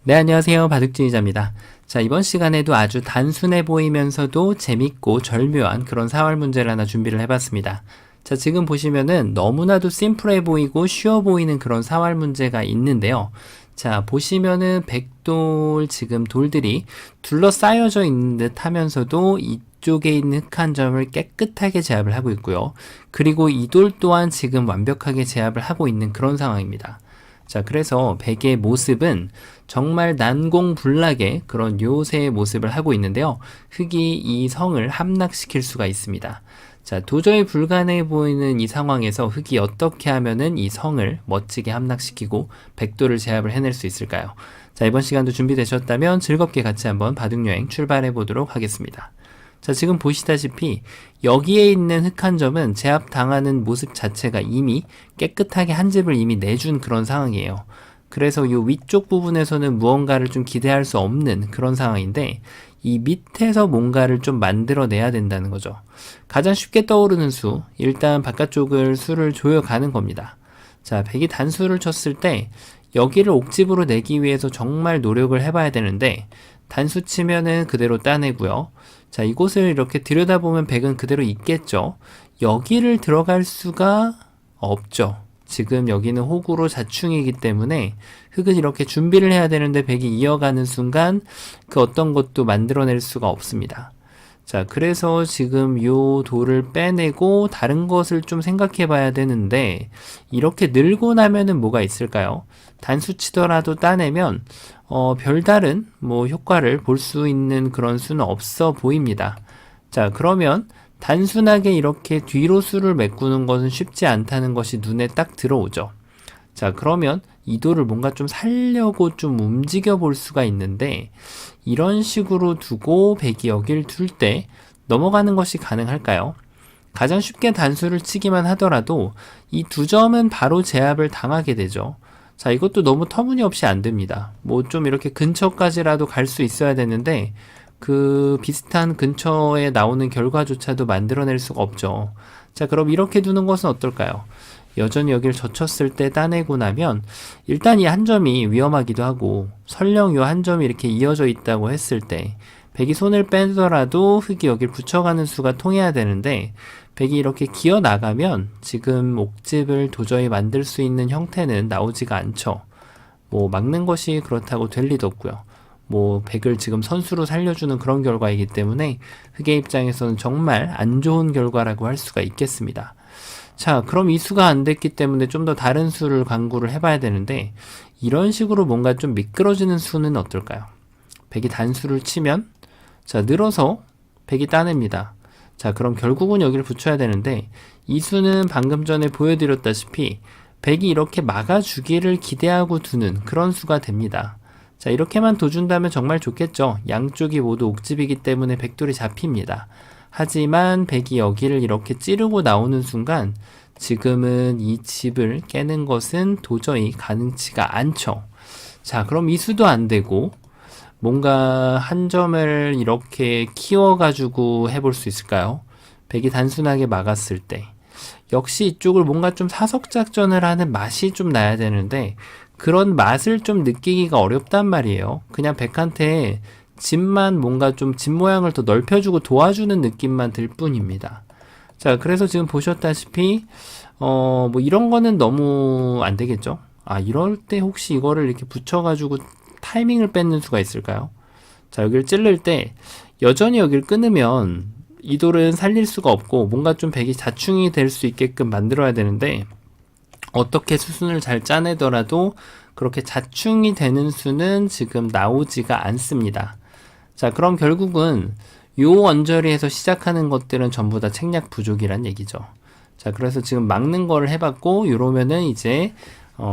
네, 안녕하세요. 바둑진이자입니다. 자, 이번 시간에도 아주 단순해 보이면서도 재밌고 절묘한 그런 사활 문제를 하나 준비를 해봤습니다. 자, 지금 보시면은 너무나도 심플해 보이고 쉬워 보이는 그런 사활 문제가 있는데요. 자, 보시면은 백돌 지금 돌들이 둘러싸여져 있는 듯 하면서도 이쪽에 있는 흑한 점을 깨끗하게 제압을 하고 있고요. 그리고 이 돌 또한 지금 완벽하게 제압을 하고 있는 그런 상황입니다. 자, 그래서 백의 모습은 정말 난공불락의 그런 요새의 모습을 하고 있는데요. 흑이 이 성을 함락시킬 수가 있습니다. 자, 도저히 불가능해 보이는 이 상황에서 흑이 어떻게 하면은 이 성을 멋지게 함락시키고 백도를 제압을 해낼 수 있을까요? 자, 이번 시간도 준비되셨다면 즐겁게 같이 한번 바둑여행 출발해 보도록 하겠습니다. 자, 지금 보시다시피 여기에 있는 흑한 점은 제압당하는 모습 자체가 이미 깨끗하게 한 집을 이미 내준 그런 상황이에요. 그래서 이 위쪽 부분에서는 무언가를 좀 기대할 수 없는 그런 상황인데 이 밑에서 뭔가를 좀 만들어내야 된다는 거죠. 가장 쉽게 떠오르는 수, 일단 바깥쪽을 수를 조여가는 겁니다. 자, 백이 단수를 쳤을 때 여기를 옥집으로 내기 위해서 정말 노력을 해봐야 되는데 단수 치면은 그대로 따내고요. 자, 이곳을 이렇게 들여다보면 백은 그대로 있겠죠. 여기를 들어갈 수가 없죠. 지금 여기는 호구로 자충이기 때문에 흑은 이렇게 준비를 해야 되는데 백이 이어가는 순간 그 어떤 것도 만들어낼 수가 없습니다. 자, 그래서 지금 요 돌을 빼내고 다른 것을 좀 생각해 봐야 되는데 이렇게 늘고 나면은 뭐가 있을까요? 단수 치더라도 따내면 별다른 효과를 볼 수 있는 그런 수는 없어 보입니다. 자, 그러면 단순하게 이렇게 뒤로 수를 메꾸는 것은 쉽지 않다는 것이 눈에 딱 들어오죠. 자, 그러면 이 돌을 뭔가 좀 살려고 좀 움직여 볼 수가 있는데 이런 식으로 두고 백이 여길 둘 때 넘어가는 것이 가능할까요? 가장 쉽게 단수를 치기만 하더라도 이 두 점은 바로 제압을 당하게 되죠. 자, 이것도 너무 터무니없이 안 됩니다. 좀 이렇게 근처까지라도 갈 수 있어야 되는데 그 비슷한 근처에 나오는 결과조차도 만들어낼 수가 없죠. 자, 그럼 이렇게 두는 것은 어떨까요? 여전히 여기를 젖혔을 때 따내고 나면 일단 이 한 점이 위험하기도 하고 설령 이 한 점이 이렇게 이어져 있다고 했을 때 백이 손을 빼더라도 흑이 여기를 붙여가는 수가 통해야 되는데 백이 이렇게 기어 나가면 지금 옥집을 도저히 만들 수 있는 형태는 나오지가 않죠. 막는 것이 그렇다고 될 리도 없고요. 백을 지금 선수로 살려주는 그런 결과이기 때문에 흑의 입장에서는 정말 안 좋은 결과라고 할 수가 있겠습니다. 자, 그럼 이 수가 안 됐기 때문에 좀 더 다른 수를 강구를 해봐야 되는데 이런 식으로 뭔가 좀 미끄러지는 수는 어떨까요? 백이 단수를 치면 자, 늘어서 백이 따냅니다. 자, 그럼 결국은 여기를 붙여야 되는데 이 수는 방금 전에 보여드렸다시피 백이 이렇게 막아주기를 기대하고 두는 그런 수가 됩니다. 자, 이렇게만 둬준다면 정말 좋겠죠. 양쪽이 모두 옥집이기 때문에 백돌이 잡힙니다. 하지만 백이 여기를 이렇게 찌르고 나오는 순간 지금은 이 집을 깨는 것은 도저히 가능치가 않죠. 자, 그럼 이 수도 안 되고 뭔가 한 점을 이렇게 키워가지고 해볼 수 있을까요? 백이 단순하게 막았을 때 역시 이쪽을 뭔가 좀 사석작전을 하는 맛이 좀 나야 되는데 그런 맛을 좀 느끼기가 어렵단 말이에요. 그냥 백한테 집만 뭔가 좀 집 모양을 더 넓혀주고 도와주는 느낌만 들 뿐입니다. 자, 그래서 지금 보셨다시피 이런 거는 너무 안 되겠죠? 아, 이럴 때 혹시 이거를 이렇게 붙여가지고 타이밍을 뺏는 수가 있을까요? 자, 여기를 찌를 때 여전히 여기를 끊으면 이 돌은 살릴 수가 없고 뭔가 좀 백이 자충이 될 수 있게끔 만들어야 되는데 어떻게 수순을 잘 짜내더라도 그렇게 자충이 되는 수는 지금 나오지가 않습니다. 자, 그럼 결국은 요 언저리에서 시작하는 것들은 전부 다 책략 부족이란 얘기죠. 자, 그래서 지금 막는 거를 해봤고 이러면은 이제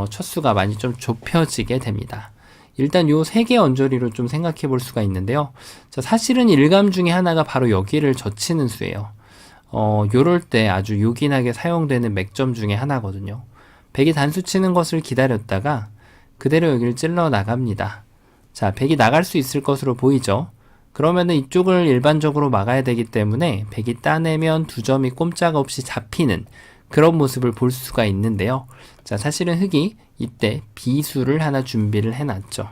첫 수가 많이 좀 좁혀지게 됩니다. 일단 요 세 개 언저리로 좀 생각해 볼 수가 있는데요. 자, 사실은 일감 중에 하나가 바로 여기를 젖히는 수예요. 요럴 때 아주 요긴하게 사용되는 맥점 중에 하나거든요. 백이 단수 치는 것을 기다렸다가 그대로 여기를 찔러 나갑니다. 자, 백이 나갈 수 있을 것으로 보이죠? 그러면은 이쪽을 일반적으로 막아야 되기 때문에 백이 따내면 두 점이 꼼짝없이 잡히는 그런 모습을 볼 수가 있는데요. 자, 사실은 흑이 이때 비수를 하나 준비를 해놨죠.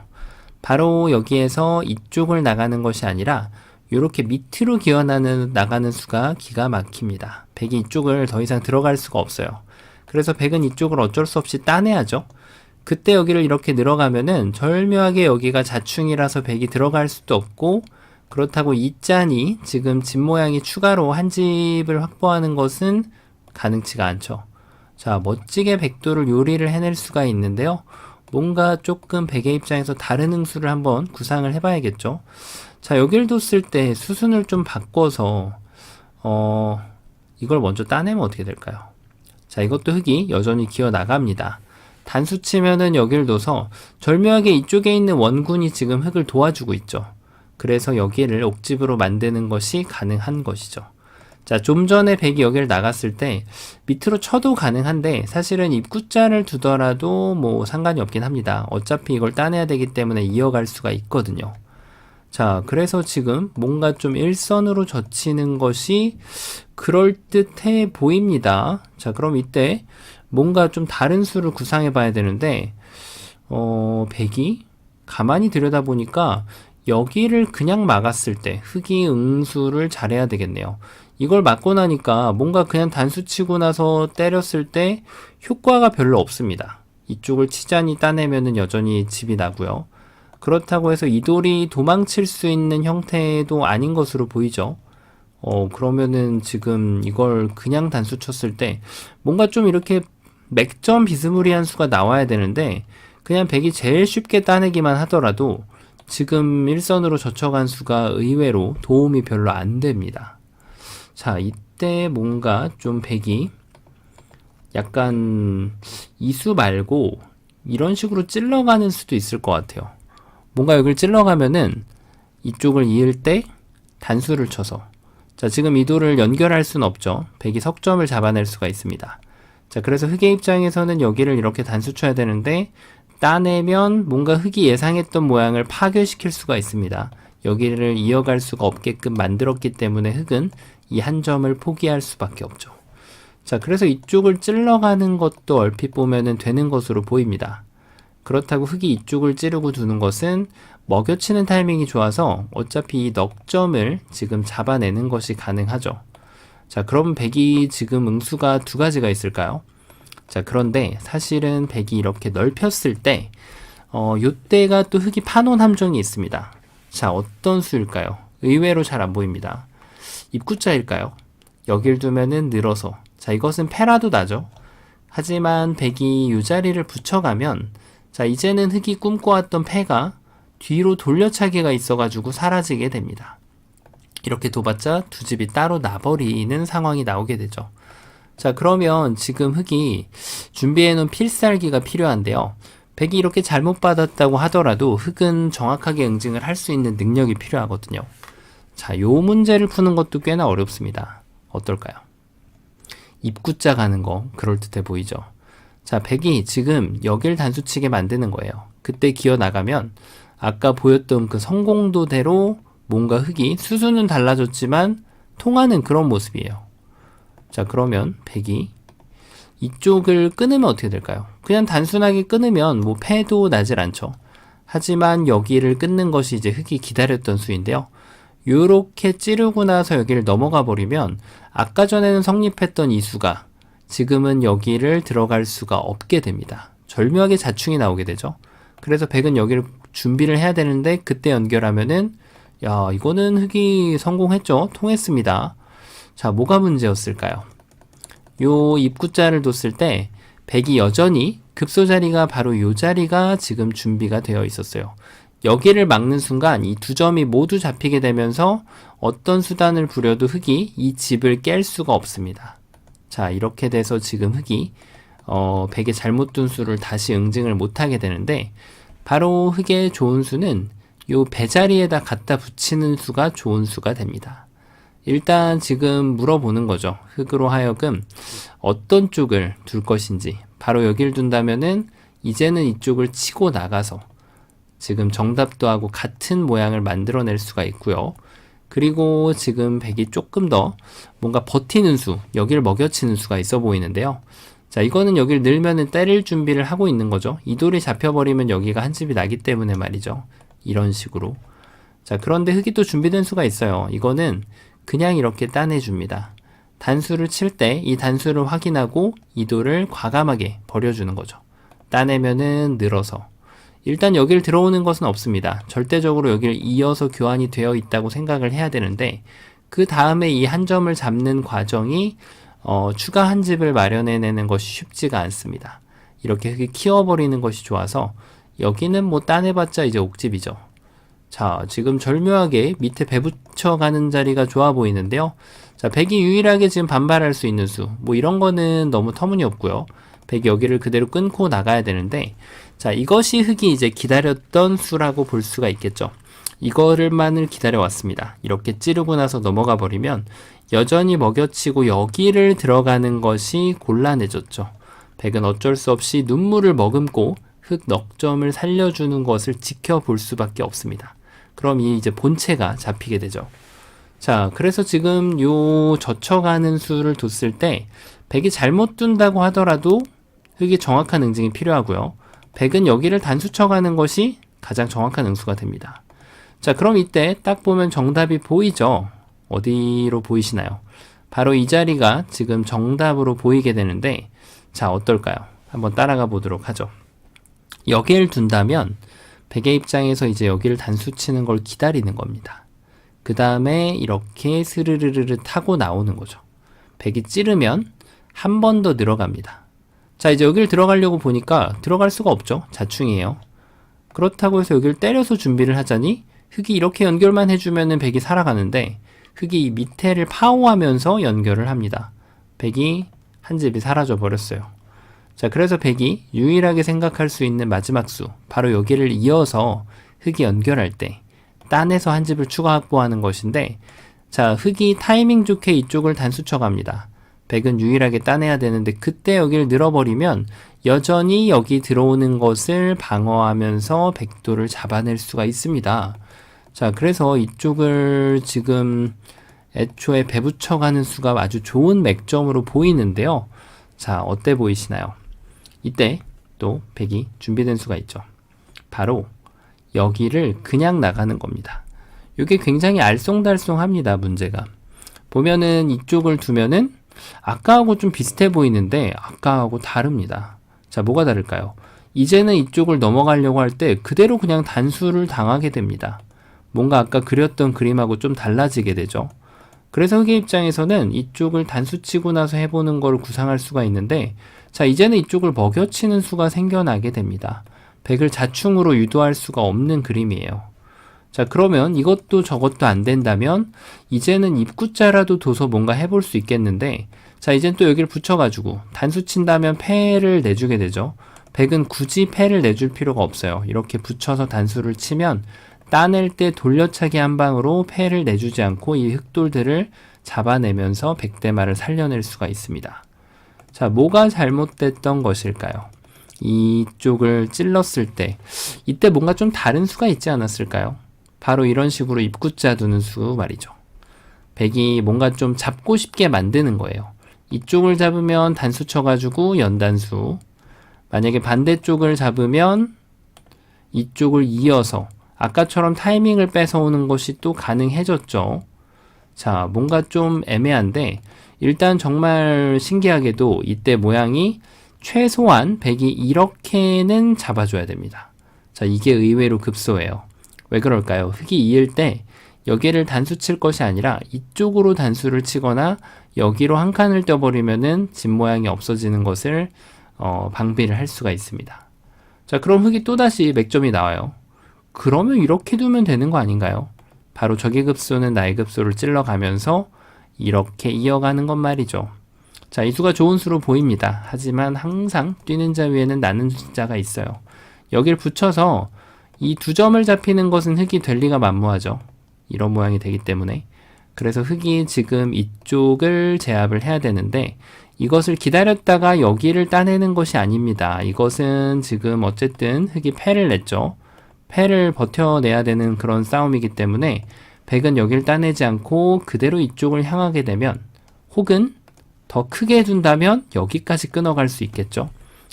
바로 여기에서 이쪽을 나가는 것이 아니라 이렇게 밑으로 기어 나가는 수가 기가 막힙니다. 백이 이쪽을 더 이상 들어갈 수가 없어요. 그래서 백은 이쪽을 어쩔 수 없이 따내야죠. 그때 여기를 이렇게 늘어가면은 절묘하게 여기가 자충이라서 백이 들어갈 수도 없고, 그렇다고 이 짠이 지금 집 모양이 추가로 한 집을 확보하는 것은 가능치가 않죠. 자, 멋지게 백도를 요리를 해낼 수가 있는데요. 뭔가 조금 백의 입장에서 다른 응수를 한번 구상을 해봐야겠죠. 자, 여길 뒀을 때 수순을 좀 바꿔서 이걸 먼저 따내면 어떻게 될까요? 자, 이것도 흙이 여전히 기어 나갑니다. 단수 치면은 여길 둬서 절묘하게 이쪽에 있는 원군이 지금 흙을 도와주고 있죠. 그래서 여기를 옥집으로 만드는 것이 가능한 것이죠. 자, 좀 전에 백이 여기를 나갔을 때 밑으로 쳐도 가능한데 사실은 입구자를 두더라도 뭐 상관이 없긴 합니다. 어차피 이걸 따내야 되기 때문에 이어갈 수가 있거든요. 자, 그래서 지금 뭔가 좀 일선으로 젖히는 것이 그럴듯해 보입니다. 자, 그럼 이때 뭔가 좀 다른 수를 구상해 봐야 되는데 백이 가만히 들여다보니까 여기를 그냥 막았을 때 흑이 응수를 잘해야 되겠네요. 이걸 막고 나니까 뭔가 그냥 단수 치고 나서 때렸을 때 효과가 별로 없습니다. 이쪽을 치자니 따내면은 여전히 집이 나고요. 그렇다고 해서 이 돌이 도망칠 수 있는 형태도 아닌 것으로 보이죠. 그러면은 지금 이걸 그냥 단수 쳤을 때 뭔가 좀 이렇게 맥점 비스무리한 수가 나와야 되는데 그냥 백이 제일 쉽게 따내기만 하더라도 지금 일선으로 젖혀간 수가 의외로 도움이 별로 안 됩니다. 자, 이때 뭔가 좀 백이 약간 이수 말고 이런 식으로 찔러가는 수도 있을 것 같아요. 뭔가 여기를 찔러가면은 이쪽을 이을 때 단수를 쳐서, 자, 지금 이 돌을 연결할 수는 없죠. 백이 석점을 잡아낼 수가 있습니다. 자, 그래서 흑의 입장에서는 여기를 이렇게 단수 쳐야 되는데 따내면 뭔가 흑이 예상했던 모양을 파괴시킬 수가 있습니다. 여기를 이어갈 수가 없게끔 만들었기 때문에 흑은 이 한 점을 포기할 수밖에 없죠. 자, 그래서 이쪽을 찔러가는 것도 얼핏 보면은 되는 것으로 보입니다. 그렇다고 흑이 이쪽을 찌르고 두는 것은 먹여치는 타이밍이 좋아서 어차피 이 넉점을 지금 잡아내는 것이 가능하죠. 자, 그럼 백이 지금 응수가 두 가지가 있을까요? 자, 그런데 사실은 백이 이렇게 넓혔을 때 요때가 또 흑이 파논 함정이 있습니다. 자, 어떤 수일까요? 의외로 잘 안 보입니다. 입구자일까요? 여길 두면은 늘어서, 자, 이것은 패라도 나죠. 하지만 백이 이 자리를 붙여가면, 자, 이제는 흑이 꿈꿔왔던 패가 뒤로 돌려차기가 있어가지고 사라지게 됩니다. 이렇게 둬봤자 두 집이 따로 나버리는 상황이 나오게 되죠. 자, 그러면 지금 흑이 준비해놓은 필살기가 필요한데요. 백이 이렇게 잘못 받았다고 하더라도 흑은 정확하게 응징을 할 수 있는 능력이 필요하거든요. 자, 요 문제를 푸는 것도 꽤나 어렵습니다. 어떨까요? 입구자 가는 거 그럴듯해 보이죠? 자, 백이 지금 여길 단수치게 만드는 거예요. 그때 기어 나가면 아까 보였던 그 성공도대로 뭔가 흑이 수순은 달라졌지만 통하는 그런 모습이에요. 자, 그러면 백이 이쪽을 끊으면 어떻게 될까요? 그냥 단순하게 끊으면 뭐 패도 나질 않죠. 하지만 여기를 끊는 것이 이제 흑이 기다렸던 수인데요. 요렇게 찌르고 나서 여기를 넘어가 버리면 아까 전에는 성립했던 이 수가 지금은 여기를 들어갈 수가 없게 됩니다. 절묘하게 자충이 나오게 되죠. 그래서 백은 여기를 준비를 해야 되는데 그때 연결하면은 야, 이거는 흑이 성공했죠. 통했습니다. 자, 뭐가 문제였을까요? 요 입구자를 뒀을 때 백이 여전히 급소 자리가 바로 요 자리가 지금 준비가 되어 있었어요. 여기를 막는 순간 이 두 점이 모두 잡히게 되면서 어떤 수단을 부려도 흑이 이 집을 깰 수가 없습니다. 자, 이렇게 돼서 지금 흑이 백의 잘못 둔 수를 다시 응징을 못하게 되는데 바로 흑의 좋은 수는 요 배자리에다 갖다 붙이는 수가 좋은 수가 됩니다. 일단 지금 물어보는 거죠. 흑으로 하여금 어떤 쪽을 둘 것인지. 바로 여기를 둔다면은 이제는 이쪽을 치고 나가서 지금 정답도 하고 같은 모양을 만들어낼 수가 있고요. 그리고 지금 백이 조금 더 뭔가 버티는 수, 여기를 먹여치는 수가 있어 보이는데요. 자, 이거는 여기를 늘면은 때릴 준비를 하고 있는 거죠. 이 돌이 잡혀버리면 여기가 한 집이 나기 때문에 말이죠. 이런 식으로. 자, 그런데 흙이 또 준비된 수가 있어요. 이거는 그냥 이렇게 따내줍니다. 단수를 칠 때 이 단수를 확인하고 이도를 과감하게 버려주는 거죠. 따내면은 늘어서. 일단 여기를 들어오는 것은 없습니다. 절대적으로 여기를 이어서 교환이 되어 있다고 생각을 해야 되는데, 그 다음에 이 한 점을 잡는 과정이 추가 한 집을 마련해내는 것이 쉽지가 않습니다. 이렇게 흙이 키워버리는 것이 좋아서 여기는 뭐 따내봤자 이제 옥집이죠. 자, 지금 절묘하게 밑에 배 붙여가는 자리가 좋아 보이는데요. 자, 백이 유일하게 지금 반발할 수 있는 수, 뭐 이런 거는 너무 터무니없고요. 백이 여기를 그대로 끊고 나가야 되는데, 자, 이것이 흙이 이제 기다렸던 수라고 볼 수가 있겠죠. 이거를만을 기다려왔습니다. 이렇게 찌르고 나서 넘어가 버리면 여전히 먹여치고 여기를 들어가는 것이 곤란해졌죠. 백은 어쩔 수 없이 눈물을 머금고 흙 넉점을 살려주는 것을 지켜볼 수밖에 없습니다. 그럼 이 이제 본체가 잡히게 되죠. 자, 그래서 지금 요 젖혀가는 수를 뒀을 때 백이 잘못 둔다고 하더라도 흙이 정확한 응징이 필요하고요. 백은 여기를 단수 쳐가는 것이 가장 정확한 응수가 됩니다. 자, 그럼 이때 딱 보면 정답이 보이죠? 어디로 보이시나요? 바로 이 자리가 지금 정답으로 보이게 되는데, 자, 어떨까요? 한번 따라가 보도록 하죠. 여기를 둔다면 백의 입장에서 이제 여기를 단수 치는 걸 기다리는 겁니다. 그 다음에 이렇게 스르르르 타고 나오는 거죠. 백이 찌르면 한 번 더 늘어갑니다. 자, 이제 여기를 들어가려고 보니까 들어갈 수가 없죠. 자충이에요. 그렇다고 해서 여기를 때려서 준비를 하자니 흙이 이렇게 연결만 해주면은 백이 살아가는데, 흙이 이 밑에를 파워하면서 연결을 합니다. 백이 한 집이 사라져 버렸어요. 자, 그래서 백이 유일하게 생각할 수 있는 마지막 수, 바로 여기를 이어서 흙이 연결할 때 딴에서 한 집을 추가 확보하는 것인데, 자, 흙이 타이밍 좋게 이쪽을 단수 쳐갑니다. 백은 유일하게 따내야 되는데, 그때 여기를 늘어버리면 여전히 여기 들어오는 것을 방어하면서 백도를 잡아낼 수가 있습니다. 자, 그래서 이쪽을 지금 애초에 배 붙여가는 수가 아주 좋은 맥점으로 보이는데요. 자, 어때 보이시나요? 이때 또 백이 준비된 수가 있죠. 바로 여기를 그냥 나가는 겁니다. 이게 굉장히 알쏭달쏭합니다. 문제가. 보면은 이쪽을 두면은 아까하고 좀 비슷해 보이는데 아까하고 다릅니다. 자, 뭐가 다를까요? 이제는 이쪽을 넘어가려고 할 때 그대로 그냥 단수를 당하게 됩니다. 뭔가 아까 그렸던 그림하고 좀 달라지게 되죠. 그래서 흙의 입장에서는 이쪽을 단수 치고 나서 해보는 걸 구상할 수가 있는데, 자, 이제는 이쪽을 먹여치는 수가 생겨나게 됩니다. 백을 자충으로 유도할 수가 없는 그림이에요. 자, 그러면 이것도 저것도 안 된다면 이제는 입구자라도 둬서 뭔가 해볼 수 있겠는데, 자, 이젠 또 여기를 붙여가지고 단수 친다면 패를 내주게 되죠. 백은 굳이 패를 내줄 필요가 없어요. 이렇게 붙여서 단수를 치면 따낼 때 돌려차기 한 방으로 패를 내주지 않고 이 흑돌들을 잡아내면서 백대마를 살려낼 수가 있습니다. 자, 뭐가 잘못됐던 것일까요? 이쪽을 찔렀을 때 이때 뭔가 좀 다른 수가 있지 않았을까요? 바로 이런 식으로 입구자 두는 수 말이죠. 백이 뭔가 좀 잡고 싶게 만드는 거예요. 이쪽을 잡으면 단수 쳐가지고 연단수, 만약에 반대쪽을 잡으면 이쪽을 이어서 아까처럼 타이밍을 뺏어오는 것이 또 가능해졌죠. 자, 뭔가 좀 애매한데 일단 정말 신기하게도 이때 모양이 최소한 백이 이렇게는 잡아줘야 됩니다. 자, 이게 의외로 급소해요. 왜 그럴까요? 흙이 이을 때 여기를 단수 칠 것이 아니라 이쪽으로 단수를 치거나 여기로 한 칸을 떼버리면은 집 모양이 없어지는 것을 방비를 할 수가 있습니다. 자, 그럼 흙이 또다시 맥점이 나와요. 그러면 이렇게 두면 되는 거 아닌가요? 바로 적의 급소는 나의 급소를 찔러가면서 이렇게 이어가는 것 말이죠. 자, 이 수가 좋은 수로 보입니다. 하지만 항상 뛰는 자 위에는 나는 숫자가 있어요. 여기를 붙여서 이 두 점을 잡히는 것은 흙이 될 리가 만무하죠. 이런 모양이 되기 때문에. 그래서 흙이 지금 이쪽을 제압을 해야 되는데 이것을 기다렸다가 여기를 따내는 것이 아닙니다. 이것은 지금 어쨌든 흙이 패를 냈죠. 패를 버텨내야 되는 그런 싸움이기 때문에 백은 여기를 따내지 않고 그대로 이쪽을 향하게 되면, 혹은 더 크게 둔다면 여기까지 끊어갈 수 있겠죠.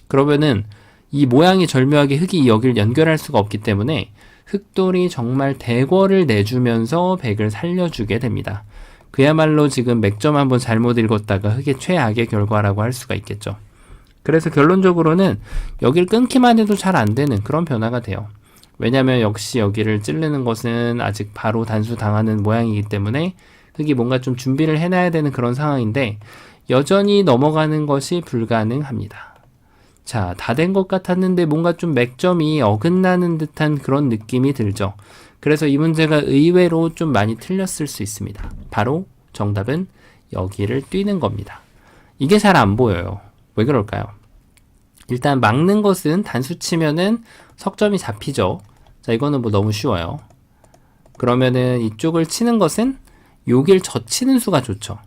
그러면은 이 모양이 절묘하게 흙이 여기를 연결할 수가 없기 때문에 흑돌이 정말 대궐을 내주면서 백을 살려주게 됩니다. 그야말로 지금 맥점 한번 잘못 읽었다가 흑의 최악의 결과라고 할 수가 있겠죠. 그래서 결론적으로는 여길 끊기만 해도 잘 안 되는 그런 변화가 돼요. 왜냐면 역시 여기를 찌르는 것은 아직 바로 단수 당하는 모양이기 때문에 흑이 뭔가 좀 준비를 해놔야 되는 그런 상황인데 여전히 넘어가는 것이 불가능합니다. 자, 다 된 것 같았는데 뭔가 좀 맥점이 어긋나는 듯한 그런 느낌이 들죠. 그래서 이 문제가 의외로 좀 많이 틀렸을 수 있습니다. 바로 정답은 여기를 뛰는 겁니다. 이게 잘 안 보여요. 왜 그럴까요? 일단 막는 것은 단수 치면은 석점이 잡히죠. 자, 이거는 뭐 너무 쉬워요. 그러면은 이쪽을 치는 것은 여길 젖히는 수가 좋죠.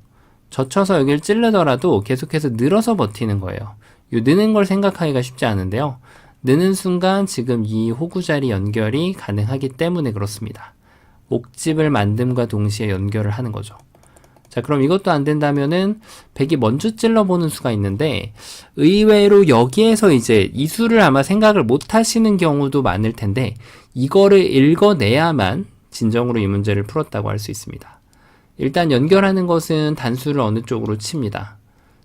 젖혀서 여길 찌르더라도 계속해서 늘어서 버티는 거예요. 요 느는 걸 생각하기가 쉽지 않은데요. 느는 순간 지금 이 호구자리 연결이 가능하기 때문에 그렇습니다. 옥집을 만듦과 동시에 연결을 하는 거죠. 자, 그럼 이것도 안 된다면은 백이 먼저 찔러보는 수가 있는데 의외로 여기에서 이제 이 수를 아마 생각을 못 하시는 경우도 많을 텐데 이거를 읽어내야만 진정으로 이 문제를 풀었다고 할 수 있습니다. 일단 연결하는 것은 단수를 어느 쪽으로 칩니다.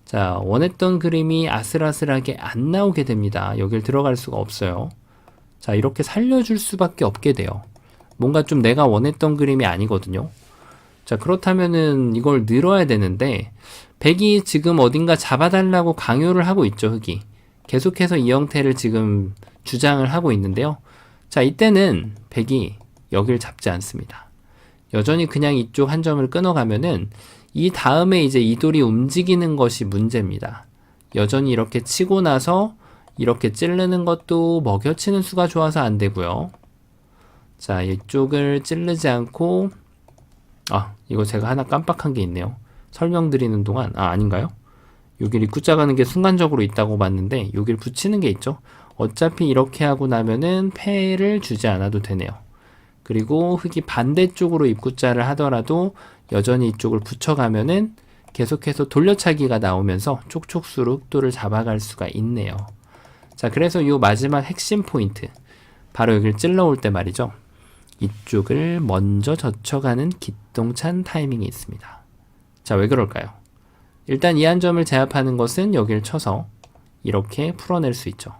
자, 원했던 그림이 아슬아슬하게 안 나오게 됩니다. 여길 들어갈 수가 없어요. 자, 이렇게 살려줄 수밖에 없게 돼요. 뭔가 좀 내가 원했던 그림이 아니거든요. 자, 그렇다면은 이걸 늘어야 되는데 백이 지금 어딘가 잡아달라고 강요를 하고 있죠, 흑이. 계속해서 이 형태를 지금 주장을 하고 있는데요. 자, 이때는 백이 여길 잡지 않습니다. 여전히 그냥 이쪽 한 점을 끊어가면은 이 다음에 이제 이 돌이 움직이는 것이 문제입니다. 여전히 이렇게 치고 나서 이렇게 찌르는 것도 먹여치는 수가 좋아서 안 되고요. 자, 이쪽을 찌르지 않고 이거 제가 하나 깜빡한 게 있네요. 설명드리는 동안 아닌가요? 여길 입구자 가는 게 순간적으로 있다고 봤는데 여길 붙이는 게 있죠. 어차피 이렇게 하고 나면은 패를 주지 않아도 되네요. 그리고 흑이 반대쪽으로 입구자를 하더라도 여전히 이쪽을 붙여가면은 계속해서 돌려차기가 나오면서 촉촉수로 흑돌을 잡아갈 수가 있네요. 자, 그래서 이 마지막 핵심 포인트, 바로 여기를 찔러올 때 말이죠. 이쪽을 먼저 젖혀가는 기똥찬 타이밍이 있습니다. 자, 왜 그럴까요? 일단 이 한 점을 제압하는 것은 여기를 쳐서 이렇게 풀어낼 수 있죠.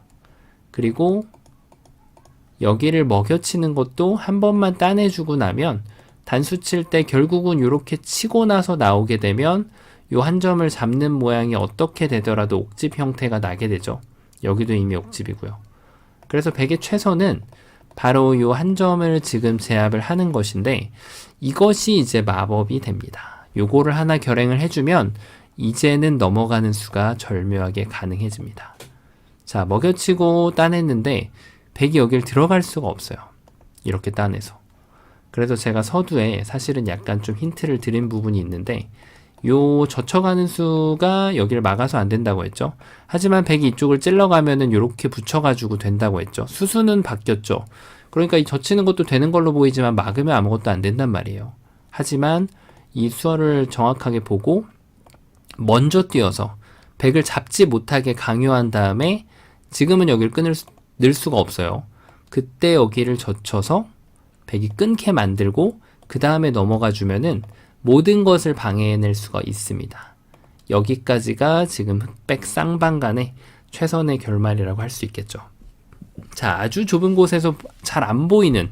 그리고 여기를 먹여치는 것도 한 번만 따내주고 나면 단수 칠 때 결국은 이렇게 치고 나서 나오게 되면 이 한 점을 잡는 모양이 어떻게 되더라도 옥집 형태가 나게 되죠. 여기도 이미 옥집이고요. 그래서 백의 최선은 바로 이 한 점을 지금 제압을 하는 것인데 이것이 이제 마법이 됩니다. 요거를 하나 결행을 해주면 이제는 넘어가는 수가 절묘하게 가능해집니다. 자, 먹여치고 따냈는데 백이 여길 들어갈 수가 없어요. 이렇게 따내서. 그래서 제가 서두에 사실은 약간 좀 힌트를 드린 부분이 있는데 요 젖혀가는 수가 여기를 막아서 안 된다고 했죠. 하지만 백이 이쪽을 찔러가면은 요렇게 붙여가지고 된다고 했죠. 수수는 바뀌었죠. 그러니까 이 젖히는 것도 되는 걸로 보이지만 막으면 아무것도 안 된단 말이에요. 하지만 이 수어를 정확하게 보고 먼저 뛰어서 백을 잡지 못하게 강요한 다음에 지금은 여기를 늘 수가 없어요. 그때 여기를 젖혀서 백이 끊게 만들고 그 다음에 넘어가 주면은 모든 것을 방해해낼 수가 있습니다. 여기까지가 지금 흑백 쌍방간의 최선의 결말이라고 할 수 있겠죠. 자, 아주 좁은 곳에서 잘 안 보이는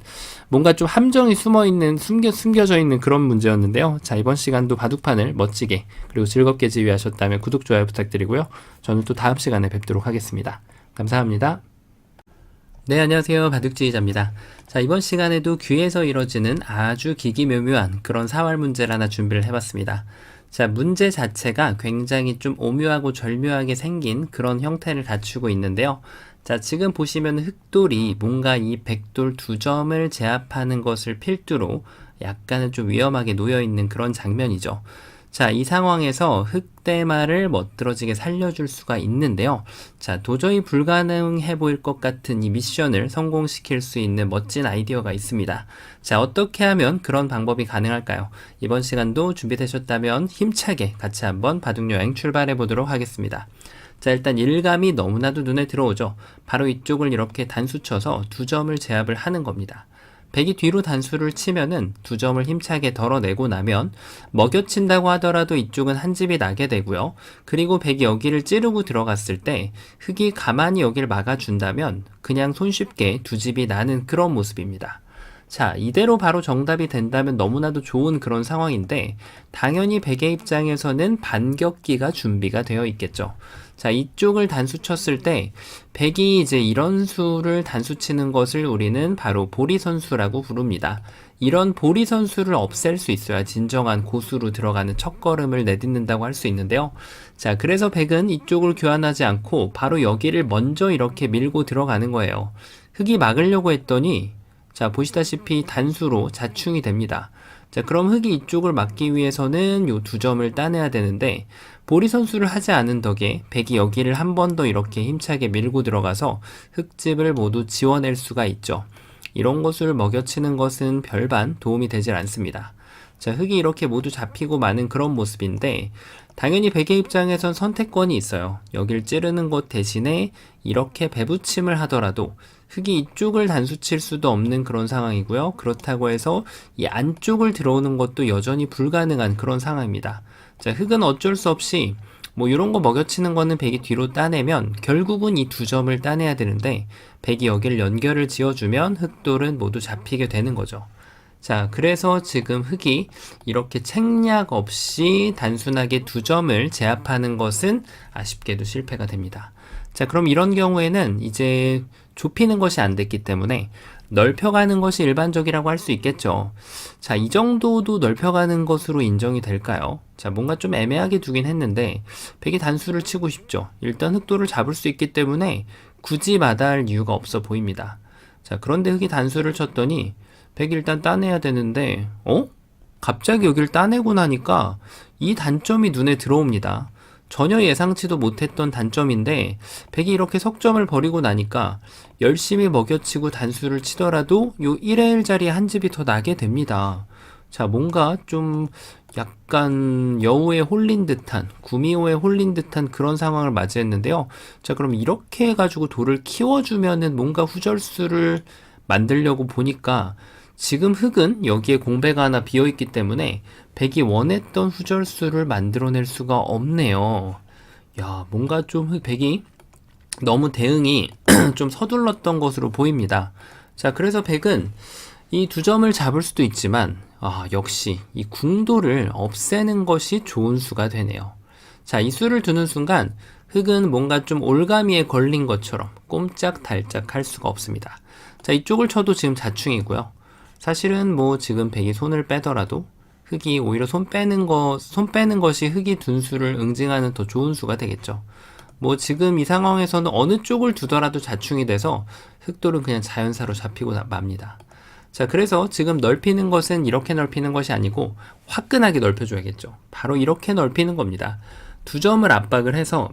뭔가 좀 함정이 숨겨져 있는 그런 문제였는데요. 자, 이번 시간도 바둑판을 멋지게 그리고 즐겁게 지휘하셨다면 구독, 좋아요 부탁드리고요. 저는 또 다음 시간에 뵙도록 하겠습니다. 감사합니다. 네, 안녕하세요. 바둑지휘자입니다. 자, 이번 시간에도 귀에서 이뤄지는 아주 기기묘묘한 그런 사활 문제를 하나 준비를 해봤습니다. 자, 문제 자체가 굉장히 좀 오묘하고 절묘하게 생긴 그런 형태를 갖추고 있는데요. 자, 지금 보시면 흑돌이 뭔가 이 백돌 두 점을 제압하는 것을 필두로 약간은 좀 위험하게 놓여있는 그런 장면이죠. 자, 이 상황에서 흑대마를 멋들어지게 살려줄 수가 있는데요. 자, 도저히 불가능해 보일 것 같은 이 미션을 성공시킬 수 있는 멋진 아이디어가 있습니다. 자, 어떻게 하면 그런 방법이 가능할까요? 이번 시간도 준비되셨다면 힘차게 같이 한번 바둑여행 출발해 보도록 하겠습니다. 자, 일단 일감이 너무나도 눈에 들어오죠. 바로 이쪽을 이렇게 단수 쳐서 두 점을 제압을 하는 겁니다. 백이 뒤로 단수를 치면은 두 점을 힘차게 덜어내고 나면 먹여친다고 하더라도 이쪽은 한 집이 나게 되고요. 그리고 백이 여기를 찌르고 들어갔을 때 흑이 가만히 여기를 막아준다면 그냥 손쉽게 두 집이 나는 그런 모습입니다. 자, 이대로 바로 정답이 된다면 너무나도 좋은 그런 상황인데 당연히 백의 입장에서는 반격기가 준비가 되어 있겠죠. 자, 이쪽을 단수 쳤을 때 백이 이제 이런 수를 단수 치는 것을 우리는 바로 보리 선수라고 부릅니다. 이런 보리 선수를 없앨 수 있어야 진정한 고수로 들어가는 첫걸음을 내딛는다고 할 수 있는데요. 자, 그래서 백은 이쪽을 교환하지 않고 바로 여기를 먼저 이렇게 밀고 들어가는 거예요. 흑이 막으려고 했더니 자, 보시다시피 단수로 자충이 됩니다. 자, 그럼 흑이 이쪽을 막기 위해서는 요 두 점을 따내야 되는데 보리 선수를 하지 않은 덕에 백이 여기를 한 번 더 이렇게 힘차게 밀고 들어가서 흑집을 모두 지워낼 수가 있죠. 이런 것을 먹여치는 것은 별반 도움이 되질 않습니다. 자, 흑이 이렇게 모두 잡히고 마는 그런 모습인데 당연히 백의 입장에선 선택권이 있어요. 여길 찌르는 것 대신에 이렇게 배붙임을 하더라도 흑이 이쪽을 단수 칠 수도 없는 그런 상황이고요. 그렇다고 해서 이 안쪽을 들어오는 것도 여전히 불가능한 그런 상황입니다. 자, 흑은 어쩔 수 없이 뭐 이런 거 먹여치는 거는 백이 뒤로 따내면 결국은 이 두 점을 따내야 되는데 백이 여기를 연결을 지어주면 흑돌은 모두 잡히게 되는 거죠. 자, 그래서 지금 흑이 이렇게 책략 없이 단순하게 두 점을 제압하는 것은 아쉽게도 실패가 됩니다. 자, 그럼 이런 경우에는 이제 좁히는 것이 안 됐기 때문에 넓혀가는 것이 일반적이라고 할 수 있겠죠. 자, 이 정도도 넓혀가는 것으로 인정이 될까요? 자, 뭔가 좀 애매하게 두긴 했는데 백이 단수를 치고 싶죠. 일단 흑돌을 잡을 수 있기 때문에 굳이 마다할 이유가 없어 보입니다. 자, 그런데 흑이 단수를 쳤더니 백이 일단 따내야 되는데 갑자기 여기를 따내고 나니까 이 단점이 눈에 들어옵니다. 전혀 예상치도 못했던 단점인데 백이 이렇게 석점을 버리고 나니까 열심히 먹여치고 단수를 치더라도 요 1의 1자리에 한 집이 더 나게 됩니다. 자, 뭔가 좀 약간 여우에 홀린 듯한, 구미호에 홀린 듯한 그런 상황을 맞이했는데요. 자, 그럼 이렇게 해가지고 돌을 키워주면은 뭔가 후절수를 만들려고 보니까 지금 흑은 여기에 공배가 하나 비어있기 때문에 백이 원했던 후절수를 만들어낼 수가 없네요. 야, 뭔가 좀 백이 너무 대응이 좀 서둘렀던 것으로 보입니다. 자, 그래서 백은 이 두 점을 잡을 수도 있지만 역시 이 궁도를 없애는 것이 좋은 수가 되네요. 자, 이 수를 두는 순간 흑은 뭔가 좀 올가미에 걸린 것처럼 꼼짝달짝 할 수가 없습니다. 자, 이쪽을 쳐도 지금 자충이고요. 사실은 뭐 지금 백이 손을 빼더라도 흑이 오히려 손 빼는 것이 흑이 둔 수를 응징하는 더 좋은 수가 되겠죠. 뭐 지금 이 상황에서는 어느 쪽을 두더라도 자충이 돼서 흑돌은 그냥 자연사로 잡히고 맙니다. 자, 그래서 지금 넓히는 것은 이렇게 넓히는 것이 아니고 화끈하게 넓혀줘야겠죠. 바로 이렇게 넓히는 겁니다. 두 점을 압박을 해서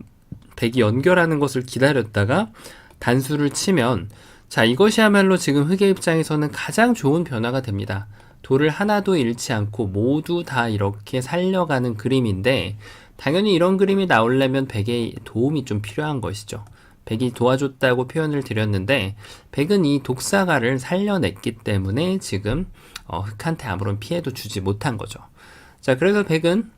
백이 연결하는 것을 기다렸다가 단수를 치면 자, 이것이야말로 지금 흑의 입장에서는 가장 좋은 변화가 됩니다. 돌을 하나도 잃지 않고 모두 다 이렇게 살려가는 그림인데 당연히 이런 그림이 나오려면 백의 도움이 좀 필요한 것이죠. 백이 도와줬다고 표현을 드렸는데 백은 이 독사가를 살려냈기 때문에 지금 흑한테 아무런 피해도 주지 못한 거죠. 자, 그래서 백은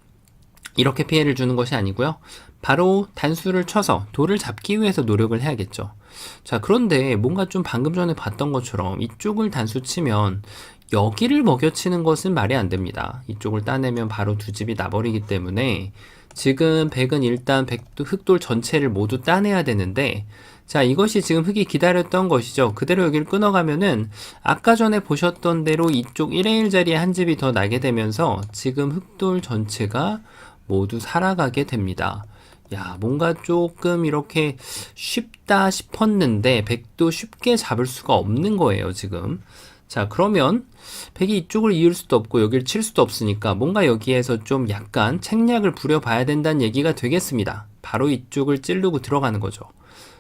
이렇게 피해를 주는 것이 아니고요. 바로 단수를 쳐서 돌을 잡기 위해서 노력을 해야겠죠. 자, 그런데 뭔가 좀 방금 전에 봤던 것처럼 이쪽을 단수 치면 여기를 먹여치는 것은 말이 안 됩니다. 이쪽을 따내면 바로 두 집이 나버리기 때문에 지금 백은 일단 흑돌 전체를 모두 따내야 되는데 자, 이것이 지금 흑이 기다렸던 것이죠. 그대로 여기를 끊어가면은 아까 전에 보셨던 대로 이쪽 1의 1자리에 한 집이 더 나게 되면서 지금 흑돌 전체가 모두 살아가게 됩니다. 야, 뭔가 조금 이렇게 쉽다 싶었는데 백도 쉽게 잡을 수가 없는 거예요, 지금. 자, 그러면 백이 이쪽을 이을 수도 없고 여기를 칠 수도 없으니까 뭔가 여기에서 좀 약간 책략을 부려봐야 된다는 얘기가 되겠습니다. 바로 이쪽을 찌르고 들어가는 거죠.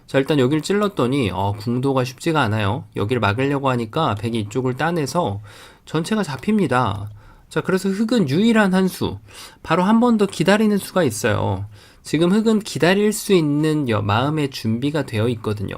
자, 일단 여기를 찔렀더니 궁도가 쉽지가 않아요. 여기를 막으려고 하니까 백이 이쪽을 따내서 전체가 잡힙니다. 자, 그래서 흑은 유일한 한 수, 바로 한 번 더 기다리는 수가 있어요. 지금 흑은 기다릴 수 있는 마음의 준비가 되어 있거든요.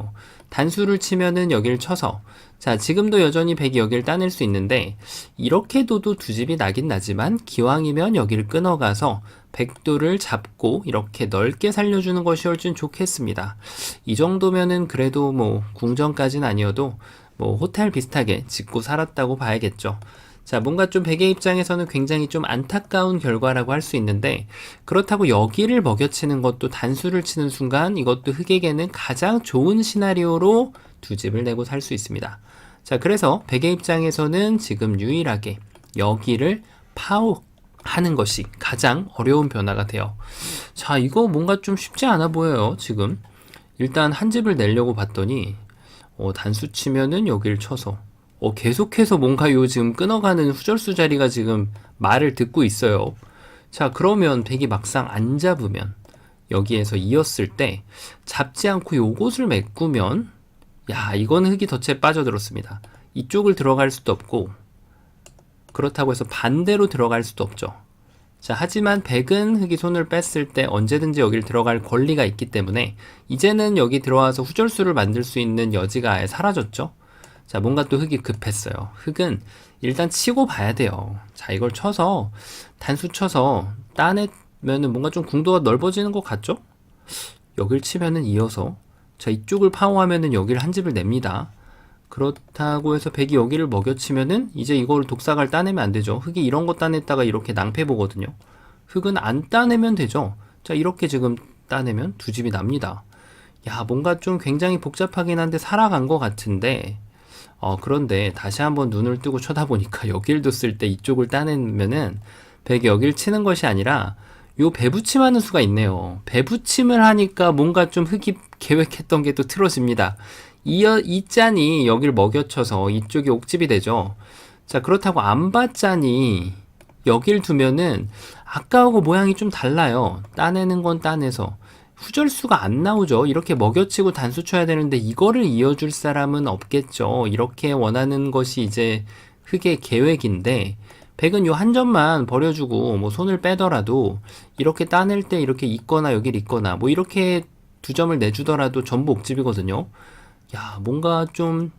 단수를 치면은 여기를 쳐서 자, 지금도 여전히 백이 여기를 따낼 수 있는데 이렇게 둬도 두 집이 나긴 나지만 기왕이면 여기를 끊어가서 백도를 잡고 이렇게 넓게 살려주는 것이 훨씬 좋겠습니다. 이 정도면은 그래도 뭐 궁전까지는 아니어도 뭐 호텔 비슷하게 짓고 살았다고 봐야겠죠. 자, 뭔가 좀 백의 입장에서는 굉장히 좀 안타까운 결과라고 할 수 있는데 그렇다고 여기를 먹여치는 것도 단수를 치는 순간 이것도 흑에게는 가장 좋은 시나리오로 두 집을 내고 살 수 있습니다. 자, 그래서 백의 입장에서는 지금 유일하게 여기를 파워하는 것이 가장 어려운 변화가 돼요. 자, 이거 뭔가 좀 쉽지 않아 보여요, 지금. 일단 한 집을 내려고 봤더니 단수 치면은 여기를 쳐서 계속해서 뭔가 요 지금 끊어가는 후절수 자리가 지금 말을 듣고 있어요. 자, 그러면 백이 막상 안 잡으면 여기에서 이었을 때 잡지 않고 요곳을 메꾸면 야, 이건 흑이 덫에 빠져들었습니다. 이쪽을 들어갈 수도 없고 그렇다고 해서 반대로 들어갈 수도 없죠. 자, 하지만 백은 흑이 손을 뺐을 때 언제든지 여기를 들어갈 권리가 있기 때문에 이제는 여기 들어와서 후절수를 만들 수 있는 여지가 아예 사라졌죠. 자, 뭔가 또 흑이 급했어요. 흑은 일단 치고 봐야 돼요. 자, 이걸 쳐서 단수 쳐서 따내면은 뭔가 좀 궁도가 넓어지는 것 같죠? 여길 치면은 이어서 자, 이쪽을 파워하면은 여기를 한 집을 냅니다. 그렇다고 해서 백이 여기를 먹여치면은 이제 이걸 독사갈 따내면 안 되죠. 흑이 이런 거 따냈다가 이렇게 낭패 보거든요. 흑은 안 따내면 되죠. 자, 이렇게 지금 따내면 두 집이 납니다. 야, 뭔가 좀 굉장히 복잡하긴 한데 살아간 것 같은데 그런데 다시 한번 눈을 뜨고 쳐다보니까 여길 뒀을 때 이쪽을 따내면은 백이 여길 치는 것이 아니라 요 배부침하는 수가 있네요. 배부침을 하니까 뭔가 좀 흑이 계획했던 게 또 틀어집니다. 이 짠이 여길 먹여쳐서 이쪽이 옥집이 되죠. 자, 그렇다고 안 받자니 여길 두면은 아까하고 모양이 좀 달라요. 따내는 건 따내서 후절수가 안 나오죠. 이렇게 먹여치고 단수 쳐야 되는데 이거를 이어줄 사람은 없겠죠. 이렇게 원하는 것이 이제 흑의 계획인데 백은 요 한 점만 버려주고 뭐 손을 빼더라도 이렇게 따낼 때 이렇게 있거나 여길 있거나 뭐 이렇게 두 점을 내주더라도 전부 옥집이거든요. 야, 뭔가 좀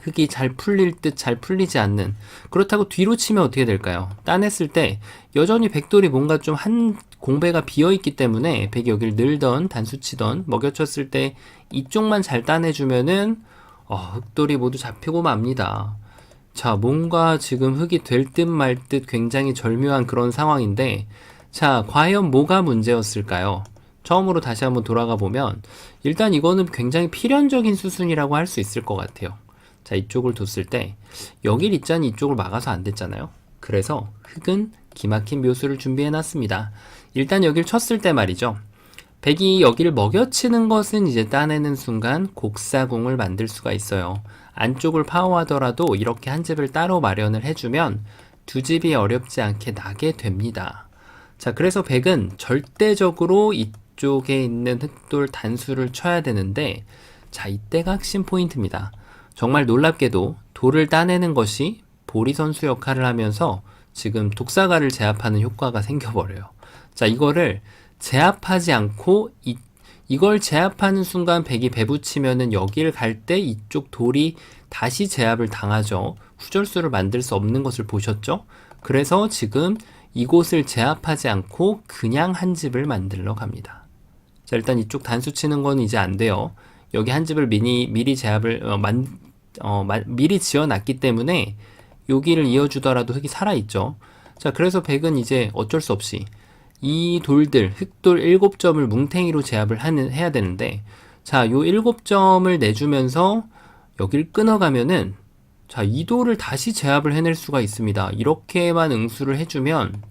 흑이 잘 풀릴 듯 잘 풀리지 않는. 그렇다고 뒤로 치면 어떻게 될까요? 따냈을 때 여전히 백돌이 뭔가 좀 한 공배가 비어있기 때문에 백이 여길 늘던 단수 치던 먹여쳤을 때 이쪽만 잘 따내주면은 흑돌이 모두 잡히고 맙니다. 자, 뭔가 지금 흑이 될 듯 말 듯 굉장히 절묘한 그런 상황인데 자, 과연 뭐가 문제였을까요? 처음으로 다시 한번 돌아가 보면 일단 이거는 굉장히 필연적인 수순이라고 할 수 있을 것 같아요. 자, 이쪽을 뒀을 때 여길 있자니 이쪽을 막아서 안 됐잖아요. 그래서 흑은 기막힌 묘수를 준비해 놨습니다. 일단 여길 쳤을 때 말이죠. 백이 여기를 먹여치는 것은 이제 따내는 순간 곡사공을 만들 수가 있어요. 안쪽을 파워하더라도 이렇게 한 집을 따로 마련을 해주면 두 집이 어렵지 않게 나게 됩니다. 자, 그래서 백은 절대적으로 이쪽에 있는 흑돌 단수를 쳐야 되는데 자, 이때가 핵심 포인트입니다. 정말 놀랍게도 돌을 따내는 것이 보리 선수 역할을 하면서 지금 독사가를 제압하는 효과가 생겨버려요. 자, 이거를 제압하지 않고 이걸 제압하는 순간 백이 배붙이면은 여기를 갈 때 이쪽 돌이 다시 제압을 당하죠. 후절수를 만들 수 없는 것을 보셨죠? 그래서 지금 이곳을 제압하지 않고 그냥 한 집을 만들러 갑니다. 자, 일단 이쪽 단수 치는 건 이제 안 돼요. 여기 한 집을 미리 제압을 미리 지어놨기 때문에 여기를 이어주더라도 흑이 살아있죠. 자, 그래서 백은 이제 어쩔 수 없이 이 돌들, 흑돌 7점을 뭉탱이로 제압을 해야 되는데 자, 요 7점을 내주면서 여길 끊어가면은 자, 이 돌을 다시 제압을 해낼 수가 있습니다. 이렇게만 응수를 해주면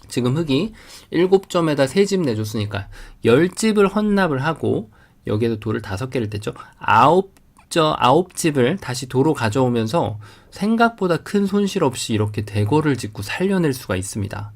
지금 흑이 7점에다 3집 내줬으니까 10집을 헌납을 하고 여기에도 돌을 5개를 뗐죠. 9집을 다시 도로 가져오면서 생각보다 큰 손실 없이 이렇게 대거를 짓고 살려낼 수가 있습니다.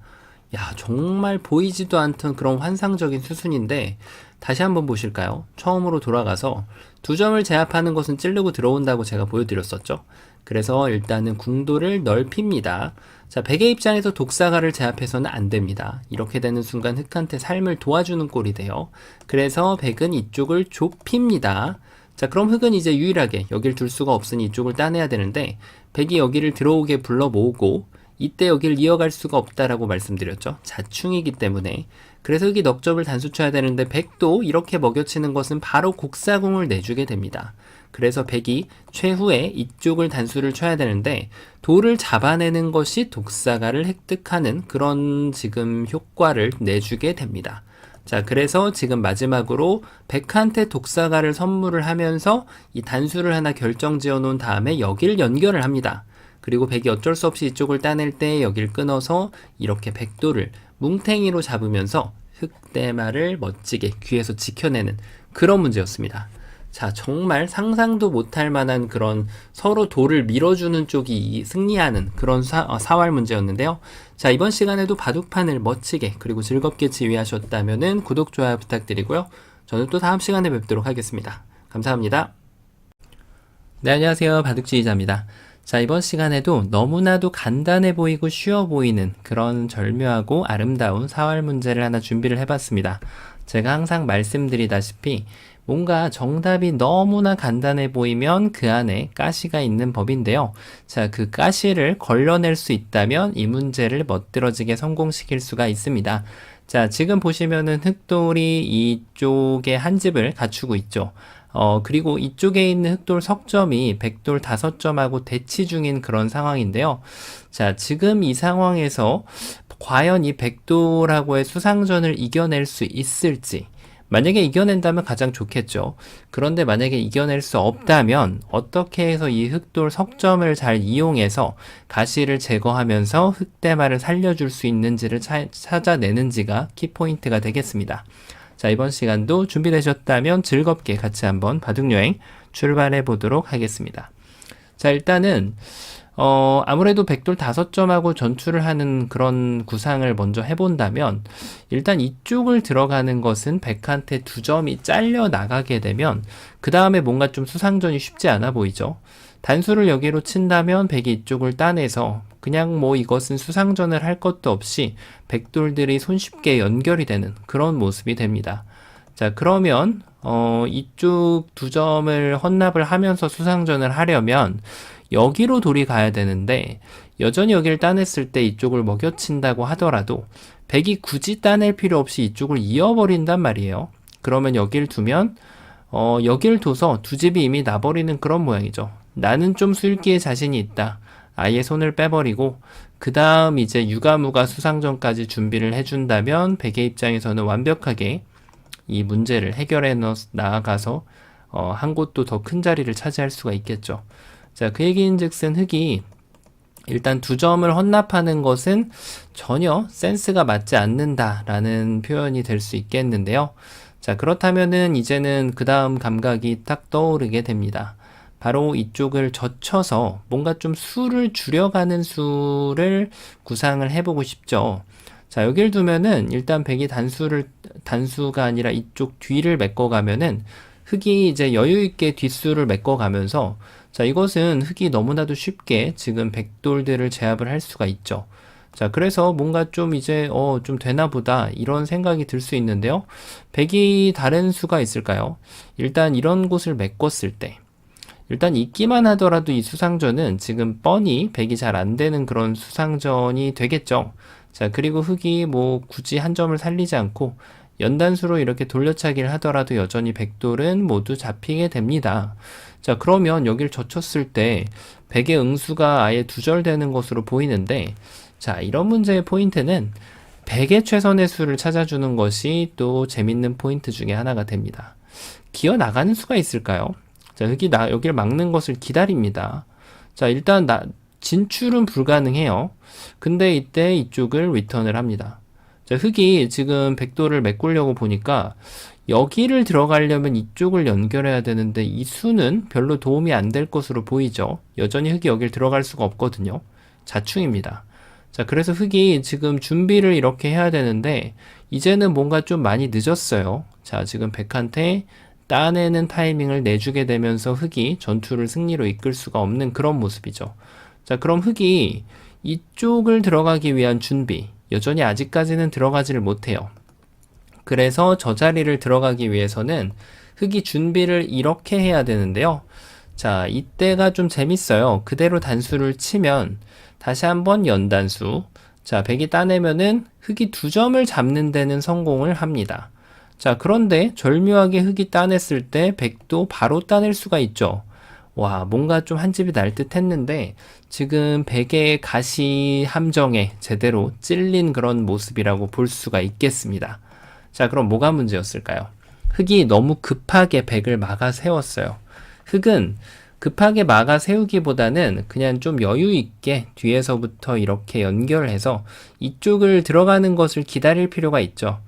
야, 정말 보이지도 않던 그런 환상적인 수순인데 다시 한번 보실까요? 처음으로 돌아가서 2점을 제압하는 것은 찌르고 들어온다고 제가 보여드렸었죠. 그래서 일단은 궁도를 넓힙니다. 자, 백의 입장에서 독사가를 제압해서는 안 됩니다. 이렇게 되는 순간 흑한테 삶을 도와주는 꼴이 돼요. 그래서 백은 이쪽을 좁힙니다. 자, 그럼 흑은 이제 유일하게 여길 둘 수가 없으니 이쪽을 따내야 되는데 백이 여기를 들어오게 불러 모으고 이때 여기를 이어갈 수가 없다라고 말씀드렸죠. 자충이기 때문에. 그래서 흑이 넉점을 단수 쳐야 되는데 백도 이렇게 먹여치는 것은 바로 곡사공을 내주게 됩니다. 그래서 백이 최후에 이쪽을 단수를 쳐야 되는데 돌을 잡아내는 것이 독사가를 획득하는 그런 지금 효과를 내주게 됩니다. 자, 그래서 지금 마지막으로 백한테 독사가를 선물을 하면서 이 단수를 하나 결정지어 놓은 다음에 여기를 연결을 합니다. 그리고 백이 어쩔 수 없이 이쪽을 따낼 때 여기를 끊어서 이렇게 백도를 뭉탱이로 잡으면서 흑대마를 멋지게 귀에서 지켜내는 그런 문제였습니다. 자, 정말 상상도 못할 만한 그런 서로 돌을 밀어주는 쪽이 승리하는 그런 사활 문제였는데요. 자, 이번 시간에도 바둑판을 멋지게 그리고 즐겁게 지휘하셨다면 구독, 좋아요 부탁드리고요. 저는 또 다음 시간에 뵙도록 하겠습니다. 감사합니다. 네, 안녕하세요. 바둑지휘자입니다. 자, 이번 시간에도 너무나도 간단해 보이고 쉬워 보이는 그런 절묘하고 아름다운 사활 문제를 하나 준비를 해봤습니다. 제가 항상 말씀드리다시피 뭔가 정답이 너무나 간단해 보이면 그 안에 가시가 있는 법인데요. 자, 그 가시를 걸러낼 수 있다면 이 문제를 멋들어지게 성공시킬 수가 있습니다. 자, 지금 보시면은 흑돌이 이쪽에 한 집을 갖추고 있죠. 그리고 이쪽에 있는 흑돌 석점이 백돌 5점하고 대치 중인 그런 상황인데요. 자, 지금 이 상황에서 과연 이 백돌하고의 수상전을 이겨낼 수 있을지, 만약에 이겨낸다면 가장 좋겠죠. 그런데 만약에 이겨낼 수 없다면 어떻게 해서 이 흑돌 석점을 잘 이용해서 가시를 제거하면서 흑대마를 살려줄 수 있는지를 찾아내는지가 키포인트가 되겠습니다. 자, 이번 시간도 준비되셨다면 즐겁게 같이 한번 바둑여행 출발해 보도록 하겠습니다. 자, 일단은 아무래도 백돌 5점하고 전투를 하는 그런 구상을 먼저 해본다면 일단 이쪽을 들어가는 것은 백한테 2점이 잘려 나가게 되면 그 다음에 뭔가 좀 수상전이 쉽지 않아 보이죠. 단수를 여기로 친다면 백이 이쪽을 따내서 그냥 뭐 이것은 수상전을 할 것도 없이 백돌들이 손쉽게 연결이 되는 그런 모습이 됩니다. 자, 그러면 이쪽 2점을 헌납을 하면서 수상전을 하려면 여기로 돌이 가야 되는데 여전히 여기를 따냈을 때 이쪽을 먹여친다고 하더라도 백이 굳이 따낼 필요 없이 이쪽을 이어버린단 말이에요. 그러면 여기를 두면 여기를 둬서 두 집이 이미 나버리는 그런 모양이죠. 나는 좀 술기에 자신이 있다. 아예 손을 빼버리고 그 다음 이제 유가무가 수상전까지 준비를 해준다면 백의 입장에서는 완벽하게 이 문제를 해결해 나아가서 한 곳도 더 큰 자리를 차지할 수가 있겠죠. 자, 그 얘기인즉슨 흑이 일단 2점을 헌납하는 것은 전혀 센스가 맞지 않는다라는 표현이 될 수 있겠는데요. 자, 그렇다면은 이제는 그 다음 감각이 딱 떠오르게 됩니다. 바로 이쪽을 젖혀서 뭔가 좀 수를 줄여가는 수를 구상을 해보고 싶죠. 자, 여길 두면은 일단 백이 단수가 아니라 이쪽 뒤를 메꿔가면은 흑이 이제 여유있게 뒷수를 메꿔가면서 자, 이것은 흑이 너무나도 쉽게 지금 백돌들을 제압을 할 수가 있죠. 자, 그래서 뭔가 좀 이제 좀 되나 보다 이런 생각이 들 수 있는데요. 백이 다른 수가 있을까요? 일단 이런 곳을 메꿨을 때 일단 있기만 하더라도 이 수상전은 지금 뻔히 백이 잘 안 되는 그런 수상전이 되겠죠. 자, 그리고 흑이 뭐 굳이 한 점을 살리지 않고 연단수로 이렇게 돌려차기를 하더라도 여전히 백돌은 모두 잡히게 됩니다. 자, 그러면 여길 젖혔을 때 백의 응수가 아예 두절되는 것으로 보이는데 자, 이런 문제의 포인트는 백의 최선의 수를 찾아주는 것이 또 재밌는 포인트 중에 하나가 됩니다. 기어 나가는 수가 있을까요? 자, 흑이 여기를 막는 것을 기다립니다. 자, 일단 진출은 불가능해요. 근데 이때 이쪽을 리턴을 합니다. 자, 흑이 지금 백돌을 메꾸려고 보니까 여기를 들어가려면 이쪽을 연결해야 되는데 이 수는 별로 도움이 안 될 것으로 보이죠. 여전히 흑이 여길 들어갈 수가 없거든요. 자충입니다. 자, 그래서 흑이 지금 준비를 이렇게 해야 되는데 이제는 뭔가 좀 많이 늦었어요. 자, 지금 백한테 따내는 타이밍을 내주게 되면서 흑이 전투를 승리로 이끌 수가 없는 그런 모습이죠. 자, 그럼 흑이 이쪽을 들어가기 위한 준비, 여전히 아직까지는 들어가지를 못해요. 그래서 저 자리를 들어가기 위해서는 흑이 준비를 이렇게 해야 되는데요. 자, 이때가 좀 재밌어요. 그대로 단수를 치면 다시 한번 연단수. 자, 백이 따내면은 흑이 2점을 잡는 데는 성공을 합니다. 자, 그런데 절묘하게 흑이 따냈을 때 백도 바로 따낼 수가 있죠. 와, 뭔가 좀 한 집이 날 듯 했는데 지금 백의 가시 함정에 제대로 찔린 그런 모습이라고 볼 수가 있겠습니다. 자, 그럼 뭐가 문제였을까요? 흑이 너무 급하게 백을 막아 세웠어요. 흑은 급하게 막아 세우기보다는 그냥 좀 여유 있게 뒤에서부터 이렇게 연결해서 이쪽을 들어가는 것을 기다릴 필요가 있죠.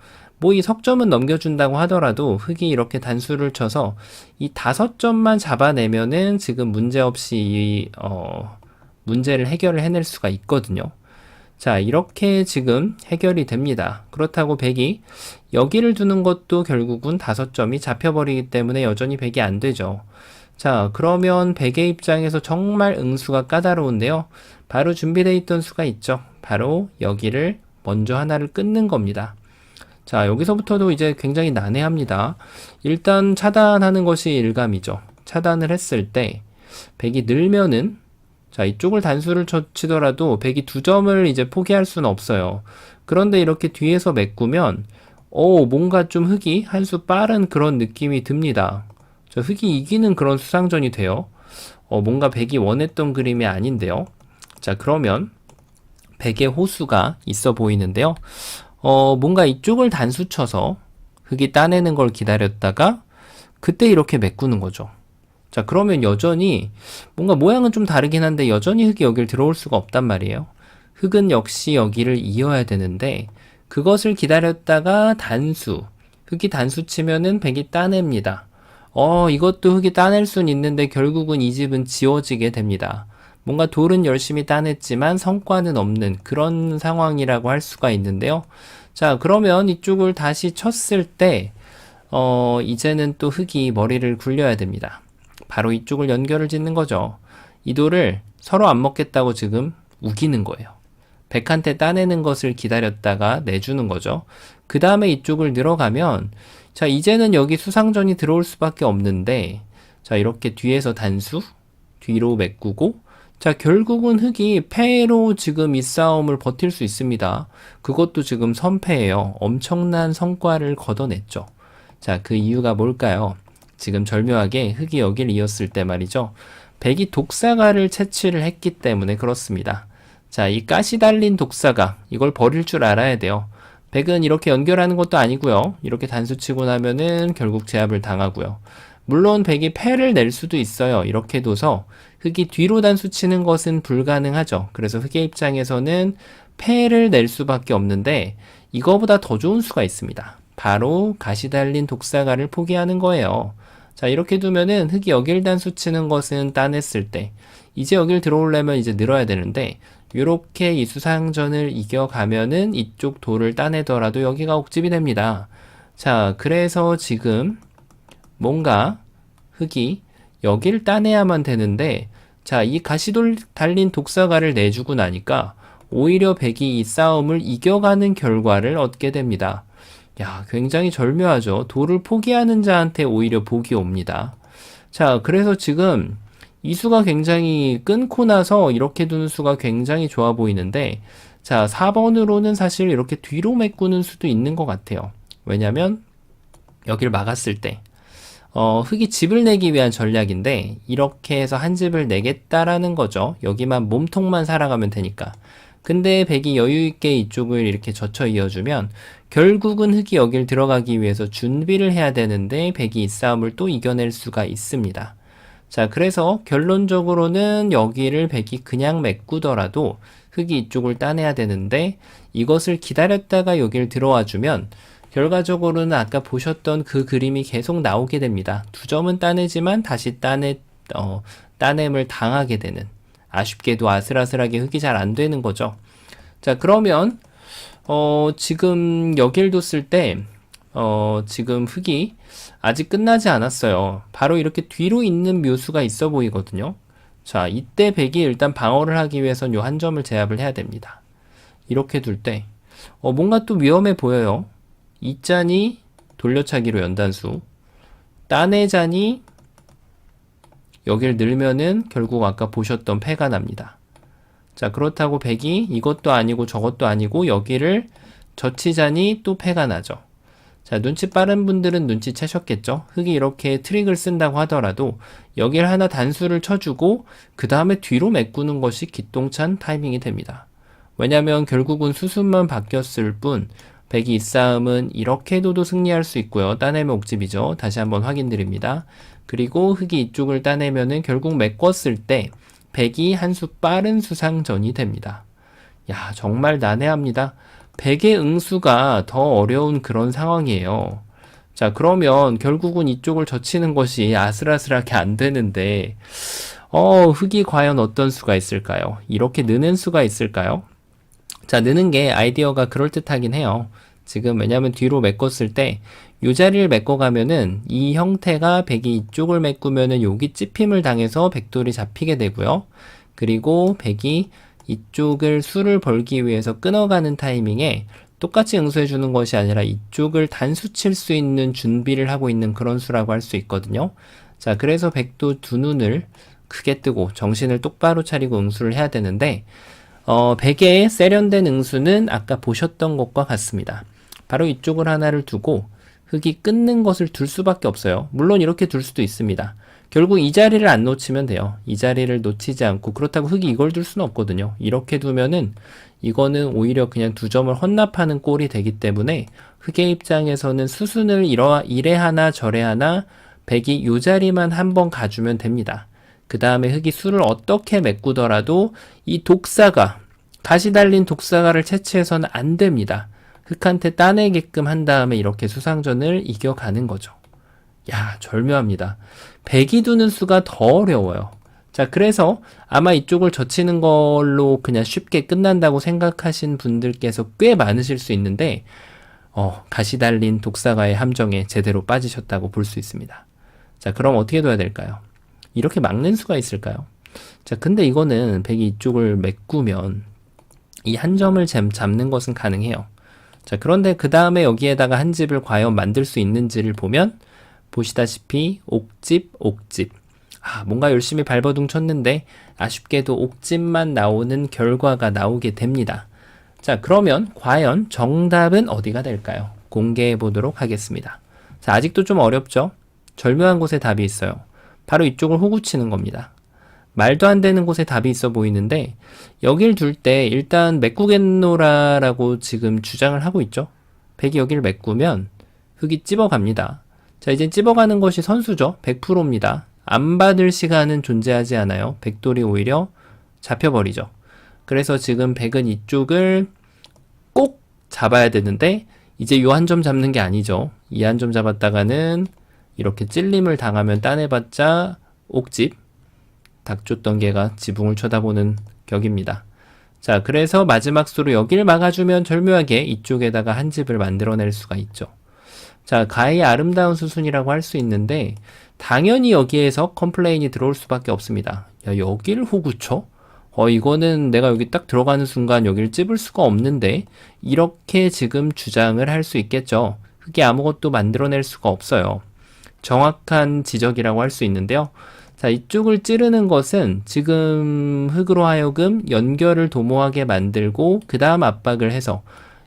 뭐 이 석점은 넘겨준다고 하더라도 흑이 이렇게 단수를 쳐서 이 5점만 잡아내면은 지금 문제없이 문제를 해결을 해낼 수가 있거든요. 자, 이렇게 지금 해결이 됩니다. 그렇다고 백이 여기를 두는 것도 결국은 5점이 잡혀버리기 때문에 여전히 백이 안 되죠. 자, 그러면 백의 입장에서 정말 응수가 까다로운데요. 바로 준비되어 있던 수가 있죠. 바로 여기를 먼저 하나를 끊는 겁니다. 자, 여기서부터도 이제 굉장히 난해합니다. 일단 차단하는 것이 일감이죠. 차단을 했을 때 백이 늘면은 자, 이쪽을 단수를 치더라도 백이 2점을 이제 포기할 수는 없어요. 그런데 이렇게 뒤에서 메꾸면 뭔가 좀 흑이 한 수 빠른 그런 느낌이 듭니다. 저 흑이 이기는 그런 수상전이 돼요. 뭔가 백이 원했던 그림이 아닌데요. 자, 그러면 백의 호수가 있어 보이는데요. 뭔가 이쪽을 단수 쳐서 흑이 따내는 걸 기다렸다가 그때 이렇게 메꾸는 거죠. 자, 그러면 여전히 뭔가 모양은 좀 다르긴 한데 여전히 흑이 여길 들어올 수가 없단 말이에요. 흑은 역시 여기를 이어야 되는데 그것을 기다렸다가 단수, 흑이 단수 치면은 백이 따냅니다. 이것도 흑이 따낼 순 있는데 결국은 이 집은 지워지게 됩니다. 뭔가 돌은 열심히 따냈지만 성과는 없는 그런 상황이라고 할 수가 있는데요. 자, 그러면 이쪽을 다시 쳤을 때 이제는 또 흑이 머리를 굴려야 됩니다. 바로 이쪽을 연결을 짓는 거죠. 이 돌을 서로 안 먹겠다고 지금 우기는 거예요. 백한테 따내는 것을 기다렸다가 내주는 거죠. 그 다음에 이쪽을 늘어가면 자, 이제는 여기 수상전이 들어올 수밖에 없는데 자, 이렇게 뒤에서 단수 뒤로 메꾸고 자, 결국은 흑이 패로 지금 이 싸움을 버틸 수 있습니다. 그것도 지금 선패예요. 엄청난 성과를 거둬냈죠. 자, 그 이유가 뭘까요? 지금 절묘하게 흑이 여기를 이었을 때 말이죠. 백이 독사가를 채취를 했기 때문에 그렇습니다. 자, 이 가시 달린 독사가 이걸 버릴 줄 알아야 돼요. 백은 이렇게 연결하는 것도 아니고요. 이렇게 단수 치고 나면은 결국 제압을 당하고요. 물론 백이 패를 낼 수도 있어요. 이렇게 둬서 흑이 뒤로 단수 치는 것은 불가능하죠. 그래서 흑의 입장에서는 패를 낼 수밖에 없는데 이거보다 더 좋은 수가 있습니다. 바로 가시 달린 독사가를 포기하는 거예요. 자, 이렇게 두면은 흑이 여길 단수 치는 것은 따냈을 때 이제 여길 들어오려면 이제 늘어야 되는데 요렇게 이 수상전을 이겨가면은 이쪽 돌을 따내더라도 여기가 옥집이 됩니다. 자, 그래서 지금 뭔가 흑이 여기를 따내야만 되는데 자, 이 가시돌 달린 독사가를 내주고 나니까 오히려 백이 이 싸움을 이겨가는 결과를 얻게 됩니다. 야, 굉장히 절묘하죠. 돌을 포기하는 자한테 오히려 복이 옵니다. 자, 그래서 지금 이 수가 굉장히 끊고 나서 이렇게 두는 수가 굉장히 좋아 보이는데 자, 4번으로는 사실 이렇게 뒤로 메꾸는 수도 있는 것 같아요. 왜냐면 여기를 막았을 때 흑이 집을 내기 위한 전략인데 이렇게 해서 한 집을 내겠다라는 거죠. 여기만 몸통만 살아가면 되니까. 근데 백이 여유있게 이쪽을 이렇게 젖혀 이어주면 결국은 흑이 여길 들어가기 위해서 준비를 해야 되는데 백이 이 싸움을 또 이겨낼 수가 있습니다. 자, 그래서 결론적으로는 여기를 백이 그냥 메꾸더라도 흑이 이쪽을 따내야 되는데 이것을 기다렸다가 여길 들어와주면 결과적으로는 아까 보셨던 그 그림이 계속 나오게 됩니다. 2점은 따내지만 다시 따냄을 당하게 되는 아쉽게도 아슬아슬하게 흑이 잘 안 되는 거죠. 자, 그러면 지금 여길 뒀을 때 지금 흑이 아직 끝나지 않았어요. 바로 이렇게 뒤로 있는 묘수가 있어 보이거든요. 자, 이때 백이 일단 방어를 하기 위해선 요 한 점을 제압을 해야 됩니다. 이렇게 둘 때 뭔가 또 위험해 보여요. 이 짠이 돌려차기로 연단수 따내자니 여길 넣으면은 결국 아까 보셨던 패가 납니다. 자, 그렇다고 백이 이것도 아니고 저것도 아니고 여기를 젖히자니 또 패가 나죠. 자, 눈치 빠른 분들은 눈치채셨겠죠? 흑이 이렇게 트릭을 쓴다고 하더라도 여길 하나 단수를 쳐주고 그 다음에 뒤로 메꾸는 것이 기똥찬 타이밍이 됩니다. 왜냐면 결국은 수순만 바뀌었을 뿐 백이 이 싸움은 이렇게 해도 승리할 수 있고요. 따내면 옥집이죠. 다시 한번 확인드립니다. 그리고 흑이 이쪽을 따내면은 결국 메꿨을 때 백이 한 수 빠른 수상전이 됩니다. 야, 정말 난해합니다. 백의 응수가 더 어려운 그런 상황이에요. 자, 그러면 결국은 이쪽을 젖히는 것이 아슬아슬하게 안 되는데, 흑이 과연 어떤 수가 있을까요? 이렇게 느는 수가 있을까요? 자, 느는 게 아이디어가 그럴듯하긴 해요. 지금 왜냐면 뒤로 메꿨을 때 이 자리를 메꿔가면은 이 형태가 백이 이쪽을 메꾸면은 여기 찝힘을 당해서 백돌이 잡히게 되고요. 그리고 백이 이쪽을 수를 벌기 위해서 끊어가는 타이밍에 똑같이 응수해 주는 것이 아니라 이쪽을 단수 칠 수 있는 준비를 하고 있는 그런 수라고 할 수 있거든요. 자, 그래서 백도 두 눈을 크게 뜨고 정신을 똑바로 차리고 응수를 해야 되는데 백의 세련된 응수는 아까 보셨던 것과 같습니다. 바로 이쪽을 하나를 두고 흑이 끊는 것을 둘 수밖에 없어요. 물론 이렇게 둘 수도 있습니다. 결국 이 자리를 안 놓치면 돼요. 이 자리를 놓치지 않고, 그렇다고 흑이 이걸 둘 수는 없거든요. 이렇게 두면은 이거는 오히려 그냥 두 점을 헌납하는 꼴이 되기 때문에 흑의 입장에서는 수순을 이래 하나 저래 하나 백이 이 자리만 한번 가주면 됩니다. 그 다음에 흑이 수를 어떻게 메꾸더라도 이 독사가, 가시 달린 독사가를 채취해서는 안 됩니다. 흑한테 따내게끔 한 다음에 이렇게 수상전을 이겨가는 거죠. 야, 절묘합니다. 백이 두는 수가 더 어려워요. 자, 그래서 아마 이쪽을 젖히는 걸로 그냥 쉽게 끝난다고 생각하신 분들께서 꽤 많으실 수 있는데 가시 달린 독사가의 함정에 제대로 빠지셨다고 볼 수 있습니다. 자, 그럼 어떻게 둬야 될까요? 이렇게 막는 수가 있을까요? 자, 근데 이거는 백이 이쪽을 메꾸면 이 한 점을 잡는 것은 가능해요. 자, 그런데 그 다음에 여기에다가 한 집을 과연 만들 수 있는지를 보면 보시다시피 옥집, 옥집. 뭔가 열심히 발버둥 쳤는데 아쉽게도 옥집만 나오는 결과가 나오게 됩니다. 자, 그러면 과연 정답은 어디가 될까요? 공개해 보도록 하겠습니다. 자, 아직도 좀 어렵죠? 절묘한 곳에 답이 있어요. 바로 이쪽을 호구 치는 겁니다. 말도 안 되는 곳에 답이 있어 보이는데 여길 둘 때 일단 메꾸겠노라라고 지금 주장을 하고 있죠. 백이 여기를 메꾸면 흑이 찝어갑니다. 자, 이제 찝어가는 것이 선수죠. 100%입니다. 안 받을 시간은 존재하지 않아요. 백돌이 오히려 잡혀버리죠. 그래서 지금 백은 이쪽을 꼭 잡아야 되는데 이제 요 한 점 잡는 게 아니죠. 이 한 점 잡았다가는 이렇게 찔림을 당하면 따내봤자 옥집, 닭 쫓던 개가 지붕을 쳐다보는 격입니다. 자, 그래서 마지막 수로 여기를 막아주면 절묘하게 이쪽에다가 한 집을 만들어낼 수가 있죠. 자, 가히 아름다운 수순이라고 할 수 있는데 당연히 여기에서 컴플레인이 들어올 수밖에 없습니다. 야, 여기를 호구 쳐? 이거는 내가 여기 딱 들어가는 순간 여기를 찝을 수가 없는데, 이렇게 지금 주장을 할 수 있겠죠. 흑이 아무것도 만들어낼 수가 없어요. 정확한 지적이라고 할 수 있는데요. 자, 이쪽을 찌르는 것은 지금 흑으로 하여금 연결을 도모하게 만들고 그 다음 압박을 해서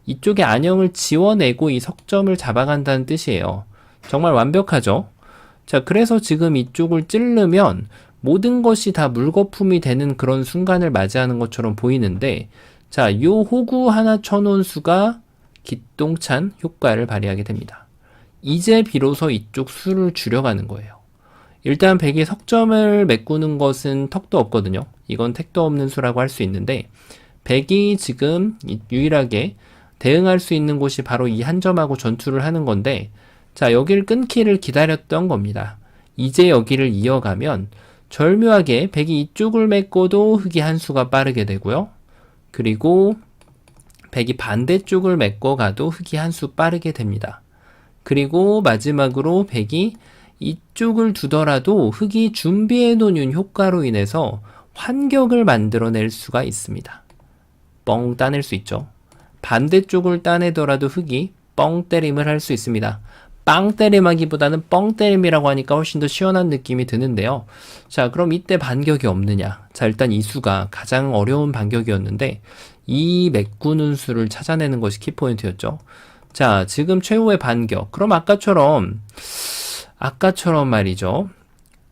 이쪽의 안형을 지워내고 이 석점을 잡아간다는 뜻이에요. 정말 완벽하죠? 자, 그래서 지금 이쪽을 찌르면 모든 것이 다 물거품이 되는 그런 순간을 맞이하는 것처럼 보이는데, 자, 요 호구 하나 쳐놓은 수가 기똥찬 효과를 발휘하게 됩니다. 이제 비로소 이쪽 수를 줄여가는 거예요. 일단 백이 석점을 메꾸는 것은 턱도 없거든요. 이건 택도 없는 수라고 할 수 있는데 백이 지금 유일하게 대응할 수 있는 곳이 바로 이 한 점하고 전투를 하는 건데, 자, 여기를 끊기를 기다렸던 겁니다. 이제 여기를 이어가면 절묘하게 백이 이쪽을 메꿔도 흑이 한 수가 빠르게 되고요. 그리고 백이 반대쪽을 메꿔가도 흑이 한 수 빠르게 됩니다. 그리고 마지막으로 백이 이쪽을 두더라도 흑이 준비해 놓은 효과로 인해서 환격을 만들어낼 수가 있습니다. 뻥 따낼 수 있죠. 반대쪽을 따내더라도 흑이 뻥 때림을 할 수 있습니다. 빵 때림하기보다는 뻥 때림이라고 하니까 훨씬 더 시원한 느낌이 드는데요. 자, 그럼 이때 반격이 없느냐? 자, 일단 이 수가 가장 어려운 반격이었는데 이 메꾸는 수를 찾아내는 것이 키포인트였죠. 자, 지금 최후의 반격. 그럼 아까처럼 말이죠.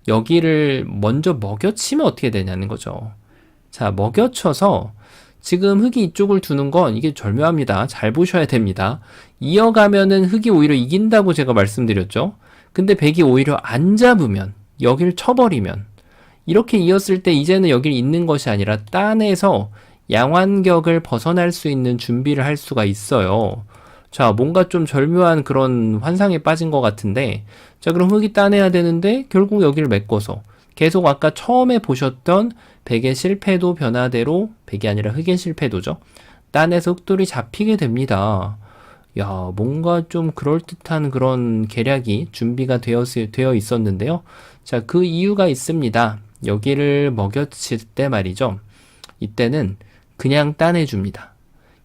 여기를 먼저 먹여치면 어떻게 되냐는 거죠. 자, 먹여쳐서 지금 흑이 이쪽을 두는 건 이게 절묘합니다. 잘 보셔야 됩니다. 이어가면은 흑이 오히려 이긴다고 제가 말씀드렸죠. 근데 백이 오히려 안 잡으면, 여길 쳐버리면, 이렇게 이었을 때 이제는 여길 있는 것이 아니라 딴에서 양완격을 벗어날 수 있는 준비를 할 수가 있어요. 자, 뭔가 좀 절묘한 그런 환상에 빠진 것 같은데, 자, 그럼 흑이 따내야 되는데, 결국 여기를 메꿔서, 계속 아까 처음에 보셨던 백의 실패도 변화대로, 백이 아니라 흑의 실패도죠. 딴에서 흑돌이 잡히게 됩니다. 야, 뭔가 좀 그럴듯한 그런 계략이 준비가 되어 있었는데요. 자, 그 이유가 있습니다. 여기를 먹여칠 때 말이죠. 이때는 그냥 따내줍니다.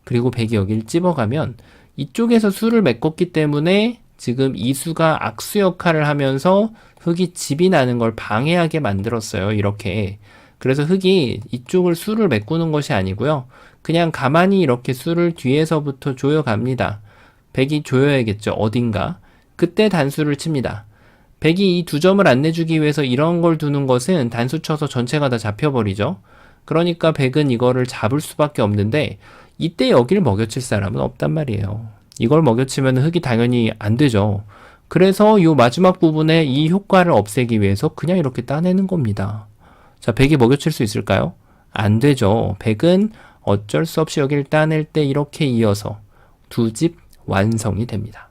그리고 백이 여기를 찝어가면 이쪽에서 수를 메꿨기 때문에 지금 이 수가 악수 역할을 하면서 흑이 집이 나는 걸 방해하게 만들었어요. 이렇게. 그래서 흑이 이쪽을 수를 메꾸는 것이 아니고요. 그냥 가만히 이렇게 수를 뒤에서부터 조여갑니다. 백이 조여야겠죠. 어딘가. 그때 단수를 칩니다. 백이 이 두 점을 안 내주기 위해서 이런 걸 두는 것은 단수 쳐서 전체가 다 잡혀버리죠. 그러니까 백은 이거를 잡을 수밖에 없는데 이때 여기를 먹여칠 사람은 없단 말이에요. 이걸 먹여치면 흑이 당연히 안 되죠. 그래서 이 마지막 부분에 이 효과를 없애기 위해서 그냥 이렇게 따내는 겁니다. 자, 백이 먹여칠 수 있을까요? 안 되죠. 백은 어쩔 수 없이 여기를 따낼 때 이렇게 이어서 두 집 완성이 됩니다.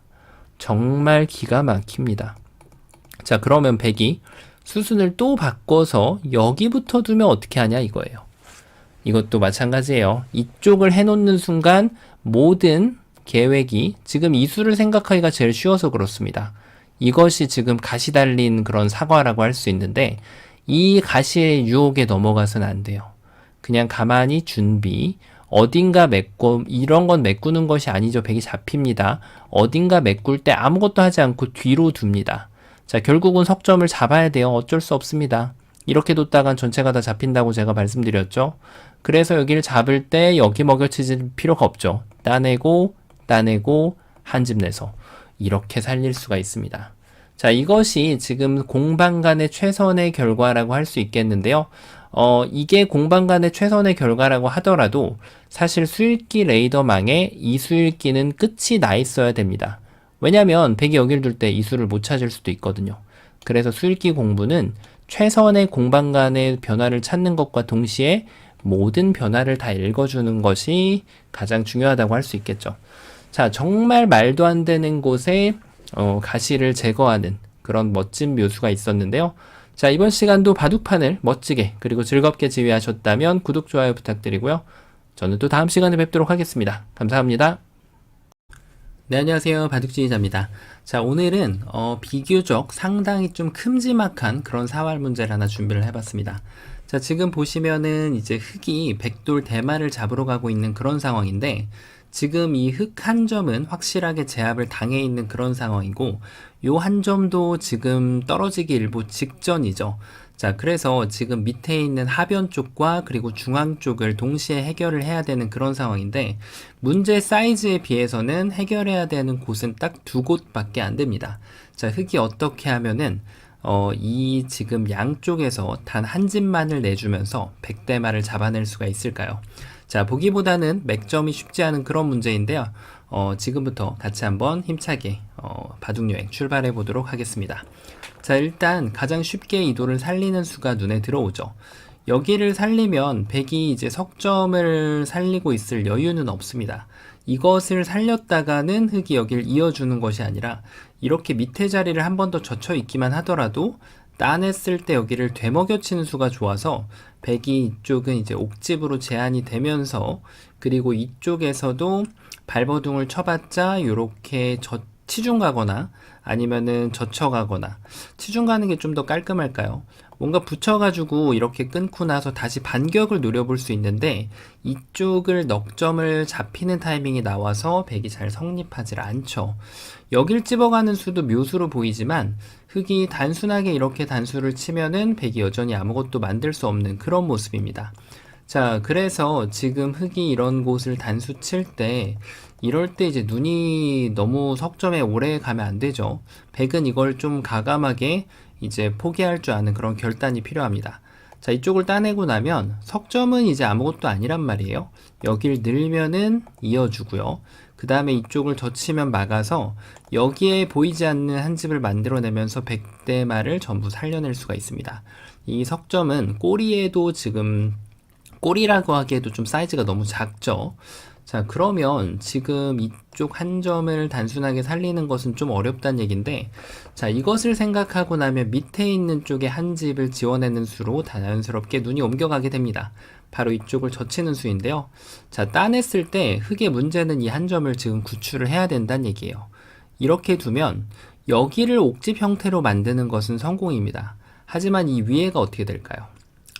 정말 기가 막힙니다. 자, 그러면 백이 수순을 또 바꿔서 여기부터 두면 어떻게 하냐 이거예요. 이것도 마찬가지예요. 이쪽을 해놓는 순간 모든 계획이 지금 이 수를 생각하기가 제일 쉬워서 그렇습니다. 이것이 지금 가시 달린 그런 사과라고 할 수 있는데 이 가시의 유혹에 넘어가서는 안 돼요. 그냥 가만히 준비, 어딘가 메꿔, 이런 건 메꾸는 것이 아니죠. 백이 잡힙니다. 어딘가 메꿀 때 아무것도 하지 않고 뒤로 둡니다. 자, 결국은 석점을 잡아야 돼요. 어쩔 수 없습니다. 이렇게 뒀다간 전체가 다 잡힌다고 제가 말씀드렸죠. 그래서 여기를 잡을 때 여기 먹여치질 필요가 없죠. 따내고 한 집 내서 이렇게 살릴 수가 있습니다. 자, 이것이 지금 공방 간의 최선의 결과라고 할 수 있겠는데요. 이게 공방 간의 최선의 결과라고 하더라도 사실 수읽기 레이더망에 이 수읽기는 끝이 나 있어야 됩니다. 왜냐면 백이 여기를 둘 때 이 수를 못 찾을 수도 있거든요. 그래서 수읽기 공부는 최선의 공방 간의 변화를 찾는 것과 동시에 모든 변화를 다 읽어주는 것이 가장 중요하다고 할 수 있겠죠. 자, 정말 말도 안 되는 곳에 가시를 제거하는 그런 멋진 묘수가 있었는데요. 자, 이번 시간도 바둑판을 멋지게 그리고 즐겁게 지휘하셨다면 구독, 좋아요 부탁드리고요. 저는 또 다음 시간에 뵙도록 하겠습니다. 감사합니다. 네, 안녕하세요. 바둑지휘자입니다. 자, 오늘은 비교적 상당히 좀 큼지막한 그런 사활 문제를 하나 준비를 해봤습니다. 자, 지금 보시면은 이제 흑이 백돌 대마를 잡으러 가고 있는 그런 상황인데 지금 이 흑 한 점은 확실하게 제압을 당해 있는 그런 상황이고 요 한 점도 지금 떨어지기 일보 직전이죠. 자, 그래서 지금 밑에 있는 하변 쪽과 그리고 중앙 쪽을 동시에 해결을 해야 되는 그런 상황인데 문제 사이즈에 비해서는 해결해야 되는 곳은 딱 두 곳밖에 안 됩니다. 자, 흑이 어떻게 하면은 이 지금 양쪽에서 단 한 집만을 내주면서 백대마를 잡아낼 수가 있을까요? 자, 보기보다는 맥점이 쉽지 않은 그런 문제인데요. 지금부터 같이 한번 힘차게 바둑여행 출발해 보도록 하겠습니다. 자, 일단 가장 쉽게 이도를 살리는 수가 눈에 들어오죠. 여기를 살리면 백이 이제 석점을 살리고 있을 여유는 없습니다. 이것을 살렸다가는 흑이 여기를 이어주는 것이 아니라 이렇게 밑에 자리를 한 번 더 젖혀 있기만 하더라도 따냈을 때 여기를 되먹여치는 수가 좋아서 백이 이쪽은 이제 옥집으로 제한이 되면서 그리고 이쪽에서도 발버둥을 쳐봤자 이렇게 치중 가거나 아니면은 젖혀 가거나. 치중 가는 게 좀 더 깔끔할까요? 뭔가 붙여가지고 이렇게 끊고 나서 다시 반격을 노려볼 수 있는데 이쪽을 넉점을 잡히는 타이밍이 나와서 백이 잘 성립하지 않죠. 여길 집어가는 수도 묘수로 보이지만 흑이 단순하게 이렇게 단수를 치면은 백이 여전히 아무것도 만들 수 없는 그런 모습입니다. 자, 그래서 지금 흑이 이런 곳을 단수 칠 때 이럴 때 이제 눈이 너무 석점에 오래 가면 안 되죠. 백은 이걸 좀 가감하게 이제 포기할 줄 아는 그런 결단이 필요합니다. 자, 이쪽을 따내고 나면 석점은 이제 아무것도 아니란 말이에요. 여길 늘면은 이어주고요. 그 다음에 이쪽을 젖히면 막아서 여기에 보이지 않는 한 집을 만들어내면서 백대마를 전부 살려낼 수가 있습니다. 이 석점은 꼬리에도 지금 꼬리라고 하기에도 좀 사이즈가 너무 작죠. 자, 그러면 지금 이쪽 한 점을 단순하게 살리는 것은 좀 어렵다는 얘기인데, 자, 이것을 생각하고 나면 밑에 있는 쪽에 한 집을 지워내는 수로 자연스럽게 눈이 옮겨가게 됩니다. 바로 이쪽을 젖히는 수인데요. 자, 따냈을 때 흑의 문제는 이 한 점을 지금 구출을 해야 된다는 얘기예요. 이렇게 두면 여기를 옥집 형태로 만드는 것은 성공입니다. 하지만 이 위에가 어떻게 될까요?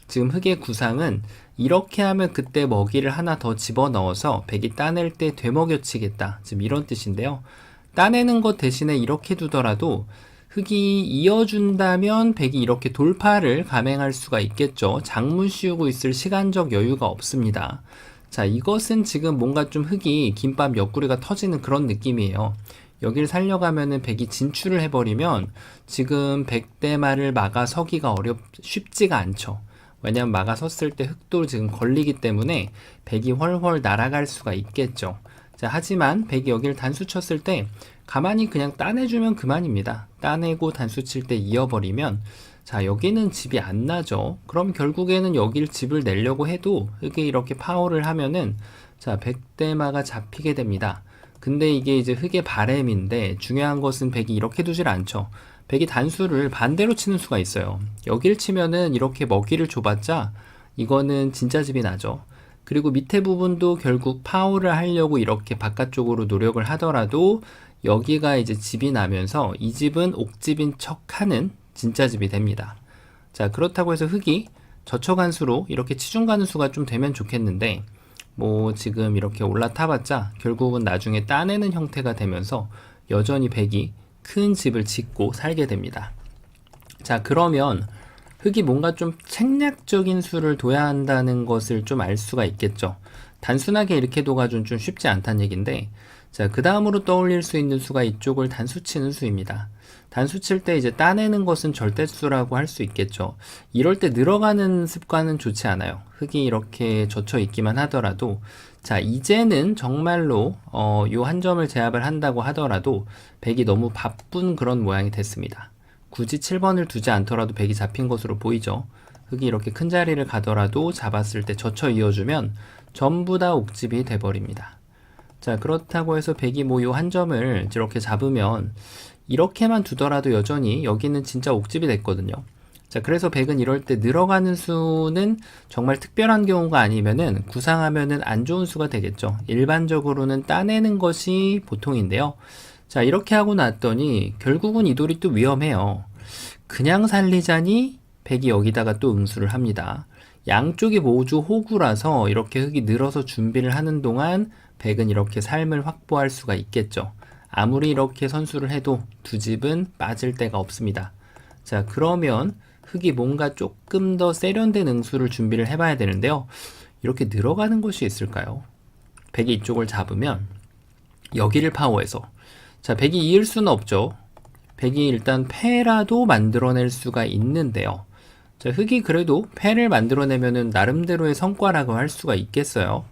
지금 흑의 구상은 이렇게 하면 그때 먹이를 하나 더 집어넣어서 백이 따낼 때 되먹여치겠다. 지금 이런 뜻인데요. 따내는 것 대신에 이렇게 두더라도 흑이 이어준다면 백이 이렇게 돌파를 감행할 수가 있겠죠. 장문 씌우고 있을 시간적 여유가 없습니다. 자, 이것은 지금 뭔가 좀 흑이 김밥 옆구리가 터지는 그런 느낌이에요. 여길 살려가면은 백이 진출을 해버리면 지금 백대마를 막아서기가 쉽지가 않죠. 왜냐면 막아섰을 때 흑도 지금 걸리기 때문에 백이 훨훨 날아갈 수가 있겠죠. 자, 하지만 백이 여기를 단수 쳤을 때 가만히 그냥 따내주면 그만입니다. 따내고 단수 칠 때 이어버리면 자, 여기는 집이 안 나죠. 그럼 결국에는 여길 집을 내려고 해도 흑이 이렇게 파워를 하면은 자, 백대마가 잡히게 됩니다. 근데 이게 이제 흑의 바램인데 중요한 것은 백이 이렇게 두질 않죠. 백이 단수를 반대로 치는 수가 있어요. 여기를 치면은 이렇게 먹이를 줘봤자 이거는 진짜 집이 나죠. 그리고 밑에 부분도 결국 파워를 하려고 이렇게 바깥쪽으로 노력을 하더라도 여기가 이제 집이 나면서 이 집은 옥집인 척하는 진짜 집이 됩니다. 자, 그렇다고 해서 흑이 저촉한 수로 이렇게 치중 가는 수가 좀 되면 좋겠는데 뭐 지금 이렇게 올라타봤자 결국은 나중에 따내는 형태가 되면서 여전히 백이 큰 집을 짓고 살게 됩니다. 자, 그러면 흑이 뭔가 좀 책략적인 수를 둬야 한다는 것을 좀 알 수가 있겠죠. 단순하게 이렇게 둬가지고는 좀 쉽지 않다는 얘기인데, 자, 그 다음으로 떠올릴 수 있는 수가 이쪽을 단수 치는 수입니다. 단수 칠 때 이제 따내는 것은 절대수라고 할 수 있겠죠. 이럴 때 늘어가는 습관은 좋지 않아요. 흑이 이렇게 젖혀 있기만 하더라도 자, 이제는 정말로 요 한 점을 제압을 한다고 하더라도 백이 너무 바쁜 그런 모양이 됐습니다. 굳이 7번을 두지 않더라도 백이 잡힌 것으로 보이죠. 흑이 이렇게 큰 자리를 가더라도 잡았을 때 젖혀 이어주면 전부 다 옥집이 돼버립니다. 자, 그렇다고 해서 백이 뭐 요 한 점을 이렇게 잡으면 이렇게만 두더라도 여전히 여기는 진짜 옥집이 됐거든요. 자, 그래서 백은 이럴 때 늘어가는 수는 정말 특별한 경우가 아니면은 구상하면은 안 좋은 수가 되겠죠. 일반적으로는 따내는 것이 보통인데요. 자, 이렇게 하고 났더니 결국은 이 돌이 또 위험해요. 그냥 살리자니 백이 여기다가 또 응수를 합니다. 양쪽이 모두 호구라서 이렇게 흑이 늘어서 준비를 하는 동안 백은 이렇게 삶을 확보할 수가 있겠죠. 아무리 이렇게 선수를 해도 두 집은 빠질 데가 없습니다. 자, 그러면 흑이 뭔가 조금 더 세련된 응수를 준비를 해봐야 되는데요. 이렇게 늘어가는 것이 있을까요? 백이 이쪽을 잡으면 여기를 파워해서 자, 백이 이을 수는 없죠. 백이 일단 패라도 만들어낼 수가 있는데요. 자, 흑이 그래도 패를 만들어내면은 나름대로의 성과라고 할 수가 있겠어요.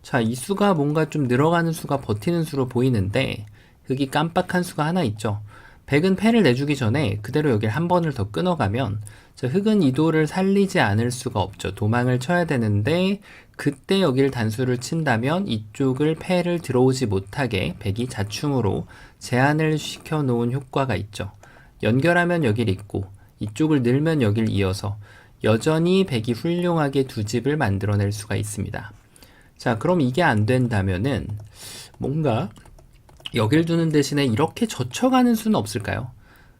자, 이 수가 뭔가 좀 늘어가는 수가 버티는 수로 보이는데 흑이 깜빡한 수가 하나 있죠. 백은 패를 내주기 전에 그대로 여기를 한 번을 더 끊어가면 자, 흑은 이 돌을 살리지 않을 수가 없죠. 도망을 쳐야 되는데 그때 여기를 단수를 친다면 이쪽을 패를 들어오지 못하게 백이 자충으로 제한을 시켜 놓은 효과가 있죠. 연결하면 여길 있고 이쪽을 늘면 여길 이어서 여전히 백이 훌륭하게 두 집을 만들어낼 수가 있습니다. 자, 그럼 이게 안 된다면은 뭔가 여길 두는 대신에 이렇게 젖혀가는 수는 없을까요?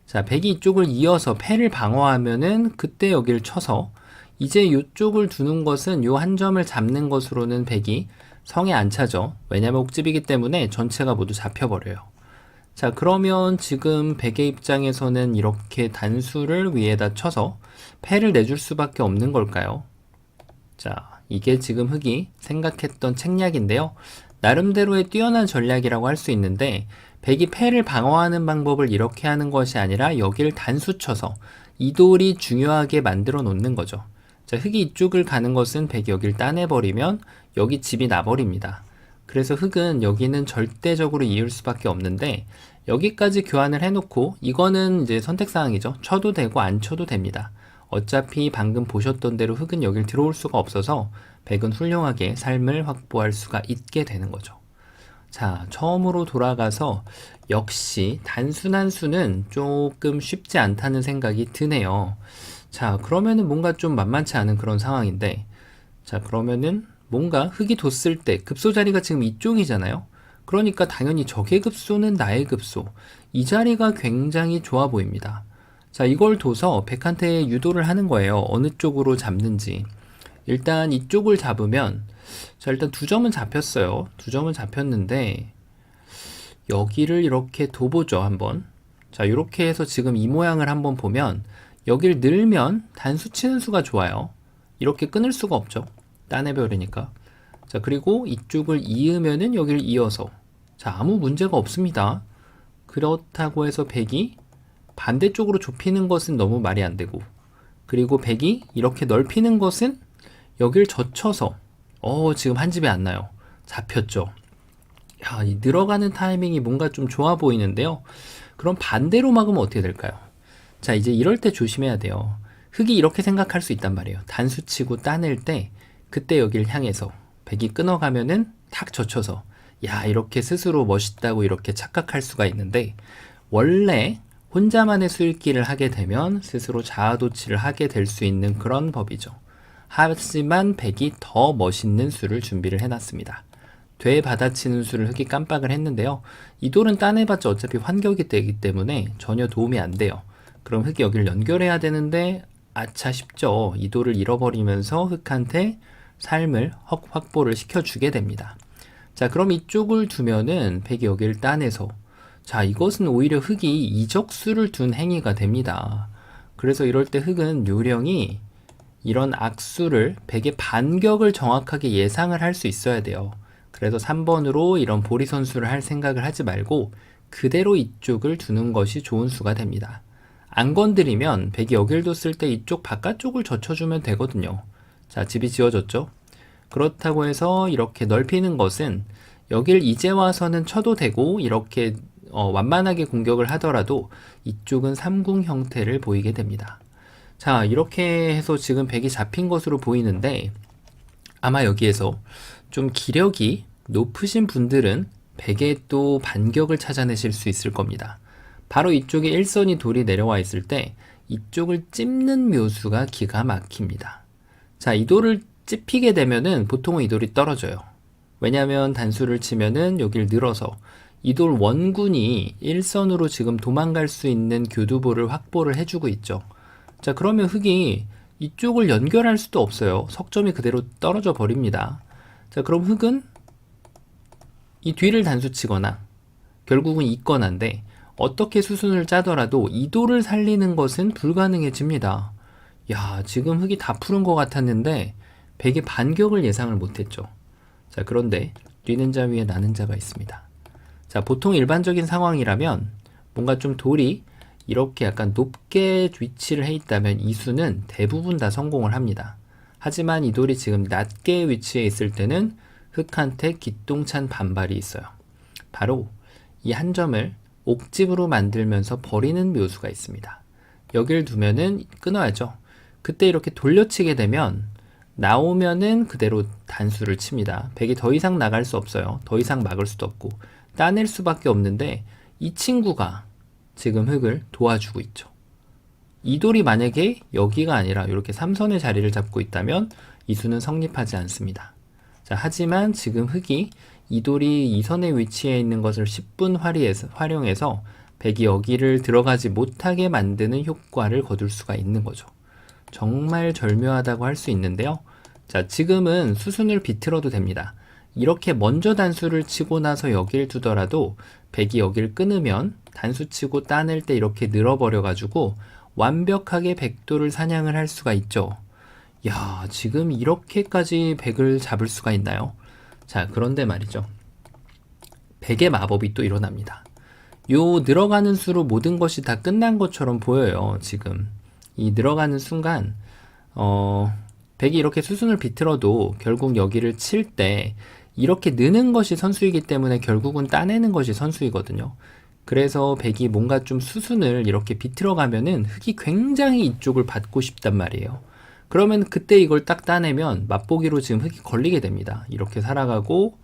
자, 백이 이쪽을 이어서 패를 방어하면은 그때 여기를 쳐서 이제 이쪽을 두는 것은 요 한 점을 잡는 것으로는 백이 성에 안 차죠. 왜냐면 옥집이기 때문에 전체가 모두 잡혀버려요. 자, 그러면 지금 백의 입장에서는 이렇게 단수를 위에다 쳐서 패를 내줄 수밖에 없는 걸까요? 자, 이게 지금 흑이 생각했던 책략인데요. 나름대로의 뛰어난 전략이라고 할 수 있는데 백이 패를 방어하는 방법을 이렇게 하는 것이 아니라 여기를 단수 쳐서 이 돌이 중요하게 만들어 놓는 거죠. 자, 흑이 이쪽을 가는 것은 백이 여기를 따내버리면 여기 집이 나버립니다. 그래서 흑은 여기는 절대적으로 이을 수밖에 없는데 여기까지 교환을 해놓고 이거는 이제 선택사항이죠. 쳐도 되고 안 쳐도 됩니다. 어차피 방금 보셨던 대로 흑은 여길 들어올 수가 없어서 백은 훌륭하게 삶을 확보할 수가 있게 되는 거죠. 자, 처음으로 돌아가서 역시 단순한 수는 조금 쉽지 않다는 생각이 드네요. 자, 그러면은 뭔가 좀 만만치 않은 그런 상황인데, 자, 그러면은 뭔가 흑이 뒀을 때 급소 자리가 지금 이쪽이잖아요. 그러니까 당연히 적의 급소는 나의 급소. 이 자리가 굉장히 좋아 보입니다. 자, 이걸 둬서 백한테 유도를 하는 거예요. 어느 쪽으로 잡는지. 일단 이쪽을 잡으면, 자, 일단 두 점은 잡혔어요. 두 점은 잡혔는데 여기를 이렇게 둬보죠, 한번. 자, 이렇게 해서 지금 이 모양을 한번 보면 여길 늘면 단수 치는 수가 좋아요. 이렇게 끊을 수가 없죠. 따내버리니까. 자, 그리고 이쪽을 이으면은 여기를 이어서. 자, 아무 문제가 없습니다. 그렇다고 해서 백이 반대쪽으로 좁히는 것은 너무 말이 안 되고, 그리고 백이 이렇게 넓히는 것은 여길 젖혀서 지금 한 집에 안 나요. 잡혔죠. 야, 이 늘어가는 타이밍이 뭔가 좀 좋아 보이는데요. 그럼 반대로 막으면 어떻게 될까요? 자, 이제 이럴 때 조심해야 돼요. 흑이 이렇게 생각할 수 있단 말이에요. 단수 치고 따낼 때 그때 여길 향해서 백이 끊어가면은 탁 젖혀서 야, 이렇게 스스로 멋있다고 이렇게 착각할 수가 있는데 원래 혼자만의 수읽기를 하게 되면 스스로 자아도취를 하게 될 수 있는 그런 법이죠. 하지만 백이 더 멋있는 수를 준비를 해놨습니다. 되받아치는 수를 흑이 깜빡을 했는데요. 이 돌은 따내봤자 어차피 환격이 되기 때문에 전혀 도움이 안 돼요. 그럼 흑이 여기를 연결해야 되는데 아차 싶죠. 이 돌을 잃어버리면서 흑한테 삶을 확보를 시켜주게 됩니다. 자, 그럼 이쪽을 두면은 백이 여기를 따내서, 자, 이것은 오히려 흑이 이적수를 둔 행위가 됩니다. 그래서 이럴 때 흑은 요령이 이런 악수를 백의 반격을 정확하게 예상을 할 수 있어야 돼요. 그래서 3번으로 이런 보리 선수를 할 생각을 하지 말고 그대로 이쪽을 두는 것이 좋은 수가 됩니다. 안 건드리면 백이 여길 뒀을 때 이쪽 바깥쪽을 젖혀주면 되거든요. 자, 집이 지어졌죠? 그렇다고 해서 이렇게 넓히는 것은 여길 이제 와서는 쳐도 되고 이렇게 완만하게 공격을 하더라도 이쪽은 삼궁 형태를 보이게 됩니다. 자, 이렇게 해서 지금 백이 잡힌 것으로 보이는데 아마 여기에서 좀 기력이 높으신 분들은 백의 또 반격을 찾아내실 수 있을 겁니다. 바로 이쪽에 일선이 돌이 내려와 있을 때 이쪽을 찝는 묘수가 기가 막힙니다. 자, 이 돌을 찝히게 되면은 보통은 이 돌이 떨어져요. 왜냐하면 단수를 치면은 여길 늘어서 이 돌 원군이 일선으로 지금 도망갈 수 있는 교두보를 확보를 해주고 있죠. 자, 그러면 흑이 이쪽을 연결할 수도 없어요. 석점이 그대로 떨어져 버립니다. 자, 그럼 흑은 이 뒤를 단수치거나 결국은 이거나인데 어떻게 수순을 짜더라도 이 돌을 살리는 것은 불가능해집니다. 야, 지금 흑이 다 푸른 것 같았는데 백의 반격을 예상을 못했죠. 자, 그런데 뛰는 자 위에 나는 자가 있습니다. 자, 보통 일반적인 상황이라면 뭔가 좀 돌이 이렇게 약간 높게 위치를 해 있다면 이 수는 대부분 다 성공을 합니다. 하지만 이 돌이 지금 낮게 위치해 있을 때는 흑한테 기똥찬 반발이 있어요. 바로 이 한 점을 옥집으로 만들면서 버리는 묘수가 있습니다. 여길 두면은 끊어야죠. 그때 이렇게 돌려치게 되면 나오면은 그대로 단수를 칩니다. 백이 더 이상 나갈 수 없어요. 더 이상 막을 수도 없고 따낼 수밖에 없는데 이 친구가 지금 흑을 도와주고 있죠. 이 돌이 만약에 여기가 아니라 이렇게 삼선의 자리를 잡고 있다면 이 수는 성립하지 않습니다. 자, 하지만 지금 흙이 이 돌이 이 선에 위치해 있는 것을 10분 활용해서 백이 여기를 들어가지 못하게 만드는 효과를 거둘 수가 있는 거죠. 정말 절묘하다고 할 수 있는데요. 자, 지금은 수순을 비틀어도 됩니다. 이렇게 먼저 단수를 치고 나서 여길 두더라도 백이 여길 끊으면 단수 치고 따낼 때 이렇게 늘어버려 가지고 완벽하게 백도를 사냥을 할 수가 있죠. 야, 지금 이렇게까지 백을 잡을 수가 있나요? 자, 그런데 말이죠. 백의 마법이 또 일어납니다. 요 늘어가는 수로 모든 것이 다 끝난 것처럼 보여요. 지금 이 늘어가는 순간 백이 이렇게 수순을 비틀어도 결국 여기를 칠 때 이렇게 느는 것이 선수이기 때문에 결국은 따내는 것이 선수이거든요. 그래서 백이 뭔가 좀 수순을 이렇게 비틀어 가면은 흙이 굉장히 이쪽을 받고 싶단 말이에요. 그러면 그때 이걸 딱 따내면 맛보기로 지금 흙이 걸리게 됩니다. 이렇게 살아가고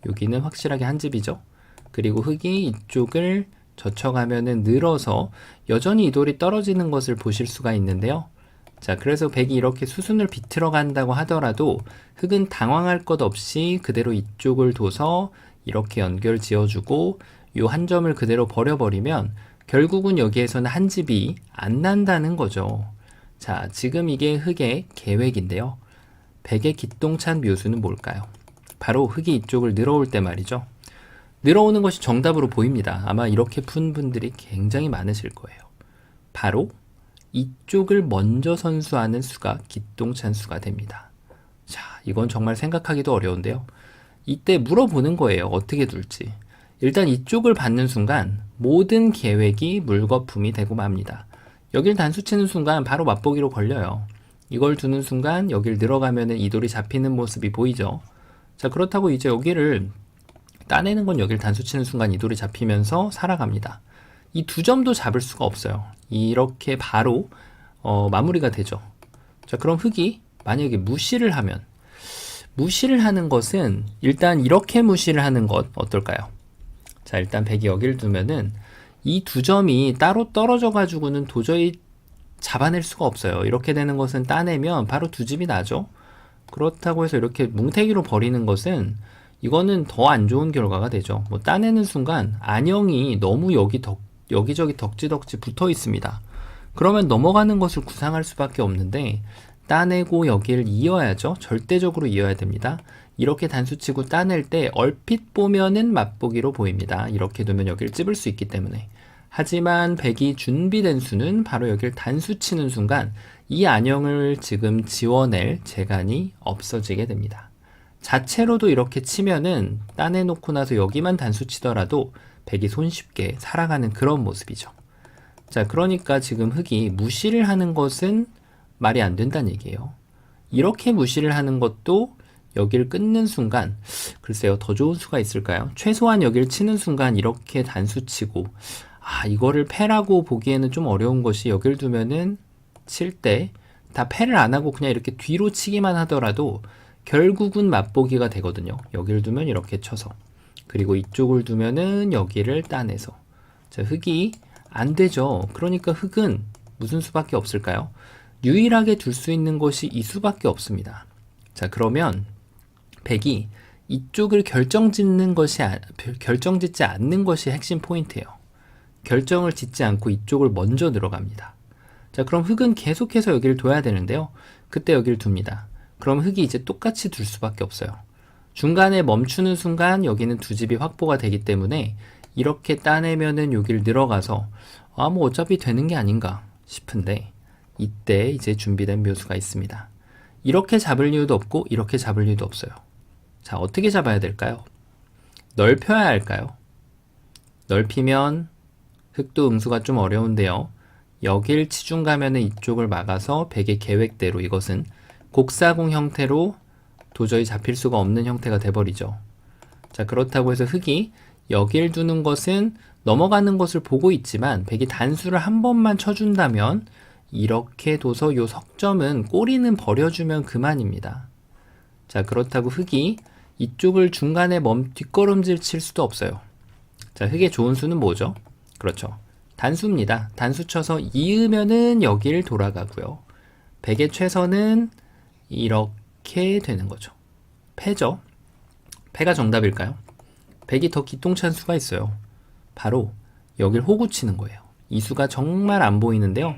여기는 확실하게 한 집이죠. 그리고 흙이 이쪽을 젖혀가면은 늘어서 여전히 이 돌이 떨어지는 것을 보실 수가 있는데요. 자, 그래서 백이 이렇게 수순을 비틀어 간다고 하더라도 흙은 당황할 것 없이 그대로 이쪽을 둬서 이렇게 연결 지어주고 요 한 점을 그대로 버려버리면 결국은 여기에서는 한 집이 안 난다는 거죠. 자, 지금 이게 흙의 계획인데요. 백의 기똥찬 묘수는 뭘까요? 바로 흙이 이쪽을 늘어올 때 말이죠. 늘어오는 것이 정답으로 보입니다. 아마 이렇게 푼 분들이 굉장히 많으실 거예요. 바로 이쪽을 먼저 선수하는 수가 기똥찬 수가 됩니다. 자, 이건 정말 생각하기도 어려운데요. 이때 물어보는 거예요. 어떻게 둘지. 일단 이쪽을 받는 순간 모든 계획이 물거품이 되고 맙니다. 여길 단수 치는 순간 바로 맛보기로 걸려요. 이걸 두는 순간 여길 늘어가면 이 돌이 잡히는 모습이 보이죠. 자, 그렇다고 이제 여기를 따내는 건 여길 단수 치는 순간 이 돌이 잡히면서 살아갑니다. 이 두 점도 잡을 수가 없어요. 이렇게 바로 마무리가 되죠. 자, 그럼 흙이 만약에 무시를 하면, 무시를 하는 것은 일단 이렇게 무시를 하는 것 어떨까요? 자, 일단 백이 여기를 두면은 이 두 점이 따로 떨어져 가지고는 도저히 잡아낼 수가 없어요. 이렇게 되는 것은 따내면 바로 두 집이 나죠. 그렇다고 해서 이렇게 뭉태기로 버리는 것은 이거는 더 안 좋은 결과가 되죠. 뭐 따내는 순간 안형이 너무 여기저기 덕지덕지 붙어 있습니다. 그러면 넘어가는 것을 구상할 수밖에 없는데 따내고 여기를 이어야죠. 절대적으로 이어야 됩니다. 이렇게 단수치고 따낼 때 얼핏 보면은 맛보기로 보입니다. 이렇게 두면 여기를 찝을 수 있기 때문에. 하지만 백이 준비된 수는 바로 여기를 단수치는 순간 이 안형을 지금 지워낼 재간이 없어지게 됩니다. 자체로도 이렇게 치면은 따내놓고 나서 여기만 단수치더라도 백이 손쉽게 살아가는 그런 모습이죠. 자, 그러니까 지금 흙이 무시를 하는 것은 말이 안 된다는 얘기예요. 이렇게 무시를 하는 것도 여기를 끊는 순간, 글쎄요, 더 좋은 수가 있을까요? 최소한 여기를 치는 순간 이렇게 단수 치고, 이거를 패라고 보기에는 좀 어려운 것이 여기를 두면은 칠 때 다 패를 안 하고 그냥 이렇게 뒤로 치기만 하더라도 결국은 맛보기가 되거든요. 여기를 두면 이렇게 쳐서. 그리고 이쪽을 두면은 여기를 따내서. 자, 흙이 안 되죠. 그러니까 흙은 무슨 수밖에 없을까요? 유일하게 둘 수 있는 것이 이 수밖에 없습니다. 자, 그러면 백이 이쪽을 결정짓지 않는 것이 핵심 포인트예요. 결정을 짓지 않고 이쪽을 먼저 들어갑니다. 자, 그럼 흙은 계속해서 여기를 둬야 되는데요. 그때 여기를 둡니다. 그럼 흙이 이제 똑같이 둘 수밖에 없어요. 중간에 멈추는 순간 여기는 두 집이 확보가 되기 때문에 이렇게 따내면은 여기를 들어가서 뭐 어차피 되는 게 아닌가 싶은데 이때 이제 준비된 묘수가 있습니다. 이렇게 잡을 이유도 없고 이렇게 잡을 이유도 없어요. 자, 어떻게 잡아야 될까요? 넓혀야 할까요? 넓히면 흙도 응수가 좀 어려운데요. 여길 치중 가면은 이쪽을 막아서 백의 계획대로 이것은 곡사공 형태로 도저히 잡힐 수가 없는 형태가 돼버리죠. 자, 그렇다고 해서 흙이 여길 두는 것은 넘어가는 것을 보고 있지만 백이 단수를 한 번만 쳐준다면 이렇게 둬서 요 석점은 꼬리는 버려주면 그만입니다. 자, 그렇다고 흙이 이쪽을 중간에 뒷걸음질 칠 수도 없어요. 자, 흙의 좋은 수는 뭐죠? 그렇죠. 단수입니다. 단수 쳐서 이으면은 여길 돌아가고요. 백의 최선은 이렇게 되는 거죠. 패죠. 패가 정답일까요? 백이 더 기똥찬 수가 있어요. 바로 여길 호구 치는 거예요. 이 수가 정말 안 보이는데요.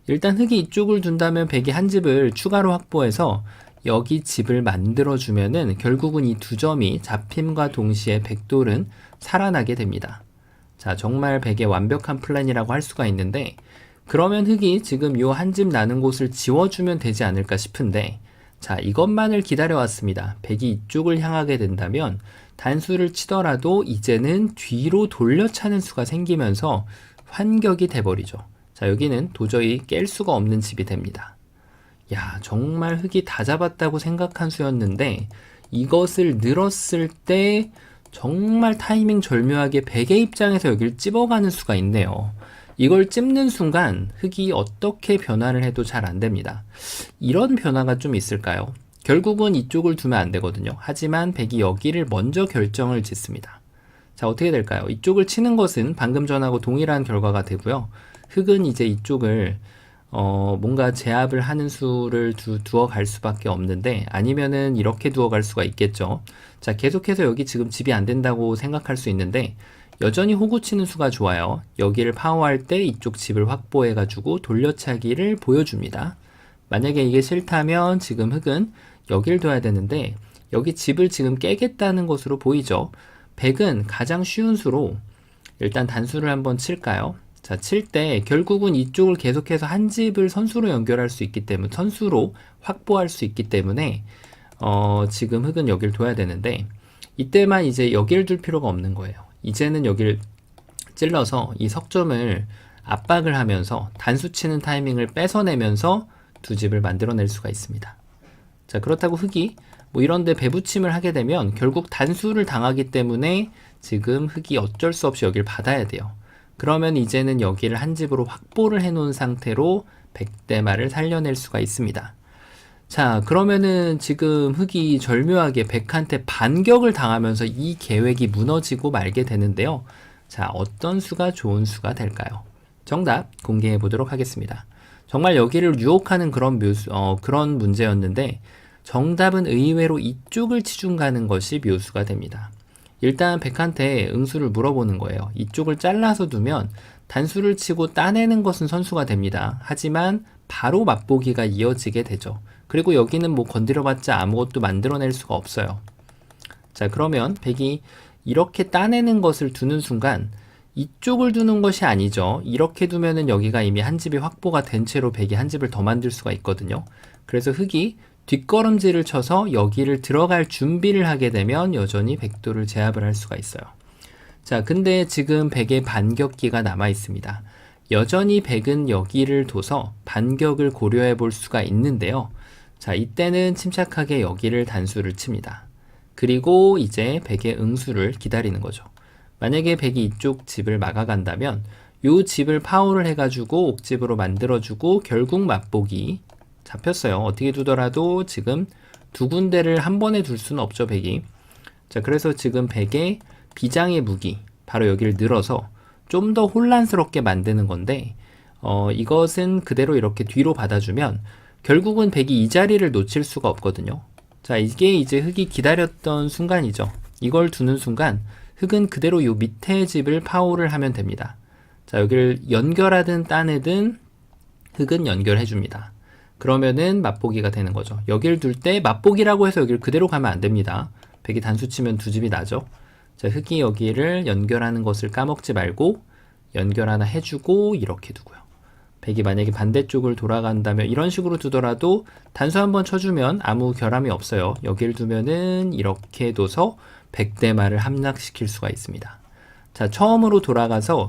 일단 흑이 이쪽을 둔다면 백이 한 집을 추가로 확보해서 여기 집을 만들어주면은 결국은 이 두 점이 잡힘과 동시에 백돌은 살아나게 됩니다. 자, 정말 백의 완벽한 플랜이라고 할 수가 있는데, 그러면 흑이 지금 요 한 집 나는 곳을 지워주면 되지 않을까 싶은데, 자, 이것만을 기다려왔습니다. 백이 이쪽을 향하게 된다면 단수를 치더라도 이제는 뒤로 돌려차는 수가 생기면서 환격이 돼버리죠. 자, 여기는 도저히 깰 수가 없는 집이 됩니다. 야, 정말 흑이 다 잡았다고 생각한 수였는데 이것을 늘었을 때 정말 타이밍 절묘하게 백의 입장에서 여기를 찝어가는 수가 있네요. 이걸 찝는 순간 흑이 어떻게 변화를 해도 잘 안 됩니다. 이런 변화가 좀 있을까요? 결국은 이쪽을 두면 안 되거든요. 하지만 백이 여기를 먼저 결정을 짓습니다. 자, 어떻게 될까요? 이쪽을 치는 것은 방금 전하고 동일한 결과가 되고요. 흑은 이제 이쪽을 뭔가 제압을 하는 수를 두어 갈 수밖에 없는데, 아니면은 이렇게 두어 갈 수가 있겠죠. 자, 계속해서 여기 지금 집이 안 된다고 생각할 수 있는데 여전히 호구 치는 수가 좋아요. 여기를 파워할 때 이쪽 집을 확보해 가지고 돌려차기를 보여줍니다. 만약에 이게 싫다면 지금 흑은 여길 둬야 되는데 여기 집을 지금 깨겠다는 것으로 보이죠. 백은 가장 쉬운 수로 일단 단수를 한번 칠까요? 자, 칠 때 결국은 이쪽을 계속해서 한 집을 선수로 연결할 수 있기 때문에, 선수로 확보할 수 있기 때문에 지금 흑은 여길 둬야 되는데 이때만 이제 여길 둘 필요가 없는 거예요. 이제는 여길 찔러서 이 석점을 압박을 하면서 단수 치는 타이밍을 뺏어내면서 두 집을 만들어낼 수가 있습니다. 자, 그렇다고 흑이 뭐 이런데 배붙임을 하게 되면 결국 단수를 당하기 때문에 지금 흑이 어쩔 수 없이 여기를 받아야 돼요. 그러면 이제는 여기를 한 집으로 확보를 해 놓은 상태로 백대마를 살려낼 수가 있습니다. 자, 그러면은 지금 흑이 절묘하게 백한테 반격을 당하면서 이 계획이 무너지고 말게 되는데요. 자, 어떤 수가 좋은 수가 될까요? 정답 공개해 보도록 하겠습니다. 정말 여기를 유혹하는 그런 문제였는데 정답은 의외로 이쪽을 치중 가는 것이 묘수가 됩니다. 일단 백한테 응수를 물어보는 거예요. 이쪽을 잘라서 두면 단수를 치고 따내는 것은 선수가 됩니다. 하지만 바로 맛보기가 이어지게 되죠. 그리고 여기는 뭐 건드려봤자 아무것도 만들어낼 수가 없어요. 자, 그러면 백이 이렇게 따내는 것을 두는 순간 이쪽을 두는 것이 아니죠. 이렇게 두면은 여기가 이미 한 집이 확보가 된 채로 백이 한 집을 더 만들 수가 있거든요. 그래서 흑이 뒷걸음질을 쳐서 여기를 들어갈 준비를 하게 되면 여전히 백도를 제압을 할 수가 있어요. 자, 근데 지금 백의 반격기가 남아 있습니다. 여전히 백은 여기를 둬서 반격을 고려해 볼 수가 있는데요. 자, 이때는 침착하게 여기를 단수를 칩니다. 그리고 이제 백의 응수를 기다리는 거죠. 만약에 백이 이쪽 집을 막아간다면 이 집을 파워를 해가지고 옥집으로 만들어주고 결국 맛보기 잡혔어요. 어떻게 두더라도 지금 두 군데를 한 번에 둘 수는 없죠, 백이. 자, 그래서 지금 백의 비장의 무기, 바로 여기를 늘어서 좀 더 혼란스럽게 만드는 건데 이것은 그대로 이렇게 뒤로 받아주면 결국은 백이 이 자리를 놓칠 수가 없거든요. 자, 이게 이제 흑이 기다렸던 순간이죠. 이걸 두는 순간 흑은 그대로 요 밑에 집을 파워를 하면 됩니다. 자, 여기를 연결하든 따내든 흑은 연결해 줍니다. 그러면은 맛보기가 되는 거죠. 여기를 둘 때 맛보기라고 해서 여기를 그대로 가면 안 됩니다. 백이 단수 치면 두 집이 나죠. 자, 흑이 여기를 연결하는 것을 까먹지 말고 연결 하나 해주고 이렇게 두고요. 백이 만약에 반대쪽을 돌아간다면 이런 식으로 두더라도 단수 한번 쳐주면 아무 결함이 없어요. 여기를 두면은 이렇게 둬서 백대마를 함락시킬 수가 있습니다. 자, 처음으로 돌아가서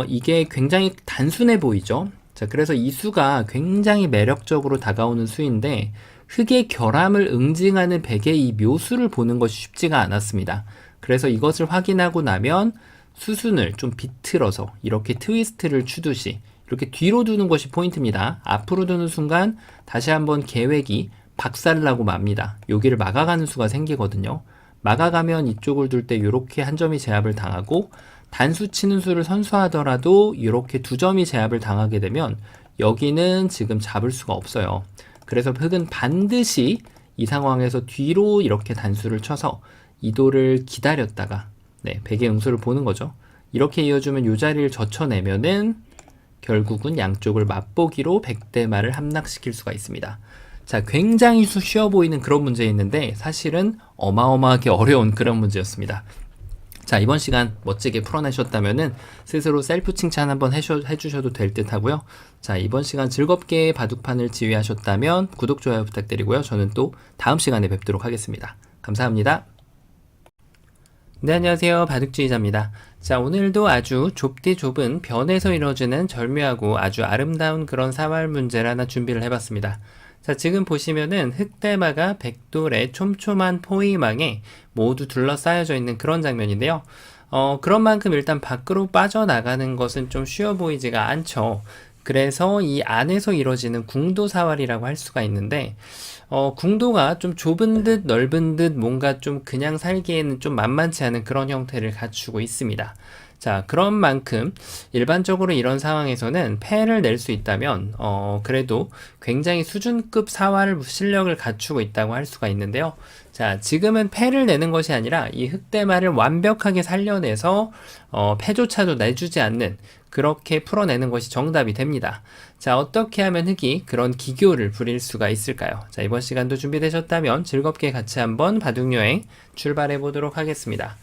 이게 굉장히 단순해 보이죠. 자, 그래서 이 수가 굉장히 매력적으로 다가오는 수인데 흑의 결함을 응징하는 백의 이 묘수를 보는 것이 쉽지가 않았습니다. 그래서 이것을 확인하고 나면 수순을 좀 비틀어서 이렇게 트위스트를 추듯이 이렇게 뒤로 두는 것이 포인트입니다. 앞으로 두는 순간 다시 한번 계획이 박살나고 맙니다. 여기를 막아가는 수가 생기거든요. 막아가면 이쪽을 둘 때 이렇게 한 점이 제압을 당하고 단수 치는 수를 선수하더라도 이렇게 두 점이 제압을 당하게 되면 여기는 지금 잡을 수가 없어요. 그래서 흑은 반드시 이 상황에서 뒤로 이렇게 단수를 쳐서 이도를 기다렸다가 백의 응수를 보는 거죠. 이렇게 이어주면 이 자리를 젖혀내면은 결국은 양쪽을 맛보기로 백대마를 함락시킬 수가 있습니다. 자, 굉장히 쉬워 보이는 그런 문제였는데 사실은 어마어마하게 어려운 그런 문제였습니다. 자, 이번 시간 멋지게 풀어내셨다면은 스스로 셀프 칭찬 한번 해주셔도 될 듯 하고요. 자, 이번 시간 즐겁게 바둑판을 지휘하셨다면 구독, 좋아요 부탁드리고요. 저는 또 다음 시간에 뵙도록 하겠습니다. 감사합니다. 네, 안녕하세요. 바둑주의자입니다. 자, 오늘도 아주 좁디 좁은 변에서 이루어지는 절묘하고 아주 아름다운 그런 사활 문제를 하나 준비를 해봤습니다. 자, 지금 보시면은 흑대마가 백돌의 촘촘한 포위망에 모두 둘러싸여져 있는 그런 장면인데요. 그런 만큼 일단 밖으로 빠져나가는 것은 좀 쉬워 보이지가 않죠. 그래서 이 안에서 이루어지는 궁도사활이라고 할 수가 있는데, 궁도가 좀 좁은 듯 넓은 듯 뭔가 좀 그냥 살기에는 좀 만만치 않은 그런 형태를 갖추고 있습니다. 자, 그런 만큼 일반적으로 이런 상황에서는 패를 낼 수 있다면 그래도 굉장히 수준급 사활 실력을 갖추고 있다고 할 수가 있는데요. 자, 지금은 패를 내는 것이 아니라 이 흑대마를 완벽하게 살려내서 패조차도 내주지 않는, 그렇게 풀어내는 것이 정답이 됩니다. 자, 어떻게 하면 흑이 그런 기교를 부릴 수가 있을까요? 자, 이번 시간도 준비되셨다면 즐겁게 같이 한번 바둑여행 출발해 보도록 하겠습니다.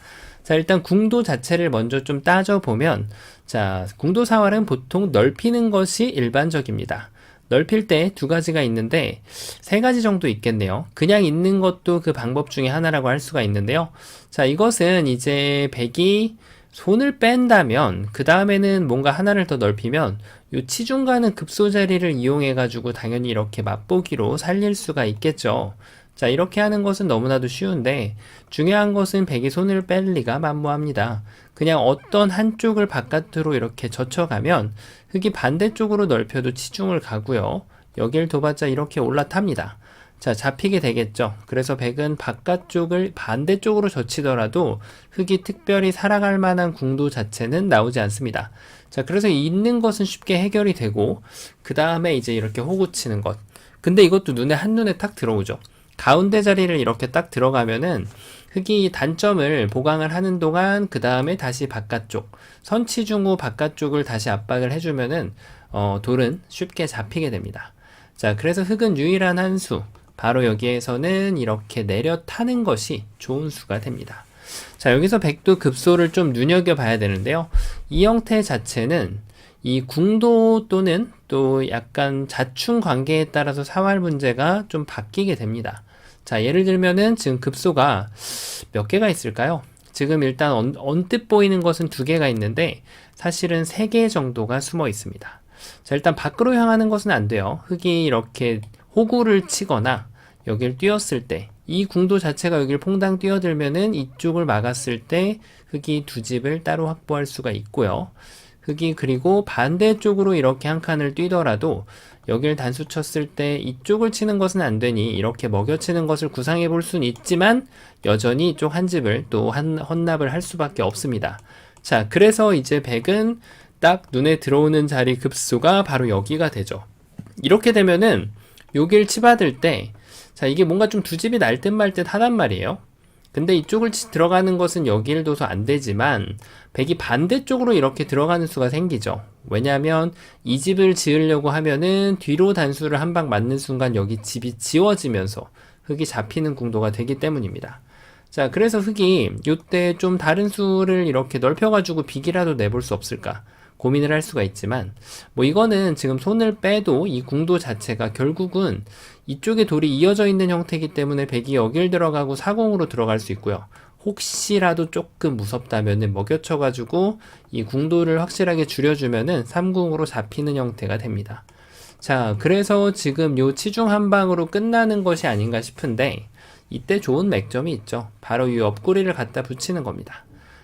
자, 일단 궁도 자체를 먼저 좀 따져보면, 자, 궁도 사활은 보통 넓히는 것이 일반적입니다. 넓힐 때 두 가지가 있는데, 세 가지 정도 있겠네요. 그냥 있는 것도 그 방법 중에 하나라고 할 수가 있는데요. 자, 이것은 이제 백이 손을 뺀다면, 그 다음에는 뭔가 하나를 더 넓히면, 요 치중 가는 급소 자리를 이용해가지고 당연히 이렇게 맛보기로 살릴 수가 있겠죠. 자, 이렇게 하는 것은 너무나도 쉬운데 중요한 것은 백이 손을 뺄 리가 만무합니다. 그냥 어떤 한쪽을 바깥으로 이렇게 젖혀가면 흑이 반대쪽으로 넓혀도 치중을 가고요. 여길 둬봤자 이렇게 올라탑니다. 자, 잡히게 되겠죠. 그래서 백은 바깥쪽을 반대쪽으로 젖히더라도 흑이 특별히 살아갈 만한 궁도 자체는 나오지 않습니다. 자, 그래서 있는 것은 쉽게 해결이 되고 그 다음에 이제 이렇게 호구 치는 것. 근데 이것도 한눈에 탁 들어오죠. 가운데 자리를 이렇게 딱 들어가면은 흑이 단점을 보강을 하는 동안 그 다음에 다시 바깥쪽 선치중 후 바깥쪽을 다시 압박을 해주면은 돌은 쉽게 잡히게 됩니다. 자, 그래서 흑은 유일한 한 수, 바로 여기에서는 이렇게 내려 타는 것이 좋은 수가 됩니다. 자, 여기서 백도 급소를 좀 눈여겨봐야 되는데요. 이 형태 자체는 이 궁도 또는 또 약간 자충 관계에 따라서 사활 문제가 좀 바뀌게 됩니다. 자, 예를 들면은 지금 급소가 몇 개가 있을까요? 지금 일단 언뜻 보이는 것은 2개가 있는데 사실은 3개 정도가 숨어 있습니다. 자, 일단 밖으로 향하는 것은 안 돼요. 흑이 이렇게 호구를 치거나 여길 뛰었을 때 이 궁도 자체가 여길 퐁당 뛰어들면은 이쪽을 막았을 때 흑이 2집을 따로 확보할 수가 있고요. 흑이 그리고 반대쪽으로 이렇게 한 칸을 뛰더라도 여길 단수 쳤을 때 이쪽을 치는 것은 안 되니 이렇게 먹여치는 것을 구상해 볼 수는 있지만 여전히 이쪽 한 집을 또 헌납을 할 수밖에 없습니다. 자, 그래서 이제 백은 딱 눈에 들어오는 자리 급수가 바로 여기가 되죠. 이렇게 되면은 여길 치받을 때, 자, 이게 뭔가 좀 2집이 날 듯 말 듯 하단 말이에요. 근데 이쪽을 들어가는 것은 여기를 둬서 안 되지만 백이 반대쪽으로 이렇게 들어가는 수가 생기죠. 왜냐하면 이 집을 지으려고 하면은 뒤로 단수를 한 방 맞는 순간 여기 집이 지워지면서 흑이 잡히는 궁도가 되기 때문입니다. 자, 그래서 흑이 이때 좀 다른 수를 이렇게 넓혀가지고 빅이라도 내볼 수 없을까 고민을 할 수가 있지만, 뭐 이거는 지금 손을 빼도 이 궁도 자체가 결국은 이쪽에 돌이 이어져 있는 형태이기 때문에 백이 여길 들어가고 사공으로 들어갈 수 있고요. 혹시라도 조금 무섭다면은 먹여쳐가지고 이 궁도를 확실하게 줄여주면은 3궁으로 잡히는 형태가 됩니다. 자, 그래서 지금 요 치중 한 방으로 끝나는 것이 아닌가 싶은데 이때 좋은 맥점이 있죠. 바로 이 옆구리를 갖다 붙이는 겁니다.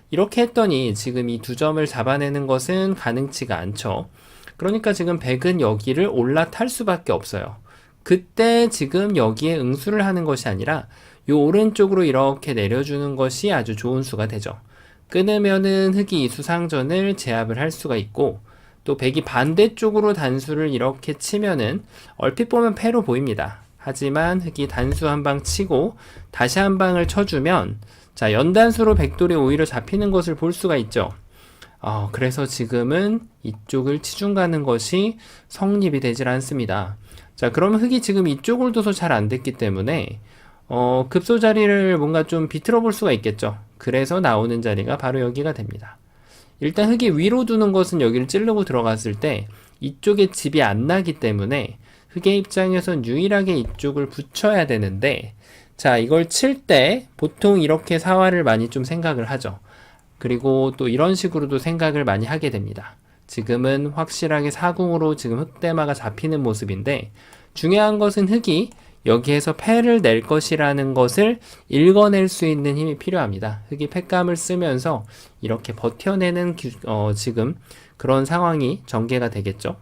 이렇게 했더니 지금 이 2점을 잡아내는 것은 가능치가 않죠. 그러니까 지금 백은 여기를 올라탈 수밖에 없어요. 그때 지금 여기에 응수를 하는 것이 아니라 요 오른쪽으로 이렇게 내려주는 것이 아주 좋은 수가 되죠. 끊으면은 흑이 이 수상전을 제압을 할 수가 있고, 또 백이 반대쪽으로 단수를 이렇게 치면은 얼핏 보면 패로 보입니다. 하지만 흑이 단수 한 방 치고 다시 한 방을 쳐주면, 자, 연단수로 백돌이 오히려 잡히는 것을 볼 수가 있죠. 그래서 지금은 이쪽을 치중 가는 것이 성립이 되질 않습니다. 자, 그러면 흙이 지금 이쪽을 둬서 잘 안 됐기 때문에 급소 자리를 뭔가 좀 비틀어 볼 수가 있겠죠. 그래서 나오는 자리가 바로 여기가 됩니다. 일단 흙이 위로 두는 것은 여기를 찌르고 들어갔을 때 이쪽에 집이 안 나기 때문에 흙의 입장에선 유일하게 이쪽을 붙여야 되는데, 자, 이걸 칠 때 보통 이렇게 사활을 많이 좀 생각을 하죠. 그리고 또 이런 식으로도 생각을 많이 하게 됩니다. 지금은 확실하게 사궁으로 지금 흙대마가 잡히는 모습인데, 중요한 것은 흙이 여기에서 패를 낼 것이라는 것을 읽어낼 수 있는 힘이 필요합니다. 흙이 패감을 쓰면서 이렇게 버텨내는 지금 그런 상황이 전개가 되겠죠.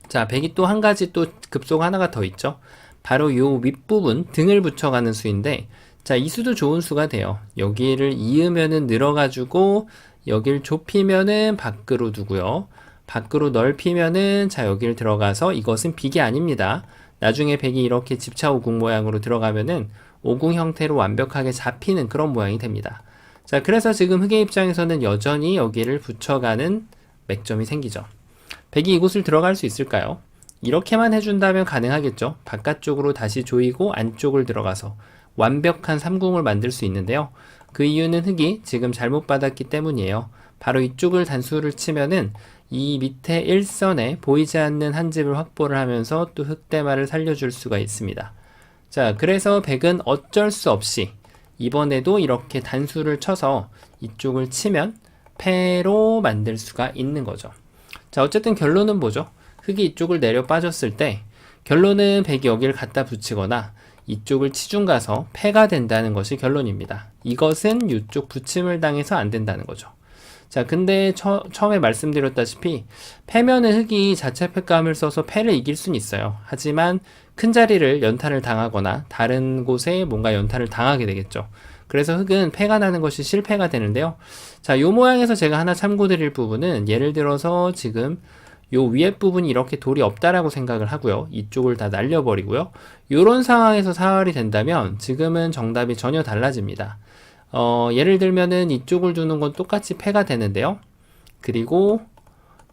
자, 백이 또 한 가지 또 급소가 하나가 더 있죠. 바로 요 윗부분 등을 붙여가는 수인데, 자, 이 수도 좋은 수가 돼요. 여기를 이으면은 늘어가지고 여기를 좁히면은 밖으로 두고요. 밖으로 넓히면은 자, 여기를 들어가서 이것은 빅이 아닙니다. 나중에 백이 이렇게 집차 오궁 모양으로 들어가면은 오궁 형태로 완벽하게 잡히는 그런 모양이 됩니다. 자, 그래서 지금 흙의 입장에서는 여전히 여기를 붙여가는 맥점이 생기죠. 백이 이곳을 들어갈 수 있을까요? 이렇게만 해준다면 가능하겠죠. 바깥쪽으로 다시 조이고 안쪽을 들어가서 완벽한 삼궁을 만들 수 있는데요. 그 이유는 흙이 지금 잘못 받았기 때문이에요. 바로 이쪽을 단수를 치면은 이 밑에 일선에 보이지 않는 한 집을 확보를 하면서 또 흙대마를 살려줄 수가 있습니다. 자, 그래서 백은 어쩔 수 없이 이번에도 이렇게 단수를 쳐서 이쪽을 치면 패로 만들 수가 있는 거죠. 자, 어쨌든 결론은 뭐죠? 흙이 이쪽을 내려 빠졌을 때 결론은 백이 여기를 갖다 붙이거나 이쪽을 치중 가서 패가 된다는 것이 결론입니다. 이것은 이쪽 붙임을 당해서 안 된다는 거죠. 자, 근데 처음에 말씀드렸다시피 패면은 흙이 자체 패감을 써서 패를 이길 수는 있어요. 하지만 큰 자리를 연타를 당하거나 다른 곳에 뭔가 연타를 당하게 되겠죠. 그래서 흙은 패가 나는 것이 실패가 되는데요. 자, 요 모양에서 제가 하나 참고드릴 부분은 예를 들어서 지금 요 위에 부분이 이렇게 돌이 없다라고 생각을 하고요. 이쪽을 다 날려버리고요. 요런 상황에서 사활이 된다면 지금은 정답이 전혀 달라집니다. 예를 들면은 이쪽을 두는 건 똑같이 패가 되는데요. 그리고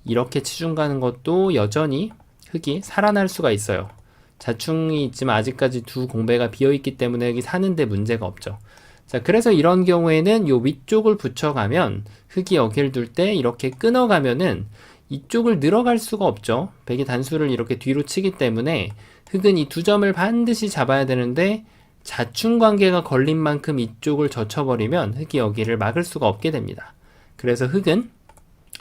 이렇게 치중 가는 것도 여전히 흙이 살아날 수가 있어요. 자충이 있지만 아직까지 두 공배가 비어있기 때문에 흙이 사는데 문제가 없죠. 자, 그래서 이런 경우에는 요 위쪽을 붙여가면 흙이 여기를 둘 때 이렇게 끊어가면은 이쪽을 늘어갈 수가 없죠. 백이 단수를 이렇게 뒤로 치기 때문에 흙은 이 두 점을 반드시 잡아야 되는데 자충 관계가 걸린 만큼 이쪽을 젖혀버리면 흙이 여기를 막을 수가 없게 됩니다. 그래서 흙은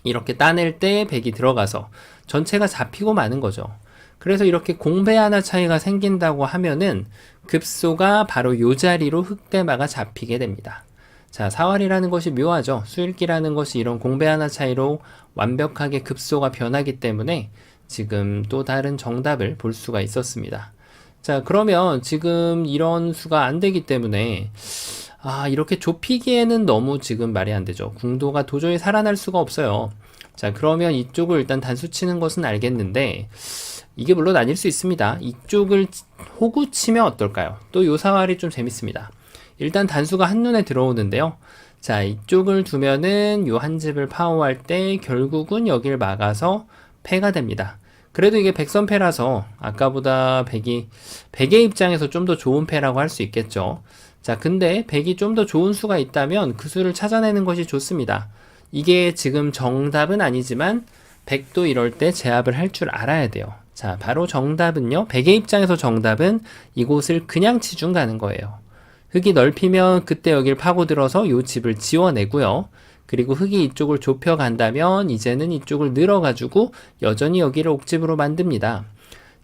이렇게 따낼 때 백이 들어가서 전체가 잡히고 마는 거죠. 그래서 이렇게 공배 하나 차이가 생긴다고 하면은 급소가 바로 요 자리로 흙대마가 잡히게 됩니다. 자, 사활이라는 것이 묘하죠. 수일기라는 것이 이런 공배 하나 차이로 완벽하게 급소가 변하기 때문에 지금 또 다른 정답을 볼 수가 있었습니다. 자, 그러면 지금 이런 수가 안 되기 때문에 이렇게 좁히기에는 너무 지금 말이 안 되죠. 궁도가 도저히 살아날 수가 없어요. 자, 그러면 이쪽을 일단 단수 치는 것은 알겠는데 이게 물론 아닐 수 있습니다. 이쪽을 호구 치면 어떨까요? 또 요 사활이 좀 재밌습니다. 일단 단수가 한눈에 들어오는데요. 자, 이쪽을 두면은 요 한 집을 파워할 때 결국은 여기를 막아서 패가 됩니다. 그래도 이게 백선패라서 아까보다 백의 입장에서 좀 더 좋은 패라고 할 수 있겠죠. 자, 근데 백이 좀 더 좋은 수가 있다면 그 수를 찾아내는 것이 좋습니다. 이게 지금 정답은 아니지만 백도 이럴 때 제압을 할 줄 알아야 돼요. 자, 바로 정답은요. 백의 입장에서 정답은 이곳을 그냥 치중 가는 거예요. 흙이 넓히면 그때 여기를 파고들어서 요 집을 지워내고요. 그리고 흙이 이쪽을 좁혀간다면 이제는 이쪽을 늘어가지고 여전히 여기를 옥집으로 만듭니다.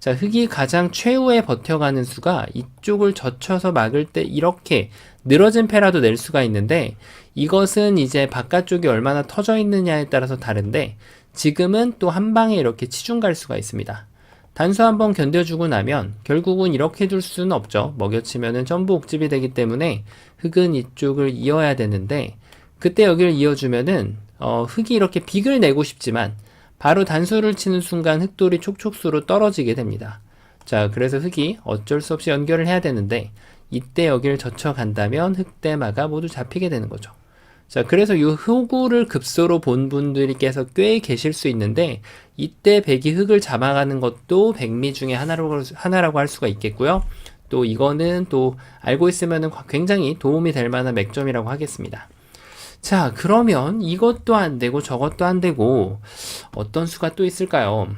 자, 흙이 가장 최후에 버텨가는 수가 이쪽을 젖혀서 막을 때 이렇게 늘어진 패라도 낼 수가 있는데 이것은 이제 바깥쪽이 얼마나 터져 있느냐에 따라서 다른데 지금은 또 한 방에 이렇게 치중 갈 수가 있습니다. 단수 한번 견뎌주고 나면 결국은 이렇게 둘 수는 없죠. 먹여치면은 전부 옥집이 되기 때문에 흙은 이쪽을 이어야 되는데 그때 여기를 이어주면은 흙이 이렇게 빅을 내고 싶지만 바로 단수를 치는 순간 흙돌이 촉촉수로 떨어지게 됩니다. 자, 그래서 흙이 어쩔 수 없이 연결을 해야 되는데 이때 여기를 젖혀간다면 흑대마가 모두 잡히게 되는 거죠. 자, 그래서 이 흑우를 급소로 본 분들께서 꽤 계실 수 있는데 이때 백이 흑을 잡아가는 것도 백미 중에 하나라고 할 수가 있겠고요. 또 이거는 또 알고 있으면 굉장히 도움이 될 만한 맥점이라고 하겠습니다. 자, 그러면 이것도 안 되고 저것도 안 되고 어떤 수가 또 있을까요?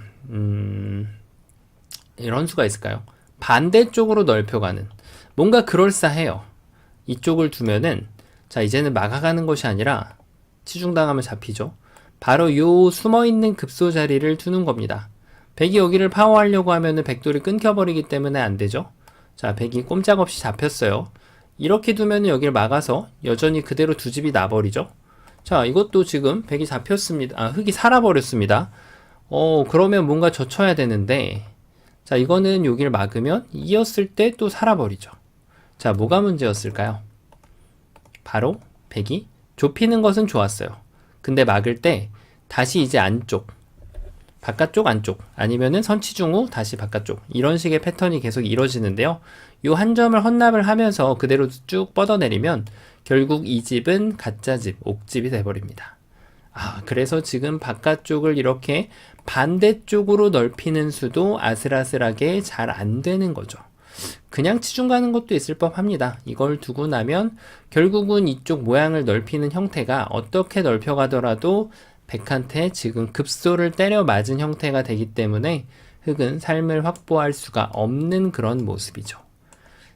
이런 수가 있을까요? 반대쪽으로 넓혀가는, 뭔가 그럴싸해요. 이쪽을 두면은, 자, 이제는 막아가는 것이 아니라 치중당하면 잡히죠. 바로 요 숨어있는 급소 자리를 두는 겁니다. 백이 여기를 파워하려고 하면은 백돌이 끊겨버리기 때문에 안 되죠. 자, 백이 꼼짝없이 잡혔어요. 이렇게 두면은 여기를 막아서 여전히 그대로 두 집이 나버리죠. 자, 이것도 지금 백이 잡혔습니다. 아, 흑이 살아버렸습니다. 그러면 뭔가 젖혀야 되는데, 자, 이거는 여기를 막으면 이었을 때 또 살아버리죠. 자, 뭐가 문제였을까요? 바로 백이 좁히는 것은 좋았어요. 근데 막을 때 다시 이제 안쪽, 바깥쪽 안쪽, 아니면은 선치중 후 다시 바깥쪽, 이런 식의 패턴이 계속 이루어지는데요. 이 한 점을 헌납을 하면서 그대로 쭉 뻗어내리면 결국 이 집은 가짜집, 옥집이 돼버립니다. 그래서 지금 바깥쪽을 이렇게 반대쪽으로 넓히는 수도 아슬아슬하게 잘 안 되는 거죠. 그냥 치중 가는 것도 있을 법합니다. 이걸 두고 나면 결국은 이쪽 모양을 넓히는 형태가 어떻게 넓혀가더라도 백한테 지금 급소를 때려 맞은 형태가 되기 때문에 흑은 삶을 확보할 수가 없는 그런 모습이죠.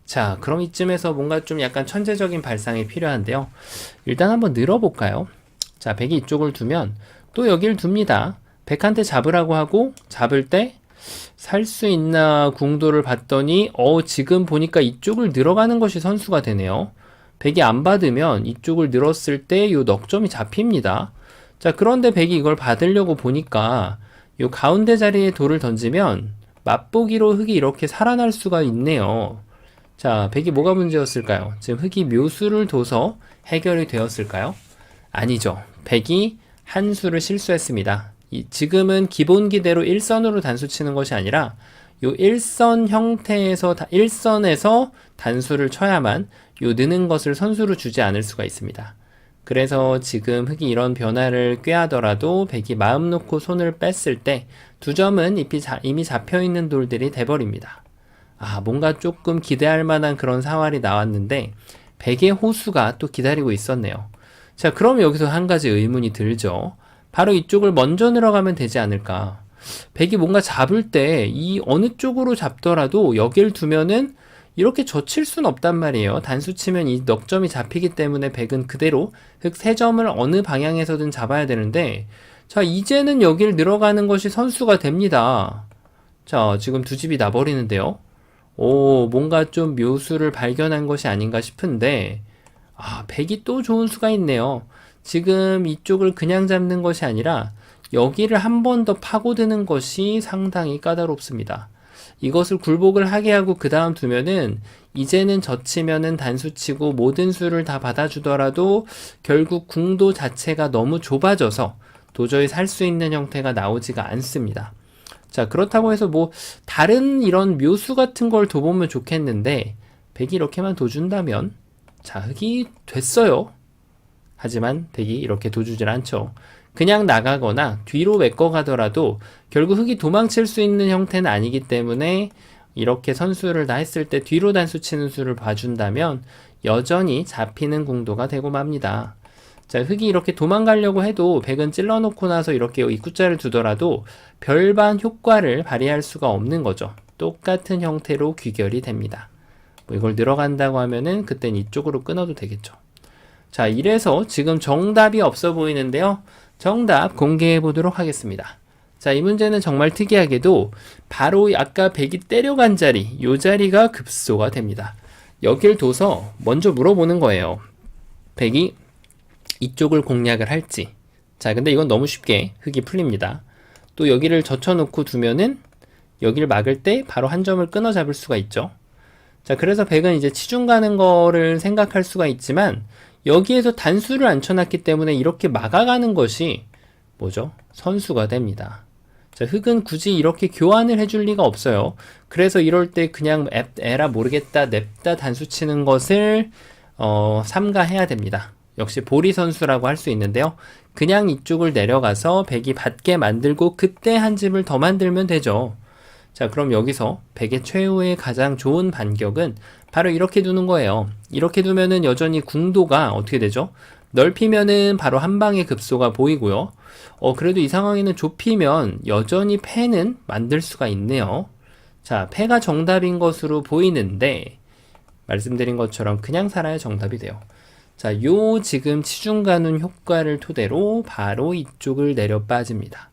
자, 그럼 이쯤에서 뭔가 좀 약간 천재적인 발상이 필요한데요. 일단 한번 늘어볼까요? 자, 백이 이쪽을 두면 또 여기를 둡니다. 백한테 잡으라고 하고 잡을 때 살 수 있나 궁도를 봤더니 지금 보니까 이쪽을 늘어가는 것이 선수가 되네요. 백이 안 받으면 이쪽을 늘었을 때 요 넉점이 잡힙니다. 자, 그런데 백이 이걸 받으려고 보니까 요 가운데 자리에 돌을 던지면 맛보기로 흑이 이렇게 살아날 수가 있네요. 자, 백이 뭐가 문제였을까요? 지금 흑이 묘수를 둬서 해결이 되었을까요? 아니죠. 백이 한 수를 실수했습니다. 지금은 기본기대로 일선으로 단수 치는 것이 아니라 요 일선에서 단수를 쳐야만 요 느는 것을 선수로 주지 않을 수가 있습니다. 그래서 지금 흑이 이런 변화를 꾀하더라도 백이 마음 놓고 손을 뺐을 때 두 점은 이미 잡혀있는 돌들이 돼버립니다. 뭔가 조금 기대할 만한 그런 사활이 나왔는데 백의 호수가 또 기다리고 있었네요. 자, 그럼 여기서 한 가지 의문이 들죠. 바로 이쪽을 먼저 늘어가면 되지 않을까. 백이 뭔가 잡을 때 이 어느 쪽으로 잡더라도 여기를 두면은 이렇게 젖힐 순 없단 말이에요. 단수 치면 이 넉점이 잡히기 때문에 백은 그대로 흑 3점을 어느 방향에서든 잡아야 되는데, 자, 이제는 여기를 늘어가는 것이 선수가 됩니다. 자, 지금 두 집이 나버리는데요. 뭔가 좀 묘수를 발견한 것이 아닌가 싶은데, 백이 또 좋은 수가 있네요. 지금 이쪽을 그냥 잡는 것이 아니라 여기를 한 번 더 파고드는 것이 상당히 까다롭습니다. 이것을 굴복을 하게 하고 그 다음 두면은 이제는 젖히면은 단수치고 모든 수를 다 받아주더라도 결국 궁도 자체가 너무 좁아져서 도저히 살 수 있는 형태가 나오지가 않습니다. 자, 그렇다고 해서 뭐 다른 이런 묘수 같은 걸 둬보면 좋겠는데 백이 이렇게만 둬준다면, 자, 흑이 됐어요. 하지만 백이 이렇게 둬주질 않죠. 그냥 나가거나 뒤로 메꿔가더라도 결국 흑이 도망칠 수 있는 형태는 아니기 때문에 이렇게 선수를 다 했을 때 뒤로 단수 치는 수를 봐준다면 여전히 잡히는 궁도가 되고 맙니다. 자, 흑이 이렇게 도망가려고 해도 백은 찔러놓고 나서 이렇게 입구자를 두더라도 별반 효과를 발휘할 수가 없는 거죠. 똑같은 형태로 귀결이 됩니다. 이걸 늘어간다고 하면은 그땐 이쪽으로 끊어도 되겠죠. 자, 이래서 지금 정답이 없어 보이는데요. 정답 공개해 보도록 하겠습니다. 자, 이 문제는 정말 특이하게도 바로 아까 백이 때려간 자리, 요 자리가 급소가 됩니다. 여길 둬서 먼저 물어보는 거예요. 백이 이쪽을 공략을 할지. 자, 근데 이건 너무 쉽게 흑이 풀립니다. 또 여기를 젖혀놓고 두면은 여기를 막을 때 바로 한 점을 끊어 잡을 수가 있죠. 자, 그래서 백은 이제 치중 가는 거를 생각할 수가 있지만 여기에서 단수를 앉혀놨기 때문에 이렇게 막아가는 것이 뭐죠? 선수가 됩니다. 자, 흙은 굳이 이렇게 교환을 해줄 리가 없어요. 그래서 이럴 때 그냥 에라 모르겠다 냅다 단수 치는 것을 삼가해야 됩니다. 역시 보리 선수라고 할 수 있는데요. 그냥 이쪽을 내려가서 백이 받게 만들고 그때 한 집을 더 만들면 되죠. 자, 그럼 여기서 백의 최후의 가장 좋은 반격은 바로 이렇게 두는 거예요. 이렇게 두면은 여전히 궁도가 어떻게 되죠? 넓히면은 바로 한 방의 급소가 보이고요. 그래도 이 상황에는 좁히면 여전히 패는 만들 수가 있네요. 자, 패가 정답인 것으로 보이는데 말씀드린 것처럼 그냥 살아야 정답이 돼요. 자, 요 지금 치중간운 효과를 토대로 바로 이쪽을 내려 빠집니다.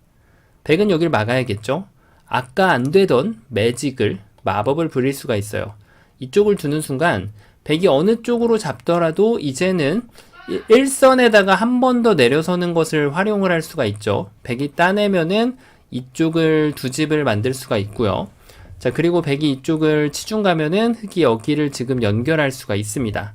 백은 여길 막아야겠죠? 아까 안 되던 매직을, 마법을 부릴 수가 있어요. 이쪽을 두는 순간 백이 어느 쪽으로 잡더라도 이제는 일선에다가 한 번 더 내려서는 것을 활용을 할 수가 있죠. 백이 따내면은 이쪽을 두 집을 만들 수가 있고요. 자, 그리고 백이 이쪽을 치중 가면은 흙이 여기를 지금 연결할 수가 있습니다.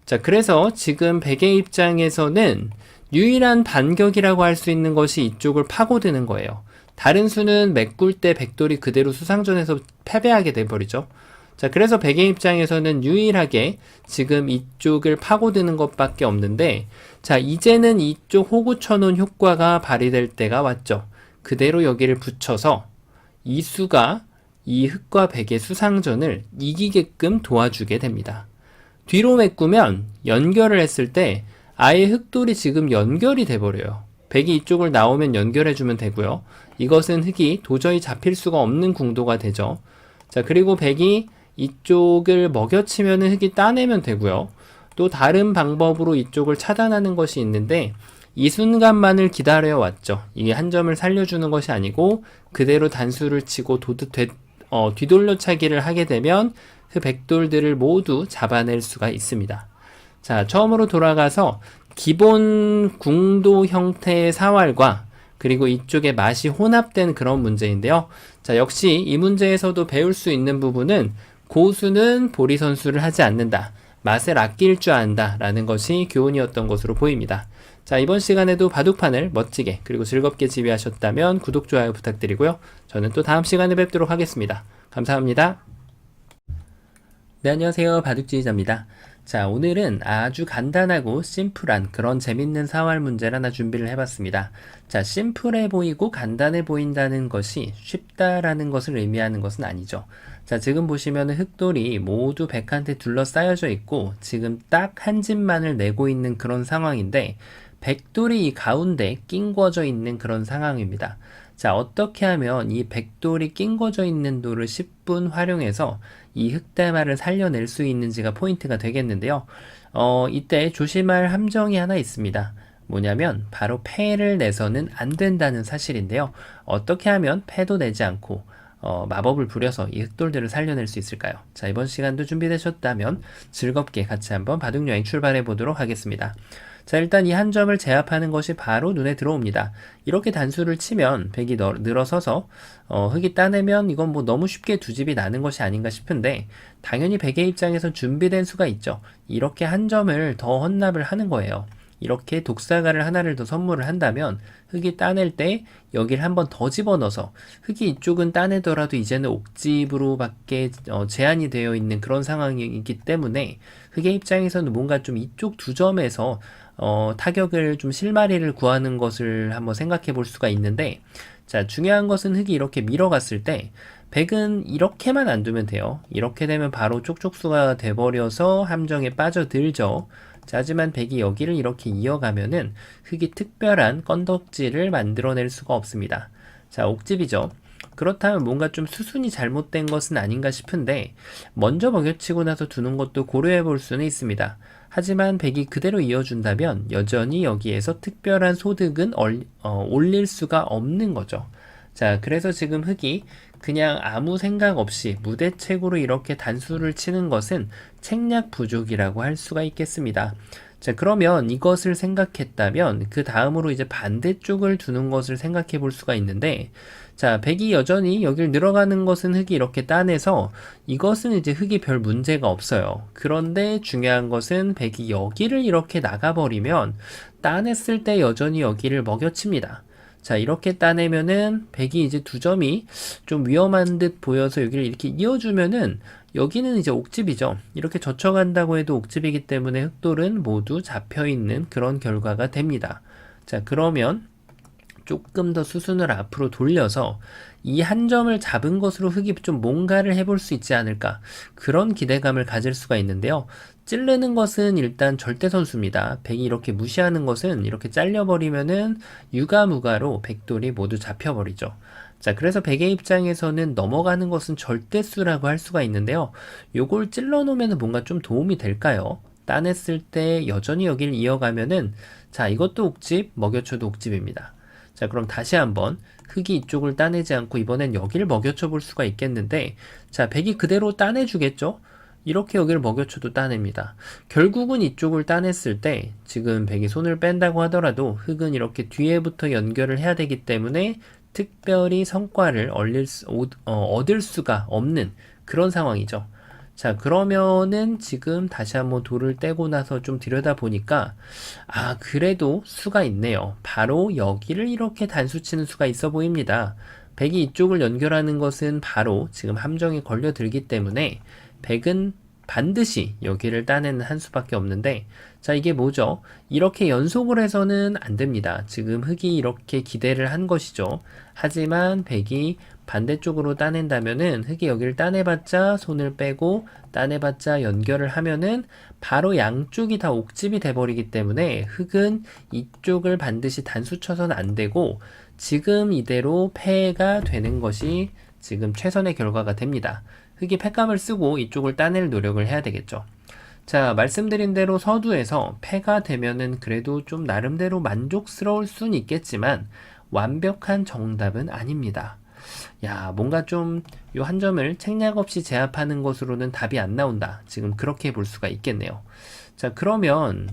자, 그래서 지금 백의 입장에서는 유일한 반격이라고 할 수 있는 것이 이쪽을 파고드는 거예요. 다른 수는 메꿀 때 백돌이 그대로 수상전에서 패배하게 돼버리죠. 자, 그래서 백의 입장에서는 유일하게 지금 이쪽을 파고드는 것밖에 없는데, 자, 이제는 이쪽 호구 쳐놓은 효과가 발휘될 때가 왔죠. 그대로 여기를 붙여서 이 수가 이 흙과 백의 수상전을 이기게끔 도와주게 됩니다. 뒤로 메꾸면 연결을 했을 때 아예 흙돌이 지금 연결이 돼버려요. 백이 이쪽을 나오면 연결해주면 되고요. 이것은 흙이 도저히 잡힐 수가 없는 궁도가 되죠. 자, 그리고 백이 이쪽을 먹여치면 흙이 따내면 되고요. 또 다른 방법으로 이쪽을 차단하는 것이 있는데 이 순간만을 기다려 왔죠. 이게 한 점을 살려주는 것이 아니고 그대로 단수를 치고 뒤돌려차기를 하게 되면 그 백돌들을 모두 잡아낼 수가 있습니다. 자, 처음으로 돌아가서 기본 궁도 형태의 사활과 그리고 이쪽에 맛이 혼합된 그런 문제인데요. 자, 역시 이 문제에서도 배울 수 있는 부분은 고수는 보리 선수를 하지 않는다. 맛을 아낄 줄 안다. 라는 것이 교훈이었던 것으로 보입니다. 자, 이번 시간에도 바둑판을 멋지게 그리고 즐겁게 지휘하셨다면 구독, 좋아요 부탁드리고요. 저는 또 다음 시간에 뵙도록 하겠습니다. 감사합니다. 네, 안녕하세요. 바둑지휘자입니다. 자, 오늘은 아주 간단하고 심플한 그런 재밌는 사활 문제를 하나 준비를 해봤습니다. 자, 심플해 보이고 간단해 보인다는 것이 쉽다라는 것을 의미하는 것은 아니죠. 자, 지금 보시면 흙돌이 모두 백한테 둘러싸여져 있고 지금 딱 한 집만을 내고 있는 그런 상황인데 백돌이 이 가운데 낑궈져 있는 그런 상황입니다. 자, 어떻게 하면 이 백돌이 낑궈져 있는 돌을 10분 활용해서 이 흙대마를 살려낼 수 있는지가 포인트가 되겠는데요. 이때 조심할 함정이 하나 있습니다. 뭐냐면 바로 패를 내서는 안 된다는 사실인데요. 어떻게 하면 패도 내지 않고 마법을 부려서 이 흙돌들을 살려낼 수 있을까요? 자, 이번 시간도 준비되셨다면 즐겁게 같이 한번 바둑여행 출발해 보도록 하겠습니다. 자, 일단 이 한 점을 제압하는 것이 바로 눈에 들어옵니다. 이렇게 단수를 치면 백이 늘어서서 흙이 따내면 이건 뭐 너무 쉽게 두 집이 나는 것이 아닌가 싶은데 당연히 백의 입장에서 준비된 수가 있죠. 이렇게 한 점을 더 헌납을 하는 거예요. 이렇게 독사가를 하나를 더 선물을 한다면 흙이 따낼 때 여기를 한번 더 집어넣어서 흙이 이쪽은 따내더라도 이제는 옥집으로밖에 제한이 되어 있는 그런 상황이기 때문에 흙의 입장에서는 뭔가 좀 이쪽 두 점에서 타격을 좀 실마리를 구하는 것을 한번 생각해 볼 수가 있는데, 자, 중요한 것은 흙이 이렇게 밀어갔을 때 백은 이렇게만 안 두면 돼요. 이렇게 되면 바로 쪽쪽수가 돼버려서 함정에 빠져들죠. 자, 하지만 백이 여기를 이렇게 이어가면은 흙이 특별한 건덕지를 만들어낼 수가 없습니다. 자, 옥집이죠. 그렇다면 뭔가 좀 수순이 잘못된 것은 아닌가 싶은데 먼저 먹여치고 나서 두는 것도 고려해 볼 수는 있습니다. 하지만 백이 그대로 이어준다면 여전히 여기에서 특별한 소득은 올릴 수가 없는 거죠. 자, 그래서 지금 흙이 그냥 아무 생각 없이 무대책으로 이렇게 단수를 치는 것은 책략 부족이라고 할 수가 있겠습니다. 자, 그러면 이것을 생각했다면 그 다음으로 이제 반대쪽을 두는 것을 생각해 볼 수가 있는데, 자, 백이 여전히 여길 늘어가는 것은 흙이 이렇게 따내서 이것은 이제 흙이 별 문제가 없어요. 그런데 중요한 것은 백이 여기를 이렇게 나가버리면 따냈을 때 여전히 여기를 먹여칩니다. 자, 이렇게 따내면은 백이 이제 두 점이 좀 위험한 듯 보여서 여기를 이렇게 이어주면은 여기는 이제 옥집이죠. 이렇게 젖혀간다고 해도 옥집이기 때문에 흑돌은 모두 잡혀있는 그런 결과가 됩니다. 자, 그러면 조금 더 수순을 앞으로 돌려서 이 한 점을 잡은 것으로 흑이 좀 뭔가를 해볼 수 있지 않을까, 그런 기대감을 가질 수가 있는데요. 찌르는 것은 일단 절대 선수입니다. 백이 이렇게 무시하는 것은 이렇게 잘려버리면은 유가무가로 백돌이 모두 잡혀버리죠. 자, 그래서 백의 입장에서는 넘어가는 것은 절대수라고 할 수가 있는데요. 요걸 찔러 놓으면 뭔가 좀 도움이 될까요? 따냈을 때 여전히 여기를 이어가면은, 자, 이것도 옥집, 먹여쳐도 옥집입니다. 자, 그럼 다시 한번 흑이 이쪽을 따내지 않고 이번엔 여기를 먹여쳐 볼 수가 있겠는데, 자, 백이 그대로 따내주겠죠? 이렇게 여기를 먹여쳐도 따냅니다. 결국은 이쪽을 따냈을 때 지금 백이 손을 뺀다고 하더라도 흑은 이렇게 뒤에부터 연결을 해야 되기 때문에 특별히 성과를 얻을 수가 없는 그런 상황이죠. 자, 그러면은 지금 다시 한번 돌을 떼고 나서 좀 들여다보니까, 아, 그래도 수가 있네요. 바로 여기를 이렇게 단수 치는 수가 있어 보입니다. 백이 이쪽을 연결하는 것은 바로 지금 함정에 걸려들기 때문에 백은 반드시 여기를 따내는 한 수밖에 없는데, 자, 이게 뭐죠? 이렇게 연속을 해서는 안 됩니다. 지금 흑이 이렇게 기대를 한 것이죠. 하지만 백이 반대쪽으로 따낸다면은 흑이 여기를 따내봤자 손을 빼고 따내봤자 연결을 하면은 바로 양쪽이 다 옥집이 돼버리기 때문에 흑은 이쪽을 반드시 단수 쳐서는 안 되고 지금 이대로 패가 되는 것이 지금 최선의 결과가 됩니다. 흑이 패감을 쓰고 이쪽을 따낼 노력을 해야 되겠죠. 자, 말씀드린 대로 서두에서 패가 되면은 그래도 좀 나름대로 만족스러울 순 있겠지만 완벽한 정답은 아닙니다. 야, 뭔가 좀 요 한 점을 책략 없이 제압하는 것으로는 답이 안 나온다. 지금 그렇게 볼 수가 있겠네요. 자, 그러면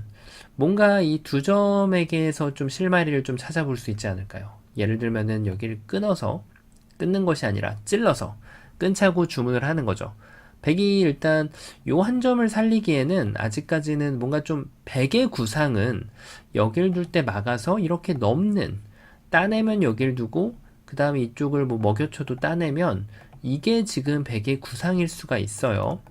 뭔가 이 두 점에게서 좀 실마리를 좀 찾아볼 수 있지 않을까요? 예를 들면은 여기를 끊는 것이 아니라 찔러서 끈차고 주문을 하는 거죠. 백이 일단 요 한 점을 살리기에는 아직까지는 뭔가 좀 백의 구상은 여길 둘 때 막아서 이렇게 넘는, 따내면 여길 두고 그 다음에 이쪽을 뭐 먹여쳐도 따내면 이게 지금 백의 구상일 수가 있어요.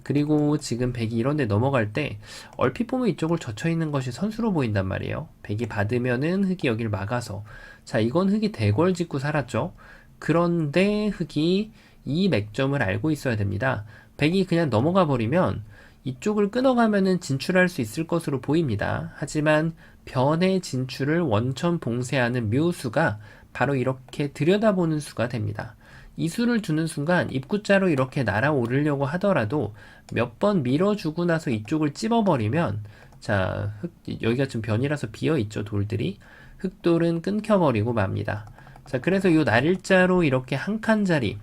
그리고 지금 백이 이런 데 넘어갈 때 얼핏 보면 이쪽을 젖혀 있는 것이 선수로 보인단 말이에요. 백이 받으면은 흑이 여기를 막아서, 자, 이건 흑이 대궐 짓고 살았죠. 그런데 흑이 이 맥점을 알고 있어야 됩니다. 백이 그냥 넘어가 버리면 이쪽을 끊어가면은 진출할 수 있을 것으로 보입니다. 하지만 변의 진출을 원천 봉쇄하는 묘수가 바로 이렇게 들여다보는 수가 됩니다. 이 수를 두는 순간 입구자로 이렇게 날아오르려고 하더라도 몇 번 밀어주고 나서 이쪽을 찝어버리면, 자, 여기가 좀 변이라서 비어있죠, 돌들이. 흑돌은 끊겨버리고 맙니다. 자, 그래서 이 날일자로 이렇게 한 칸짜리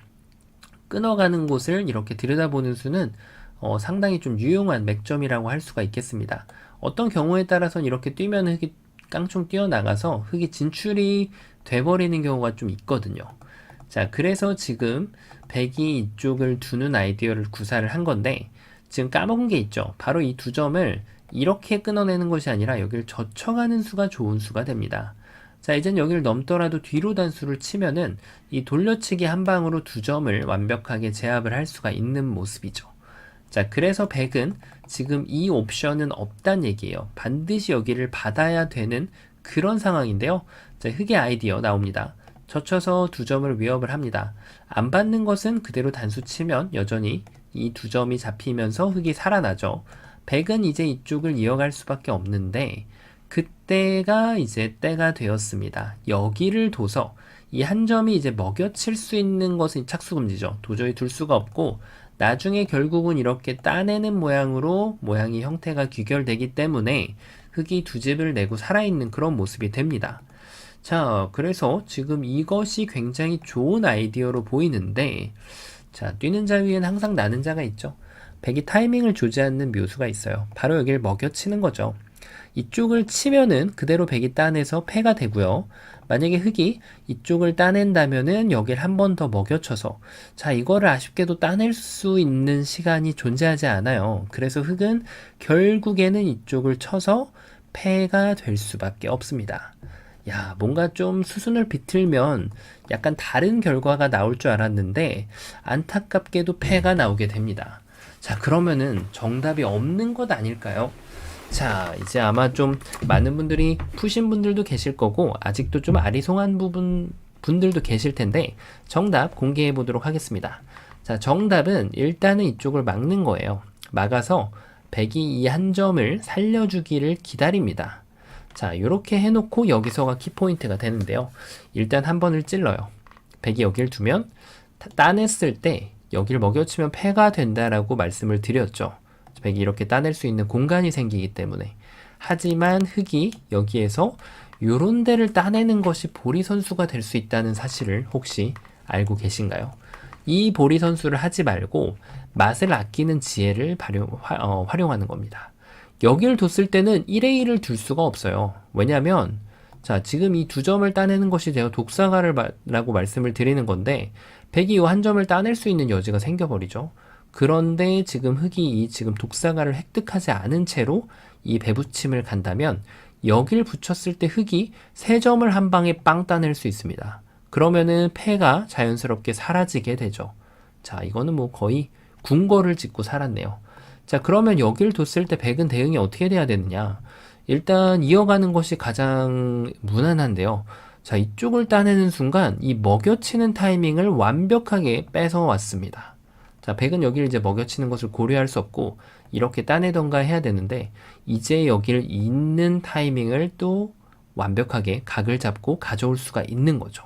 끊어가는 곳을 이렇게 들여다보는 수는 상당히 좀 유용한 맥점이라고 할 수가 있겠습니다. 어떤 경우에 따라서는 이렇게 뛰면 흑이 깡총 뛰어나가서 흑이 진출이 돼버리는 경우가 좀 있거든요. 자, 그래서 지금 백이 이쪽을 두는 아이디어를 구사를 한 건데, 지금 까먹은 게 있죠. 바로 이 두 점을 이렇게 끊어내는 것이 아니라 여기를 젖혀가는 수가 좋은 수가 됩니다. 자, 이젠 여기를 넘더라도 뒤로 단수를 치면은 이 돌려치기 한 방으로 두 점을 완벽하게 제압을 할 수가 있는 모습이죠. 자, 그래서 백은 지금 이 옵션은 없단 얘기예요. 반드시 여기를 받아야 되는 그런 상황인데요. 자, 흑의 아이디어 나옵니다. 젖혀서 두 점을 위협을 합니다. 안 받는 것은 그대로 단수 치면 여전히 이 두 점이 잡히면서 흑이 살아나죠. 백은 이제 이쪽을 이어갈 수밖에 없는데, 그때가 이제 때가 되었습니다. 여기를 둬서 이 한 점이 이제 먹여칠 수 있는 것은 착수금지죠. 도저히 둘 수가 없고 나중에 결국은 이렇게 따내는 모양으로 모양이 형태가 귀결되기 때문에 흑이 두 집을 내고 살아있는 그런 모습이 됩니다. 자, 그래서 지금 이것이 굉장히 좋은 아이디어로 보이는데, 자, 뛰는 자 위엔 항상 나는 자가 있죠. 백이 타이밍을 주지 않는 묘수가 있어요. 바로 여기를 먹여치는 거죠. 이쪽을 치면은 그대로 백이 따내서 패가 되고요. 만약에 흑이 이쪽을 따낸다면은 여기를 한 번 더 먹여쳐서, 자, 이거를 아쉽게도 따낼 수 있는 시간이 존재하지 않아요. 그래서 흑은 결국에는 이쪽을 쳐서 패가 될 수밖에 없습니다. 야, 뭔가 좀 수순을 비틀면 약간 다른 결과가 나올 줄 알았는데 안타깝게도 패가 나오게 됩니다. 자, 그러면은 정답이 없는 것 아닐까요? 자, 이제 아마 좀 많은 분들이 푸신 분들도 계실 거고 아직도 좀 아리송한 분들도 계실 텐데 정답 공개해 보도록 하겠습니다. 자, 정답은 일단은 이쪽을 막는 거예요. 막아서 백이 이 한 점을 살려주기를 기다립니다. 자, 이렇게 해놓고 여기서가 키포인트가 되는데요. 일단 한 번을 찔러요. 백이 여기를 두면 따냈을 때 여기를 먹여치면 패가 된다라고 말씀을 드렸죠. 백이 이렇게 따낼 수 있는 공간이 생기기 때문에. 하지만 흑이 여기에서 요런 데를 따내는 것이 보리 선수가 될 수 있다는 사실을 혹시 알고 계신가요? 이 보리 선수를 하지 말고 맛을 아끼는 지혜를 활용하는 겁니다. 여기를 뒀을 때는 1에 1을 둘 수가 없어요. 왜냐면 자, 지금 이 두 점을 따내는 것이 제가 독사가라고 말씀을 드리는 건데 백이 이 한 점을 따낼 수 있는 여지가 생겨버리죠. 그런데 지금 흑이 이 지금 독사가를 획득하지 않은 채로 이 배붙임을 간다면 여기를 붙였을 때 흑이 세 점을 한 방에 빵 따낼 수 있습니다. 그러면은 패가 자연스럽게 사라지게 되죠. 자, 이거는 뭐 거의 궁궐을 짓고 살았네요. 자, 그러면 여기를 뒀을 때 백은 대응이 어떻게 돼야 되느냐? 일단 이어가는 것이 가장 무난한데요. 자, 이쪽을 따내는 순간 이 먹여치는 타이밍을 완벽하게 뺏어왔습니다. 자, 백은 여기를 이제 먹여치는 것을 고려할 수 없고 이렇게 따내던가 해야 되는데 이제 여기를 잇는 타이밍을 또 완벽하게 각을 잡고 가져올 수가 있는 거죠.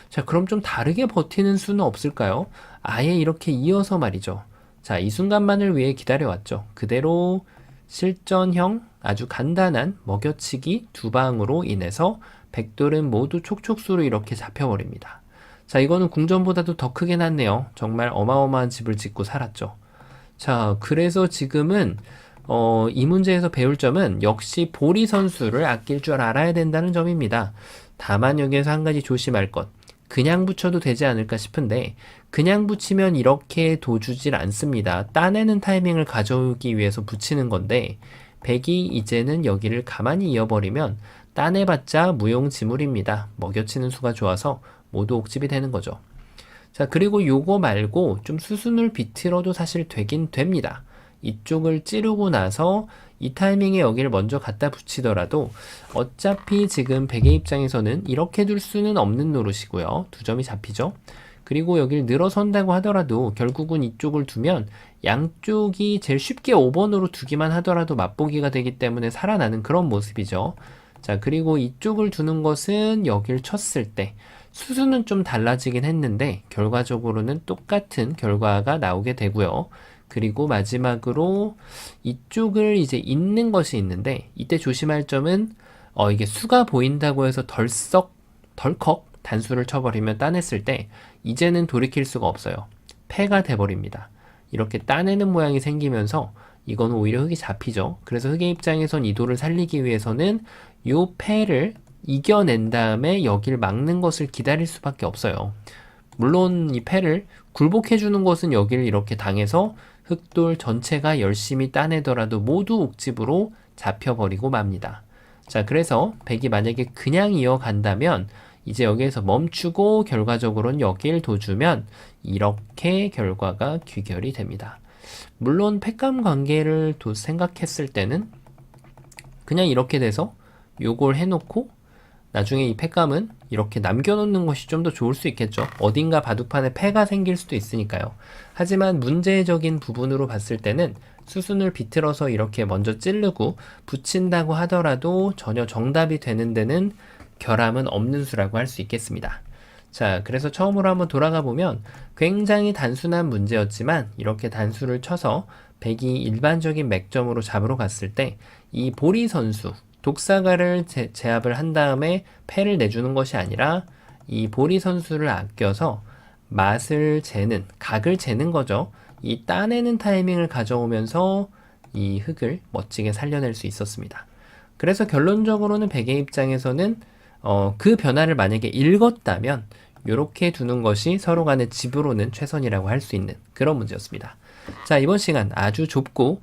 자, 그럼 좀 다르게 버티는 수는 없을까요? 아예 이렇게 이어서 말이죠. 자, 이 순간만을 위해 기다려왔죠. 그대로 실전형 아주 간단한 먹여치기 두 방으로 인해서 백돌은 모두 촉촉수로 이렇게 잡혀버립니다. 자, 이거는 궁전보다도 더 크게 났네요. 정말 어마어마한 집을 짓고 살았죠. 자, 그래서 지금은 이 문제에서 배울 점은 역시 보리 선수를 아낄 줄 알아야 된다는 점입니다. 다만 여기에서 한 가지 조심할 것. 그냥 붙여도 되지 않을까 싶은데 그냥 붙이면 이렇게 둬주질 않습니다. 따내는 타이밍을 가져오기 위해서 붙이는 건데 백이 이제는 여기를 가만히 이어버리면 따내봤자 무용지물입니다. 먹여치는 수가 좋아서 모두 옥집이 되는 거죠. 자, 그리고 요거 말고 좀 수순을 비틀어도 사실 되긴 됩니다. 이쪽을 찌르고 나서 이 타이밍에 여기를 먼저 갖다 붙이더라도 어차피 지금 백의 입장에서는 이렇게 둘 수는 없는 노릇이고요. 두 점이 잡히죠. 그리고 여기를 늘어선다고 하더라도 결국은 이쪽을 두면 양쪽이 제일 쉽게 5번으로 두기만 하더라도 맛보기가 되기 때문에 살아나는 그런 모습이죠. 자, 그리고 이쪽을 두는 것은 여기를 쳤을 때 수순은 좀 달라지긴 했는데 결과적으로는 똑같은 결과가 나오게 되고요. 그리고 마지막으로 이쪽을 이제 잇는 것이 있는데 이때 조심할 점은 이게 수가 보인다고 해서 덜컥 단수를 쳐버리면 따냈을 때 이제는 돌이킬 수가 없어요. 패가 돼버립니다. 이렇게 따내는 모양이 생기면서 이건 오히려 흑이 잡히죠. 그래서 흑의 입장에선 이 돌을 살리기 위해서는 요 패를 이겨낸 다음에 여기를 막는 것을 기다릴 수밖에 없어요. 물론 이 패를 굴복해주는 것은 여기를 이렇게 당해서 흑돌 전체가 열심히 따내더라도 모두 옥집으로 잡혀버리고 맙니다. 자, 그래서 백이 만약에 그냥 이어간다면 이제 여기에서 멈추고 결과적으로는 여기를 둬주면 이렇게 결과가 귀결이 됩니다. 물론 패감 관계를 생각했을 때는 그냥 이렇게 돼서 요걸 해놓고 나중에 이 패감은 이렇게 남겨놓는 것이 좀 더 좋을 수 있겠죠. 어딘가 바둑판에 패가 생길 수도 있으니까요. 하지만 문제적인 부분으로 봤을 때는 수순을 비틀어서 이렇게 먼저 찌르고 붙인다고 하더라도 전혀 정답이 되는 데는 결함은 없는 수라고 할 수 있겠습니다. 자, 그래서 처음으로 한번 돌아가 보면 굉장히 단순한 문제였지만 이렇게 단수를 쳐서 백이 일반적인 맥점으로 잡으러 갔을 때 이 보리 선수 독사가를 제압을 한 다음에 패를 내주는 것이 아니라 이 보리 선수를 아껴서 맛을 재는, 각을 재는 거죠. 이 따내는 타이밍을 가져오면서 이 흑을 멋지게 살려낼 수 있었습니다. 그래서 결론적으로는 백의 입장에서는 그 변화를 만약에 읽었다면 이렇게 두는 것이 서로 간의 집으로는 최선이라고 할 수 있는 그런 문제였습니다. 자, 이번 시간 아주 좁고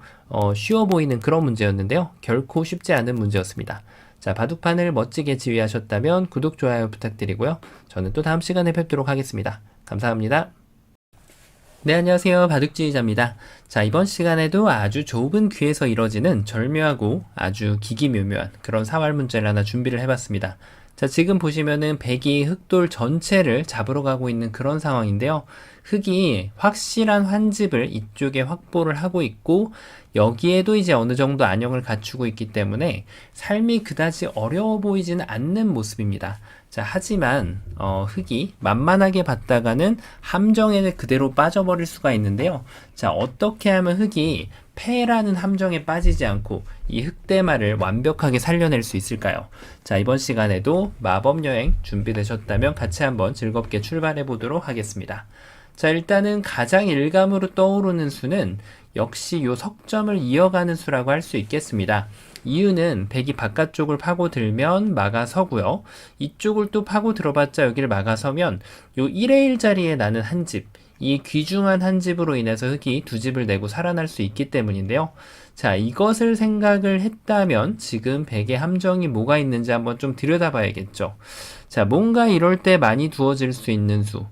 쉬워 보이는 그런 문제였는데요. 결코 쉽지 않은 문제였습니다. 자, 바둑판을 멋지게 지휘하셨다면 구독, 좋아요 부탁드리고요. 저는 또 다음 시간에 뵙도록 하겠습니다. 감사합니다. 네, 안녕하세요. 바둑지휘자입니다. 자, 이번 시간에도 아주 좁은 귀에서 이뤄지는 절묘하고 아주 기기묘묘한 그런 사활 문제를 하나 준비를 해봤습니다. 자, 지금 보시면은 백이 흑돌 전체를 잡으러 가고 있는 그런 상황인데요. 흑이 확실한 환집을 이쪽에 확보를 하고 있고, 여기에도 이제 어느 정도 안형을 갖추고 있기 때문에 삶이 그다지 어려워 보이지는 않는 모습입니다. 자, 하지만 흑이 만만하게 봤다가는 함정에 그대로 빠져버릴 수가 있는데요. 자, 어떻게 하면 흑이 패라는 함정에 빠지지 않고 이 흑대마를 완벽하게 살려낼 수 있을까요? 자, 이번 시간에도 마법여행 준비되셨다면 같이 한번 즐겁게 출발해 보도록 하겠습니다. 자, 일단은 가장 일감으로 떠오르는 수는 역시 요 석점을 이어가는 수라고 할 수 있겠습니다. 이유는 백이 바깥쪽을 파고들면 막아서고요. 이쪽을 또 파고들어봤자 여기를 막아서면 요 1의 1 자리에 나는 한 집, 이 귀중한 한 집으로 인해서 흑이 두 집을 내고 살아날 수 있기 때문인데요. 자, 이것을 생각을 했다면 지금 백의 함정이 뭐가 있는지 한번 좀 들여다봐야겠죠. 자, 뭔가 이럴 때 많이 두어질 수 있는 수.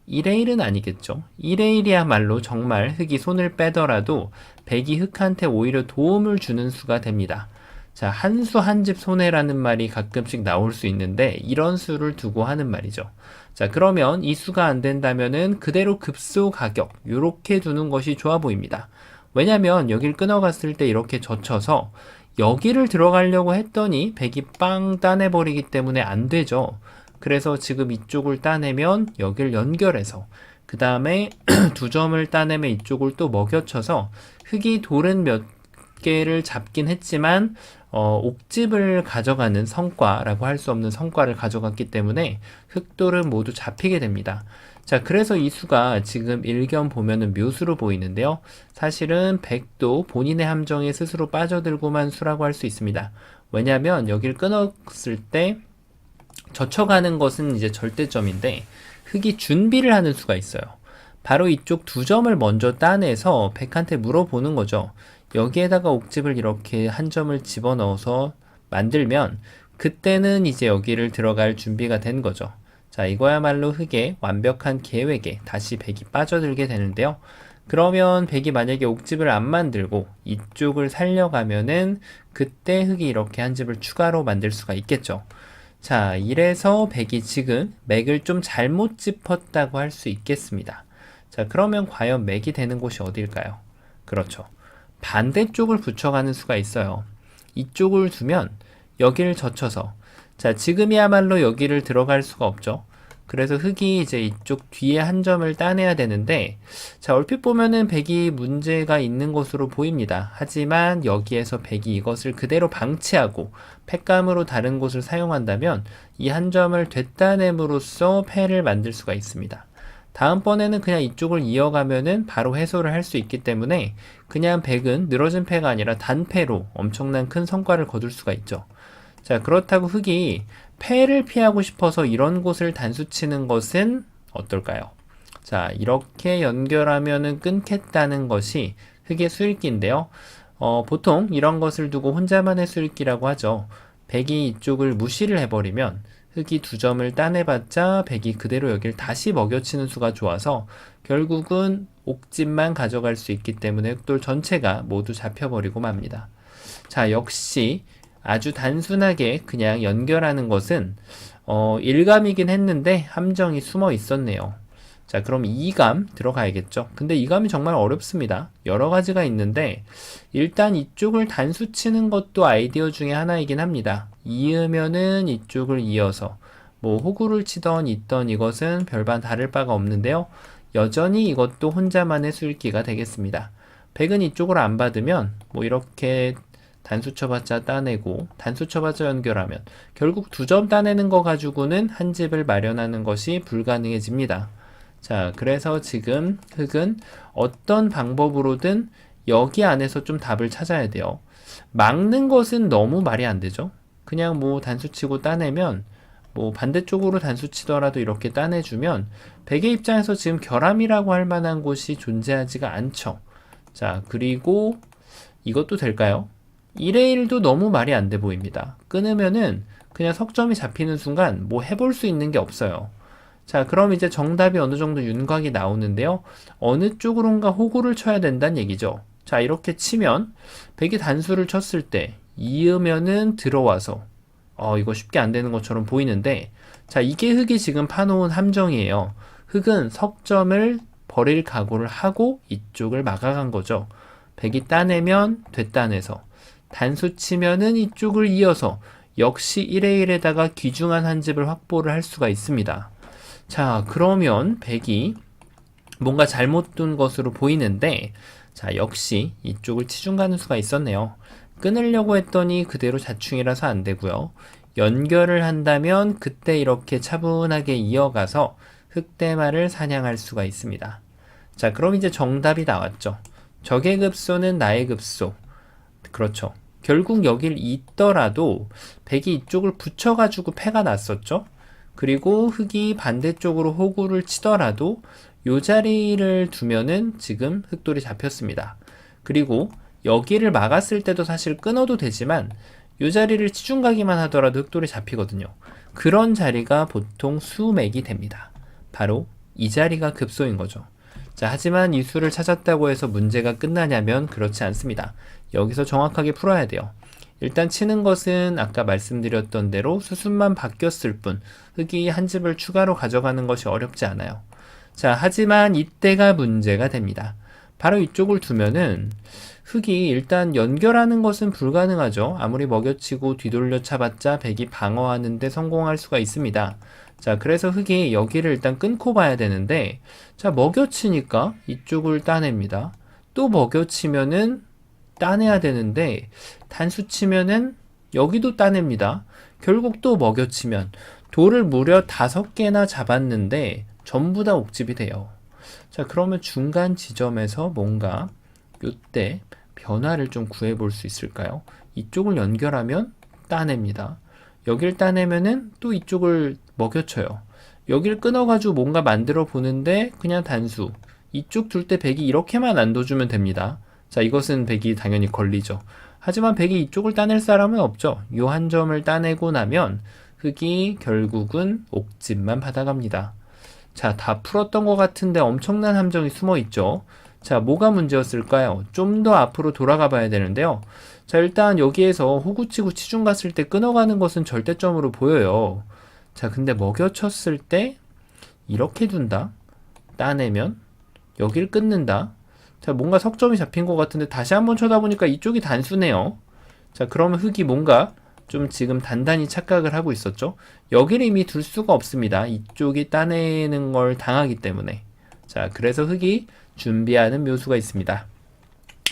1의 1은 아니겠죠. 1의 1이야말로 정말 흑이 손을 빼더라도 백이 흑한테 오히려 도움을 주는 수가 됩니다. 자, 한 수 한 집 손해라는 말이 가끔씩 나올 수 있는데 이런 수를 두고 하는 말이죠. 자, 그러면 이 수가 안 된다면은 그대로 급소 가격 요렇게 두는 것이 좋아 보입니다. 왜냐면 여길 끊어갔을 때 이렇게 젖혀서 여기를 들어가려고 했더니 백이 빵 따내버리기 때문에 안 되죠. 그래서 지금 이쪽을 따내면 여길 연결해서 그 다음에 두 점을 따내면 이쪽을 또 먹여쳐서 흑이 돌은 몇 개를 잡긴 했지만 옥집을 가져가는 성과라고 할 수 없는 성과를 가져갔기 때문에 흑돌은 모두 잡히게 됩니다. 자, 그래서 이 수가 지금 일견 보면은 묘수로 보이는데요. 사실은 백도 본인의 함정에 스스로 빠져들고만 수라고 할 수 있습니다. 왜냐하면 여기를 끊었을 때 젖혀가는 것은 이제 절대점인데 흑이 준비를 하는 수가 있어요. 바로 이쪽 두 점을 먼저 따내서 백한테 물어보는 거죠. 여기에다가 옥집을 이렇게 한 점을 집어넣어서 만들면 그때는 이제 여기를 들어갈 준비가 된 거죠. 자, 이거야말로 흑의 완벽한 계획에 다시 백이 빠져들게 되는데요. 그러면 백이 만약에 옥집을 안 만들고 이쪽을 살려가면은 그때 흑이 이렇게 한 집을 추가로 만들 수가 있겠죠. 자, 이래서 백이 지금 맥을 좀 잘못 짚었다고 할 수 있겠습니다. 자, 그러면 과연 맥이 되는 곳이 어딜까요? 그렇죠. 반대쪽을 붙여가는 수가 있어요. 이쪽을 두면 여기를 젖혀서 자, 지금이야말로 여기를 들어갈 수가 없죠. 그래서 흑이 이제 이쪽 뒤에 한 점을 따내야 되는데 자, 얼핏 보면은 백이 문제가 있는 것으로 보입니다. 하지만 여기에서 백이 이것을 그대로 방치하고 팩감으로 다른 곳을 사용한다면 이 한 점을 되따냄으로써 패를 만들 수가 있습니다. 다음번에는 그냥 이쪽을 이어가면은 바로 해소를 할 수 있기 때문에 그냥 백은 늘어진 패가 아니라 단패로 엄청난 큰 성과를 거둘 수가 있죠. 자, 그렇다고 흑이 패를 피하고 싶어서 이런 곳을 단수 치는 것은 어떨까요? 자, 이렇게 연결하면은 끊겠다는 것이 흑의 수읽기인데요. 보통 이런 것을 두고 혼자만의 수읽기라고 하죠. 백이 이쪽을 무시를 해버리면 흑이 두 점을 따내봤자 백이 그대로 여길 다시 먹여치는 수가 좋아서 결국은 옥집만 가져갈 수 있기 때문에 흑돌 전체가 모두 잡혀버리고 맙니다. 자, 역시 아주 단순하게 그냥 연결하는 것은 일감이긴 했는데 함정이 숨어 있었네요. 자, 그럼 2감 들어가야겠죠. 근데 2감이 정말 어렵습니다. 여러 가지가 있는데 일단 이쪽을 단수 치는 것도 아이디어 중에 하나이긴 합니다. 이으면은 이쪽을 이어서 뭐 호구를 치던 있던 이것은 별반 다를 바가 없는데요. 여전히 이것도 혼자만의 수읽기가 되겠습니다. 백은 이쪽으로 안 받으면 뭐 이렇게 단수 쳐봤자 따내고 단수 쳐봤자 연결하면 결국 두 점 따내는 거 가지고는 한 집을 마련하는 것이 불가능해집니다. 자, 그래서 지금 흑은 어떤 방법으로든 여기 안에서 좀 답을 찾아야 돼요. 막는 것은 너무 말이 안 되죠. 그냥 뭐 단수 치고 따내면 뭐 반대쪽으로 단수 치더라도 이렇게 따내주면 백의 입장에서 지금 결함이라고 할 만한 곳이 존재하지가 않죠. 자, 그리고 이것도 될까요? 1의 1도 너무 말이 안 돼 보입니다. 끊으면은 그냥 석점이 잡히는 순간 뭐 해볼 수 있는 게 없어요. 자, 그럼 이제 정답이 어느 정도 윤곽이 나오는데요. 어느 쪽으론가 호구를 쳐야 된다는 얘기죠. 자, 이렇게 치면 100이 단수를 쳤을 때 이으면은 들어와서 이거 쉽게 안 되는 것처럼 보이는데, 자, 이게 흙이 지금 파놓은 함정이에요. 흙은 석점을 버릴 각오를 하고 이쪽을 막아간 거죠. 100이 따내면 됐다내서 단수 치면은 이쪽을 이어서 역시 1의 1에다가 귀중한 한 집을 확보를 할 수가 있습니다. 자, 그러면 100이 뭔가 잘못 둔 것으로 보이는데, 자, 역시 이쪽을 치중 가는 수가 있었네요. 끊으려고 했더니 그대로 자충이라서 안 되고요. 연결을 한다면 그때 이렇게 차분하게 이어가서 흑대마를 사냥할 수가 있습니다. 자, 그럼 이제 정답이 나왔죠. 적의 급소는 나의 급소. 그렇죠. 결국 여길 있더라도 100이 이쪽을 붙여가지고 패가 났었죠. 그리고 흑이 반대쪽으로 호구를 치더라도 요 자리를 두면은 지금 흑돌이 잡혔습니다. 그리고 여기를 막았을 때도 사실 끊어도 되지만 요 자리를 치중가기만 하더라도 흑돌이 잡히거든요. 그런 자리가 보통 수맥이 됩니다. 바로 이 자리가 급소인 거죠. 자, 하지만 이 수를 찾았다고 해서 문제가 끝나냐면 그렇지 않습니다. 여기서 정확하게 풀어야 돼요. 일단 치는 것은 아까 말씀드렸던 대로 수순만 바뀌었을 뿐 흑이 한 집을 추가로 가져가는 것이 어렵지 않아요. 자, 하지만 이때가 문제가 됩니다. 바로 이쪽을 두면은 흑이 일단 연결하는 것은 불가능하죠. 아무리 먹여치고 뒤돌려 차봤자 100이 방어하는데 성공할 수가 있습니다. 자, 그래서 흑이 여기를 일단 끊고 봐야 되는데, 자, 먹여치니까 이쪽을 따냅니다. 또 먹여치면은 따내야 되는데, 단수 치면은 여기도 따냅니다. 결국 또 먹여치면 돌을 무려 5개나 잡았는데 전부 다 옥집이 돼요. 자, 그러면 중간 지점에서 뭔가 이때 변화를 좀 구해볼 수 있을까요? 이쪽을 연결하면 따냅니다. 여길 따내면은 또 이쪽을 먹여쳐요. 여길 끊어가지고 뭔가 만들어 보는데 그냥 단수. 이쪽 둘 때 100이 이렇게만 안둬주면 됩니다. 자, 이것은 100이 당연히 걸리죠. 하지만 100이 이쪽을 따낼 사람은 없죠. 요 한 점을 따내고 나면 흑이 결국은 옥집만 받아갑니다. 자, 다 풀었던 것 같은데 엄청난 함정이 숨어 있죠. 자, 뭐가 문제였을까요? 좀 더 앞으로 돌아가 봐야 되는데요. 자, 일단 여기에서 호구치고 치중 갔을 때 끊어가는 것은 절대점으로 보여요. 자, 근데 먹여쳤을 때 이렇게 둔다. 따내면 여길 끊는다. 자, 뭔가 석점이 잡힌 것 같은데 다시 한번 쳐다보니까 이쪽이 단수네요. 자, 그러면 흑이 뭔가 좀 지금 단단히 착각을 하고 있었죠. 여기를 이미 둘 수가 없습니다. 이쪽이 따내는 걸 당하기 때문에. 자, 그래서 흑이 준비하는 묘수가 있습니다.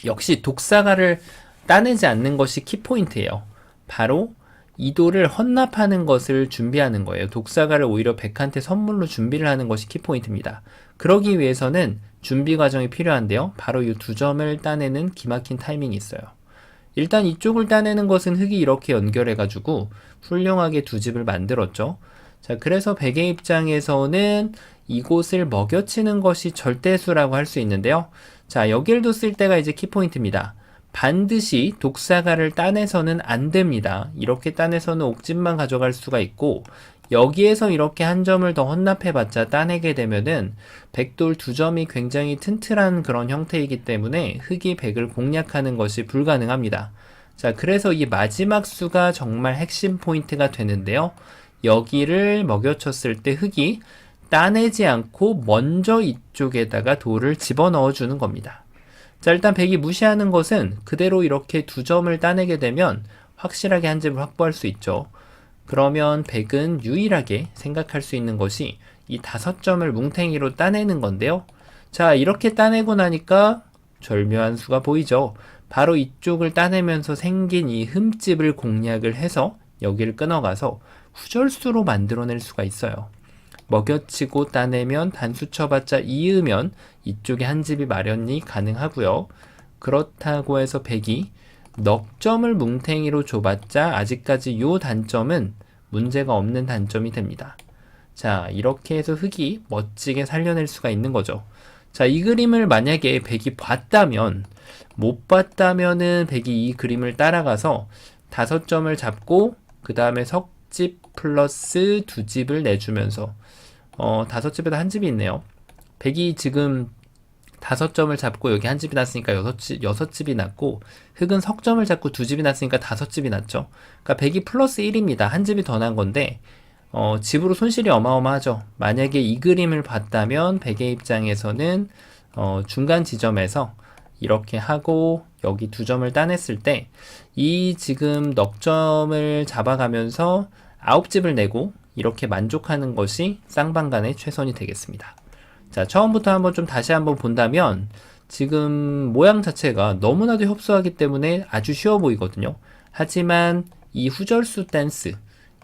역시 독사가를 따내지 않는 것이 키포인트예요. 바로 이 돌을 헌납하는 것을 준비하는 거예요. 독사가를 오히려 백한테 선물로 준비를 하는 것이 키포인트입니다. 그러기 위해서는 준비 과정이 필요한데요. 바로 이 두 점을 따내는 기막힌 타이밍이 있어요. 일단 이쪽을 따내는 것은 흑이 이렇게 연결해가지고 훌륭하게 두 집을 만들었죠. 자, 그래서 백의 입장에서는 이곳을 먹여치는 것이 절대수라고 할 수 있는데요. 자, 여길 뒀을 때가 이제 키포인트입니다. 반드시 독사가를 따내서는 안 됩니다. 이렇게 따내서는 옥집만 가져갈 수가 있고, 여기에서 이렇게 한 점을 더 헌납해봤자 따내게 되면은 백돌 두 점이 굉장히 튼튼한 그런 형태이기 때문에 흑이 백을 공략하는 것이 불가능합니다. 자, 그래서 이 마지막 수가 정말 핵심 포인트가 되는데요. 여기를 먹여쳤을 때 흑이 따내지 않고 먼저 이쪽에다가 돌을 집어넣어 주는 겁니다. 자, 일단 백이 무시하는 것은 그대로 이렇게 두 점을 따내게 되면 확실하게 한 집을 확보할 수 있죠. 그러면 백은 유일하게 생각할 수 있는 것이 이 5점을 뭉탱이로 따내는 건데요. 자, 이렇게 따내고 나니까 절묘한 수가 보이죠. 바로 이쪽을 따내면서 생긴 이 흠집을 공략을 해서 여기를 끊어가서 후절수로 만들어낼 수가 있어요. 먹여치고 따내면 단수 쳐봤자 이으면 이쪽에 한 집이 마련이 가능하고요. 그렇다고 해서 백이 넉 점을 뭉탱이로 줘봤자 아직까지 요 단점은 문제가 없는 단점이 됩니다. 자, 이렇게 해서 흑이 멋지게 살려낼 수가 있는 거죠. 자, 이 그림을 만약에 백이 봤다면, 못 봤다면은 백이 이 그림을 따라가서 5점을 잡고 그 다음에 석집 플러스 2집을 내주면서 5집에도 한 집이 있네요. 백이 지금 5점을 잡고 여기 한 집이 났으니까 6집이 났고, 흑은 석점을 잡고 2집이 났으니까 5집이 났죠. 그러니까 백이 플러스 1입니다. 한 집이 더 난 건데 집으로 손실이 어마어마하죠. 만약에 이 그림을 봤다면 백의 입장에서는 중간 지점에서 이렇게 하고 여기 2점을 따냈을 때 이 지금 넉점을 잡아가면서 9집을 내고 이렇게 만족하는 것이 쌍방간의 최선이 되겠습니다. 자, 처음부터 한번 좀 다시 한번 본다면 지금 모양 자체가 너무나도 협소하기 때문에 아주 쉬워 보이거든요. 하지만 이 후절수 댄스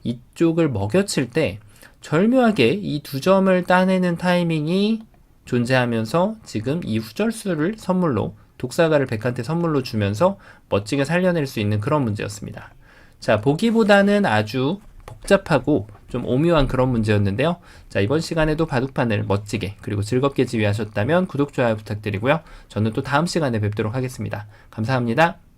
이쪽을 먹여칠 때 절묘하게 이 2점을 따내는 타이밍이 존재하면서 지금 이 후절수를 선물로 독사가를 백한테 선물로 주면서 멋지게 살려낼 수 있는 그런 문제였습니다. 자, 보기보다는 아주 복잡하고 좀 오묘한 그런 문제였는데요. 자, 이번 시간에도 바둑판을 멋지게 그리고 즐겁게 지휘하셨다면 구독, 좋아요 부탁드리고요. 저는 또 다음 시간에 뵙도록 하겠습니다. 감사합니다.